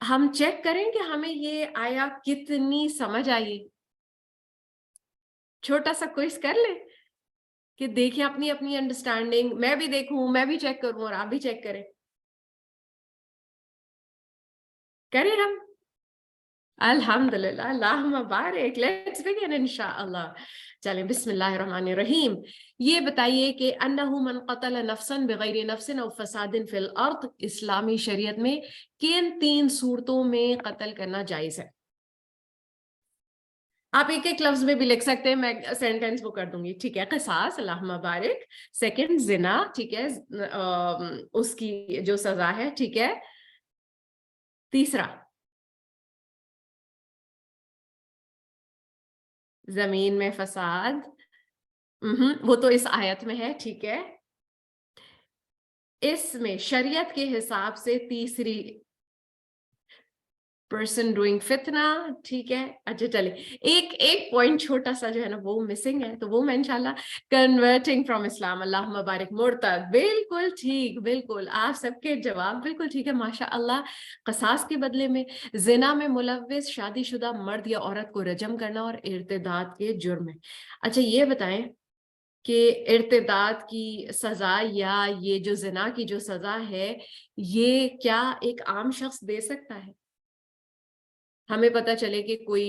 ہم چیک کریں کہ ہمیں یہ آیا کتنی سمجھ آئی, چھوٹا سا کوئز کر لیں کہ دیکھیں اپنی اپنی انڈرسٹینڈنگ, میں بھی دیکھوں, میں بھی چیک کروں اور آپ بھی چیک کریں ہم. الحمدللہ, اللہ مبارک. لیٹس بگن انشاءاللہ. چلیں بسم اللہ الرحمن الرحیم. یہ بتائیے کہ انہ من قتل نفسا بغیر نفس او فساد فی الارض, اسلامی شریعت میں کن 3 صورتوں میں قتل کرنا جائز ہے؟ آپ ایک ایک لفظ میں بھی لکھ سکتے ہیں, میں سینٹینس وہ کر دوں گی, ٹھیک ہے. قصاص, اللہ مبارک. سیکنڈ زنا, ٹھیک ہے, اس کی جو سزا ہے, ٹھیک ہے. تیسرا زمین میں فساد, وہ تو اس آیت میں ہے, ٹھیک ہے. اس میں شریعت کے حساب سے تیسری پرسن ڈوئنگ فتنہ, ٹھیک ہے. اچھا چلے ایک پوائنٹ چھوٹا سا جو ہے نا وہ مسنگ ہے, تو وہ میں انشاءاللہ کنورٹنگ فرام اسلام, اللہ مبارک. مرتد, بالکل ٹھیک, بالکل آپ سب کے جواب بالکل ٹھیک ہے ماشاء اللہ. قصاص کے بدلے میں زنا میں ملوث شادی شدہ مرد یا عورت کو رجم کرنا اور ارتداد کے جرم ہے. اچھا یہ بتائیں کہ ارتداد کی سزا یا یہ جو زنا کی جو سزا ہے یہ کیا ایک عام شخص دے سکتا ہے؟ ہمیں پتہ چلے کہ کوئی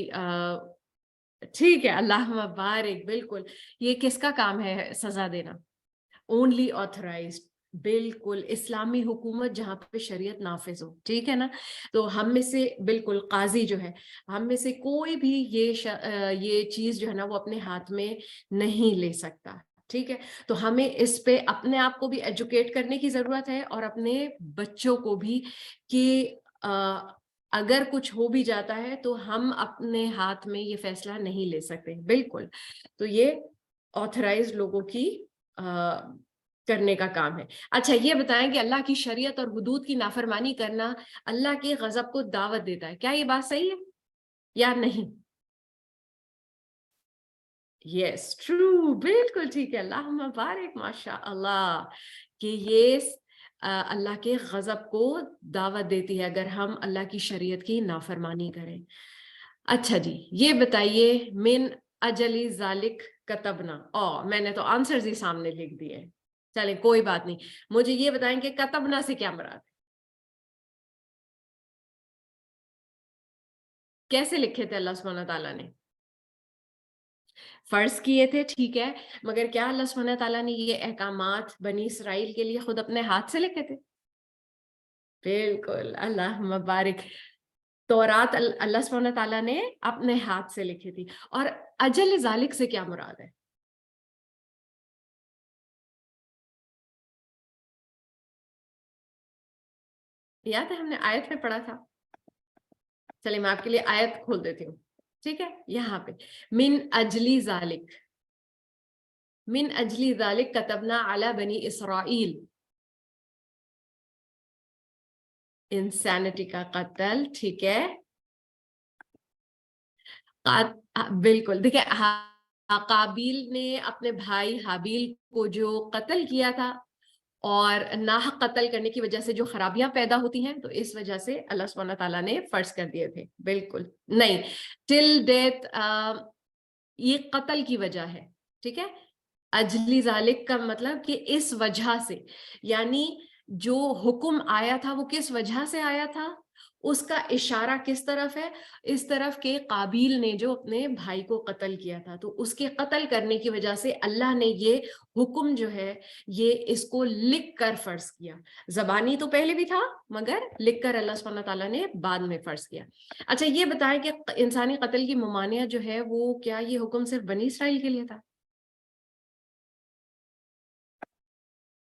ٹھیک ہے, اللہ مبارک, بالکل. یہ کس کا کام ہے سزا دینا؟ اونلی آتھرائزڈ, بالکل اسلامی حکومت جہاں پہ شریعت نافذ ہو, ٹھیک ہے نا. تو ہم میں سے بالکل قاضی جو ہے, ہم میں سے کوئی بھی یہ چیز جو ہے نا وہ اپنے ہاتھ میں نہیں لے سکتا, ٹھیک ہے. تو ہمیں اس پہ اپنے آپ کو بھی ایجوکیٹ کرنے کی ضرورت ہے اور اپنے بچوں کو بھی کہ اگر کچھ ہو بھی جاتا ہے تو ہم اپنے ہاتھ میں یہ فیصلہ نہیں لے سکتے, بالکل. تو یہ آتھرائزڈ لوگوں کی کرنے کا کام ہے. اچھا یہ بتائیں کہ اللہ کی شریعت اور حدود کی نافرمانی کرنا اللہ کے غضب کو دعوت دیتا ہے, کیا یہ بات صحیح ہے یا نہیں؟ یس ٹرو, بالکل ٹھیک ہے, اللہ مبارک, ماشاء اللہ. کہ یہ اللہ کے غضب کو دعوت دیتی ہے اگر ہم اللہ کی شریعت کی نافرمانی کریں. اچھا جی یہ بتائیے من اجلی ذالک کتبنا, میں نے تو آنسرز ہی سامنے لکھ دیے, چلیں کوئی بات نہیں. مجھے یہ بتائیں کہ کتبنا سے کیا مراد ہے؟ کیسے لکھے تھے اللہ سبحانہ تعالیٰ نے؟ فرض کیے تھے، ٹھیک ہے، مگر کیا اللہ سبحانہ تعالیٰ نے یہ احکامات بنی اسرائیل کے لیے خود اپنے ہاتھ سے لکھے تھے؟ بالکل، اللہ مبارک، تورات اللہ سبحانہ تعالیٰ نے اپنے ہاتھ سے لکھی تھی. اور اجل ذالک سے کیا مراد ہے؟ یاد ہے ہم نے آیت میں پڑھا تھا؟ چلیے میں آپ کے لیے آیت کھول دیتی ہوں، ٹھیک ہے. یہاں پہ من اجلی ذالک، من اجلی ذالک کتبنا علی بنی اسرائیل، انسانٹی کا قتل، ٹھیک ہے. بالکل، دیکھیں قابیل نے اپنے بھائی حابیل کو جو قتل کیا تھا، اور ناحق قتل کرنے کی وجہ سے جو خرابیاں پیدا ہوتی ہیں، تو اس وجہ سے اللہ سبحانہ تعالیٰ نے فرض کر دیے تھے. بالکل نہیں، ٹل ڈیتھ یہ قتل کی وجہ ہے، ٹھیک ہے. اجلی ذالک کا مطلب کہ اس وجہ سے، یعنی جو حکم آیا تھا وہ کس وجہ سے آیا تھا، اس کا اشارہ کس طرف ہے؟ اس طرف کہ قابیل نے جو اپنے بھائی کو قتل کیا تھا، تو اس کے قتل کرنے کی وجہ سے اللہ نے یہ حکم جو ہے یہ اس کو لکھ کر فرض کیا. زبانی تو پہلے بھی تھا، مگر لکھ کر اللہ سبحانہ تعالیٰ نے بعد میں فرض کیا. اچھا یہ بتائیں کہ انسانی قتل کی ممانعت جو ہے وہ کیا یہ حکم صرف بنی اسرائیل کے لیے تھا؟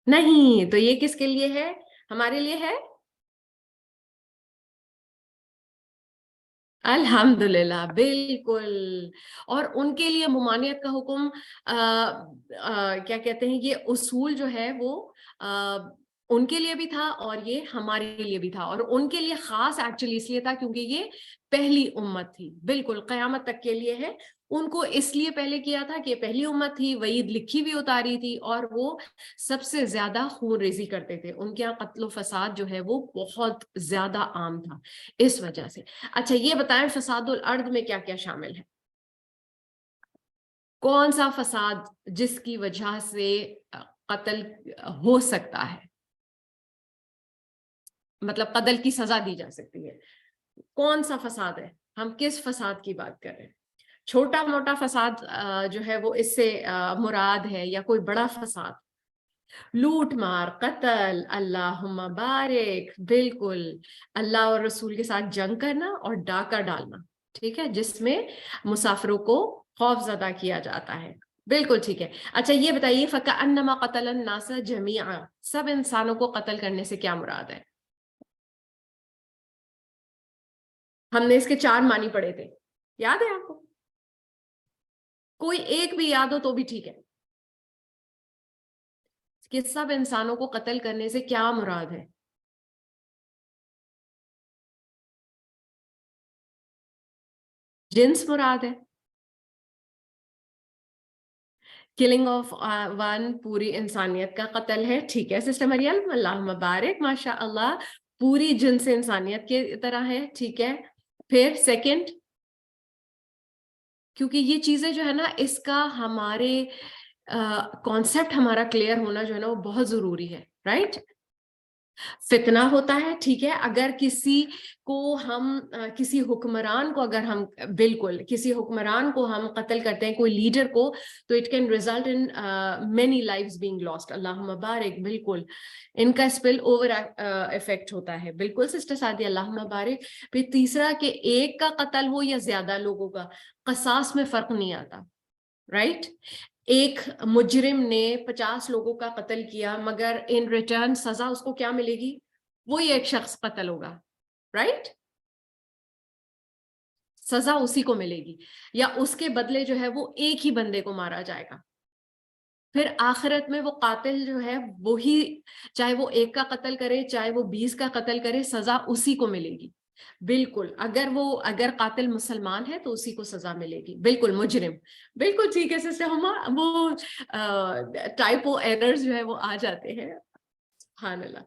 نہیں، تو یہ کس کے لیے ہے؟ ہمارے لیے ہے. الحمدللہ، بالکل. اور ان کے لیے ممانعت کا حکم کیا کہتے ہیں، یہ اصول جو ہے وہ ان کے لیے بھی تھا اور یہ ہمارے لیے بھی تھا. اور ان کے لیے خاص ایکچولی اس لیے تھا کیونکہ یہ پہلی امت تھی. بالکل قیامت تک کے لیے ہے. ان کو اس لیے پہلے کیا تھا کہ پہلی امت تھی، وعید لکھی بھی اتاری تھی، اور وہ سب سے زیادہ خون ریزی کرتے تھے. ان کے یہاں قتل و فساد جو ہے وہ بہت زیادہ عام تھا اس وجہ سے. اچھا یہ بتائیں فساد الارض میں کیا کیا شامل ہے؟ کون سا فساد جس کی وجہ سے قتل ہو سکتا ہے، مطلب قتل کی سزا دی جا سکتی ہے؟ کون سا فساد ہے؟ ہم کس فساد کی بات کر رہے ہیں؟ چھوٹا موٹا فساد جو ہے وہ اس سے مراد ہے، یا کوئی بڑا فساد؟ لوٹ مار، قتل، اللہم بارک، بالکل اللہ اور رسول کے ساتھ جنگ کرنا اور ڈاکہ ڈالنا، ٹھیک ہے، جس میں مسافروں کو خوف زدہ کیا جاتا ہے. بالکل ٹھیک ہے. اچھا یہ بتائیے فَكَأَنَّمَا قَتَلَ النَّاسَ جَمِيعًا، سب انسانوں کو قتل کرنے سے کیا مراد ہے؟ ہم نے اس کے 4 معنی پڑھے تھے، یاد ہے آپ کو؟ کوئی ایک بھی یاد ہو تو بھی ٹھیک ہے. کہ سب انسانوں کو قتل کرنے سے کیا مراد ہے؟ جنس مراد ہے. کلنگ آف ون پوری انسانیت کا قتل ہے، ٹھیک ہے سسٹر مریم، اللہ مبارک، ماشاء اللہ، پوری جنس انسانیت کی طرح ہے، ٹھیک ہے. پھر سیکنڈ، کیونکہ یہ چیزیں جو ہے نا اس کا ہمارے کانسیپٹ ہمارا کلیئر ہونا جو ہے نا وہ بہت ضروری ہے، رائٹ. فتنہ ہوتا ہے، ٹھیک ہے، اگر کسی کو ہم کسی حکمران کو اگر ہم بالکل کسی حکمران کو ہم قتل کرتے ہیں، کوئی لیڈر کو، تو it can result in many lives being lost. اللہ مبارک، بالکل ان کا اسپل اوور افیکٹ ہوتا ہے. بالکل سسٹر سعدی، اللہ مبارک. پھر تیسرا کہ ایک کا قتل ہو یا زیادہ لوگوں کا، قصاص میں فرق نہیں آتا، رائٹ. ایک مجرم نے 50 لوگوں کا قتل کیا، مگر ان ریٹرن سزا اس کو کیا ملے گی؟ وہی ایک شخص قتل ہوگا، رائٹ، سزا اسی کو ملے گی، یا اس کے بدلے جو ہے وہ ایک ہی بندے کو مارا جائے گا. پھر آخرت میں وہ قاتل جو ہے وہی، چاہے وہ ایک کا قتل کرے چاہے وہ 20 کا قتل کرے، سزا اسی کو ملے گی. بالکل اگر قاتل مسلمان ہے تو اسی کو سزا ملے گی. بالکل مجرم، بالکل ٹھیک ہے سسٹر ہما، وہ ٹائپو ایررز جو ہے وہ آ جاتے ہیں، سبحان اللہ.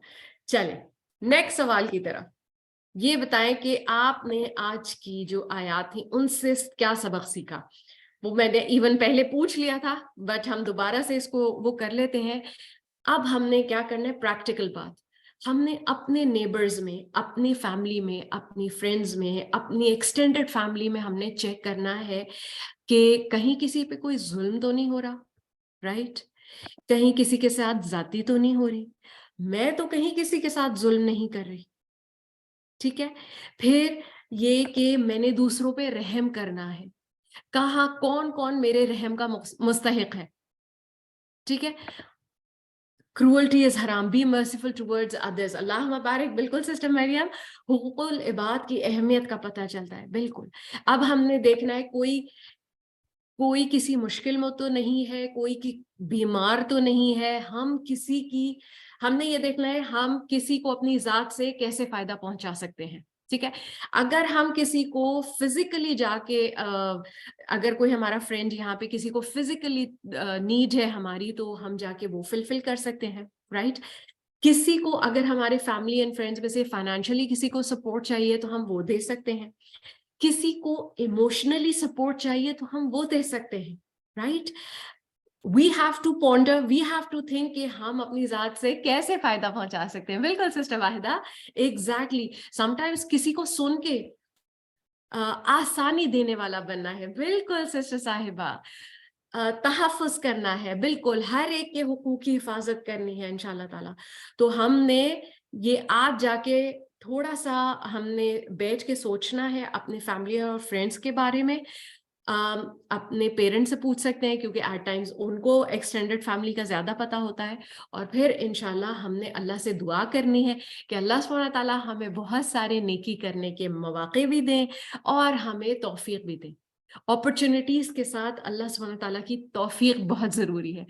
چلیں نیکسٹ سوال کی طرف. یہ بتائیں کہ آپ نے آج کی جو آیات تھیں ان سے کیا سبق سیکھا؟ وہ میں نے ایون پہلے پوچھ لیا تھا، بٹ ہم دوبارہ سے اس کو وہ کر لیتے ہیں. اب ہم نے کیا کرنا ہے؟ پریکٹیکل بات. ہم نے اپنے نیبرز میں، اپنی فیملی میں، اپنی فرینڈز میں، اپنی ایکسٹینڈڈ فیملی میں ہم نے چیک کرنا ہے کہ کہیں کسی پہ کوئی ظلم تو نہیں ہو رہا، رائٹ؟ کہیں کسی کے ساتھ ذاتی تو نہیں ہو رہی، میں تو کہیں کسی کے ساتھ ظلم نہیں کر رہی، ٹھیک ہے؟ پھر یہ کہ میں نے دوسروں پہ رحم کرنا ہے، کہاں کون کون میرے رحم کا مستحق ہے، ٹھیک ہے؟ cruelty is حرام، be merciful towards others، اللہ مبارک، بالکل سسٹر مریم، حقوق العباد کی اہمیت کا پتہ چلتا ہے، بالکل۔ اب ہم نے دیکھنا ہے کوئی کسی مشکل میں تو نہیں ہے، کوئی بیمار تو نہیں ہے، ہم نے یہ دیکھنا ہے ہم کسی کو اپنی ذات سے کیسے فائدہ پہنچا سکتے ہیں، ٹھیک ہے؟ اگر ہم کسی کو فزیکلی جا کے اگر کوئی ہمارا فرینڈ یہاں پہ کسی کو فزیکلی نیڈ ہے ہماری، تو ہم جا کے وہ فلفل کر سکتے ہیں، رائٹ؟ کسی کو اگر ہمارے فیملی اینڈ فرینڈز میں سے فائنینشلی کسی کو سپورٹ چاہیے تو ہم وہ دے سکتے ہیں، کسی کو ایموشنلی سپورٹ چاہیے تو ہم وہ دے سکتے ہیں، right? We have to ponder, we have to think کہ ہم اپنی ذات سے کیسے فائدہ پہنچا سکتے ہیں۔ بالکل سسٹر واحدہ، ایگزیکٹلی۔ سم ٹائمس کسی کو سن کے آسانی دینے والا بننا ہے، بالکل سسٹر صاحبہ، تحفظ کرنا ہے، بالکل ہر ایک کے حقوق کی حفاظت کرنی ہے انشاءاللہ تعالیٰ۔ تو ہم نے یہ آج جا کے تھوڑا سا ہم نے بیٹھ کے سوچنا ہے اپنے فیملی اور فرینڈس کے بارے میں، اپنے پیرنٹس سے پوچھ سکتے ہیں کیونکہ ایٹ ٹائمز ان کو ایکسٹینڈڈ فیملی کا زیادہ پتہ ہوتا ہے، اور پھر انشاءاللہ ہم نے اللہ سے دعا کرنی ہے کہ اللہ سبحانہ تعالیٰ ہمیں بہت سارے نیکی کرنے کے مواقع بھی دیں اور ہمیں توفیق بھی دیں۔ اپرچونٹیز کے ساتھ اللہ سبحانہ تعالیٰ کی توفیق بہت ضروری ہے۔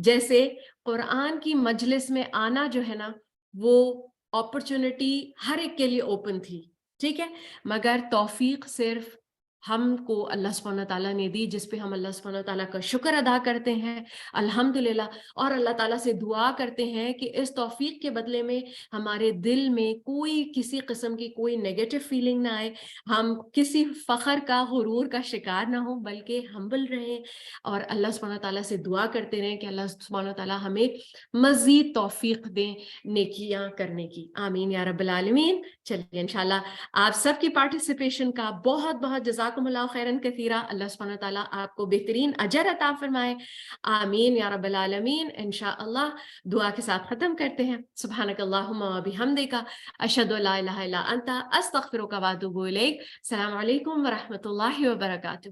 جیسے قرآن کی مجلس میں آنا جو ہے نا، وہ اپرچونٹی ہر ایک کے لیے اوپن تھی، ٹھیک ہے؟ مگر توفیق صرف ہم کو اللہ سبحانہ تعالیٰ نے دی، جس پہ ہم اللہ سبحانہ تعالیٰ کا شکر ادا کرتے ہیں الحمدللہ، اور اللہ تعالیٰ سے دعا کرتے ہیں کہ اس توفیق کے بدلے میں ہمارے دل میں کوئی کسی قسم کی کوئی نیگیٹو فیلنگ نہ آئے، ہم کسی فخر کا، غرور کا شکار نہ ہوں، بلکہ ہمبل رہیں اور اللہ سبحانہ تعالیٰ سے دعا کرتے رہیں کہ اللہ سبحانہ تعالیٰ ہمیں مزید توفیق دیں نیکیاں کرنے کی، آمین یا رب العالمین۔ چلیے انشاءاللہ آپ سب کی پارٹیسپیشن کا بہت بہت جزاکم اللہ خیرن کثیرہ، اللہ سبحانہ تعالیٰ آپ کو بہترین اجر عطا فرمائے، آمین یا رب العالمین۔ انشاءاللہ دعا کے ساتھ ختم کرتے ہیں۔ سبحانک اللہم و بحمدک، اشہد ان لا الہ الا انت، استغفرک و اتوب الیک۔ السلام علیکم ورحمۃ اللہ وبرکاتہ۔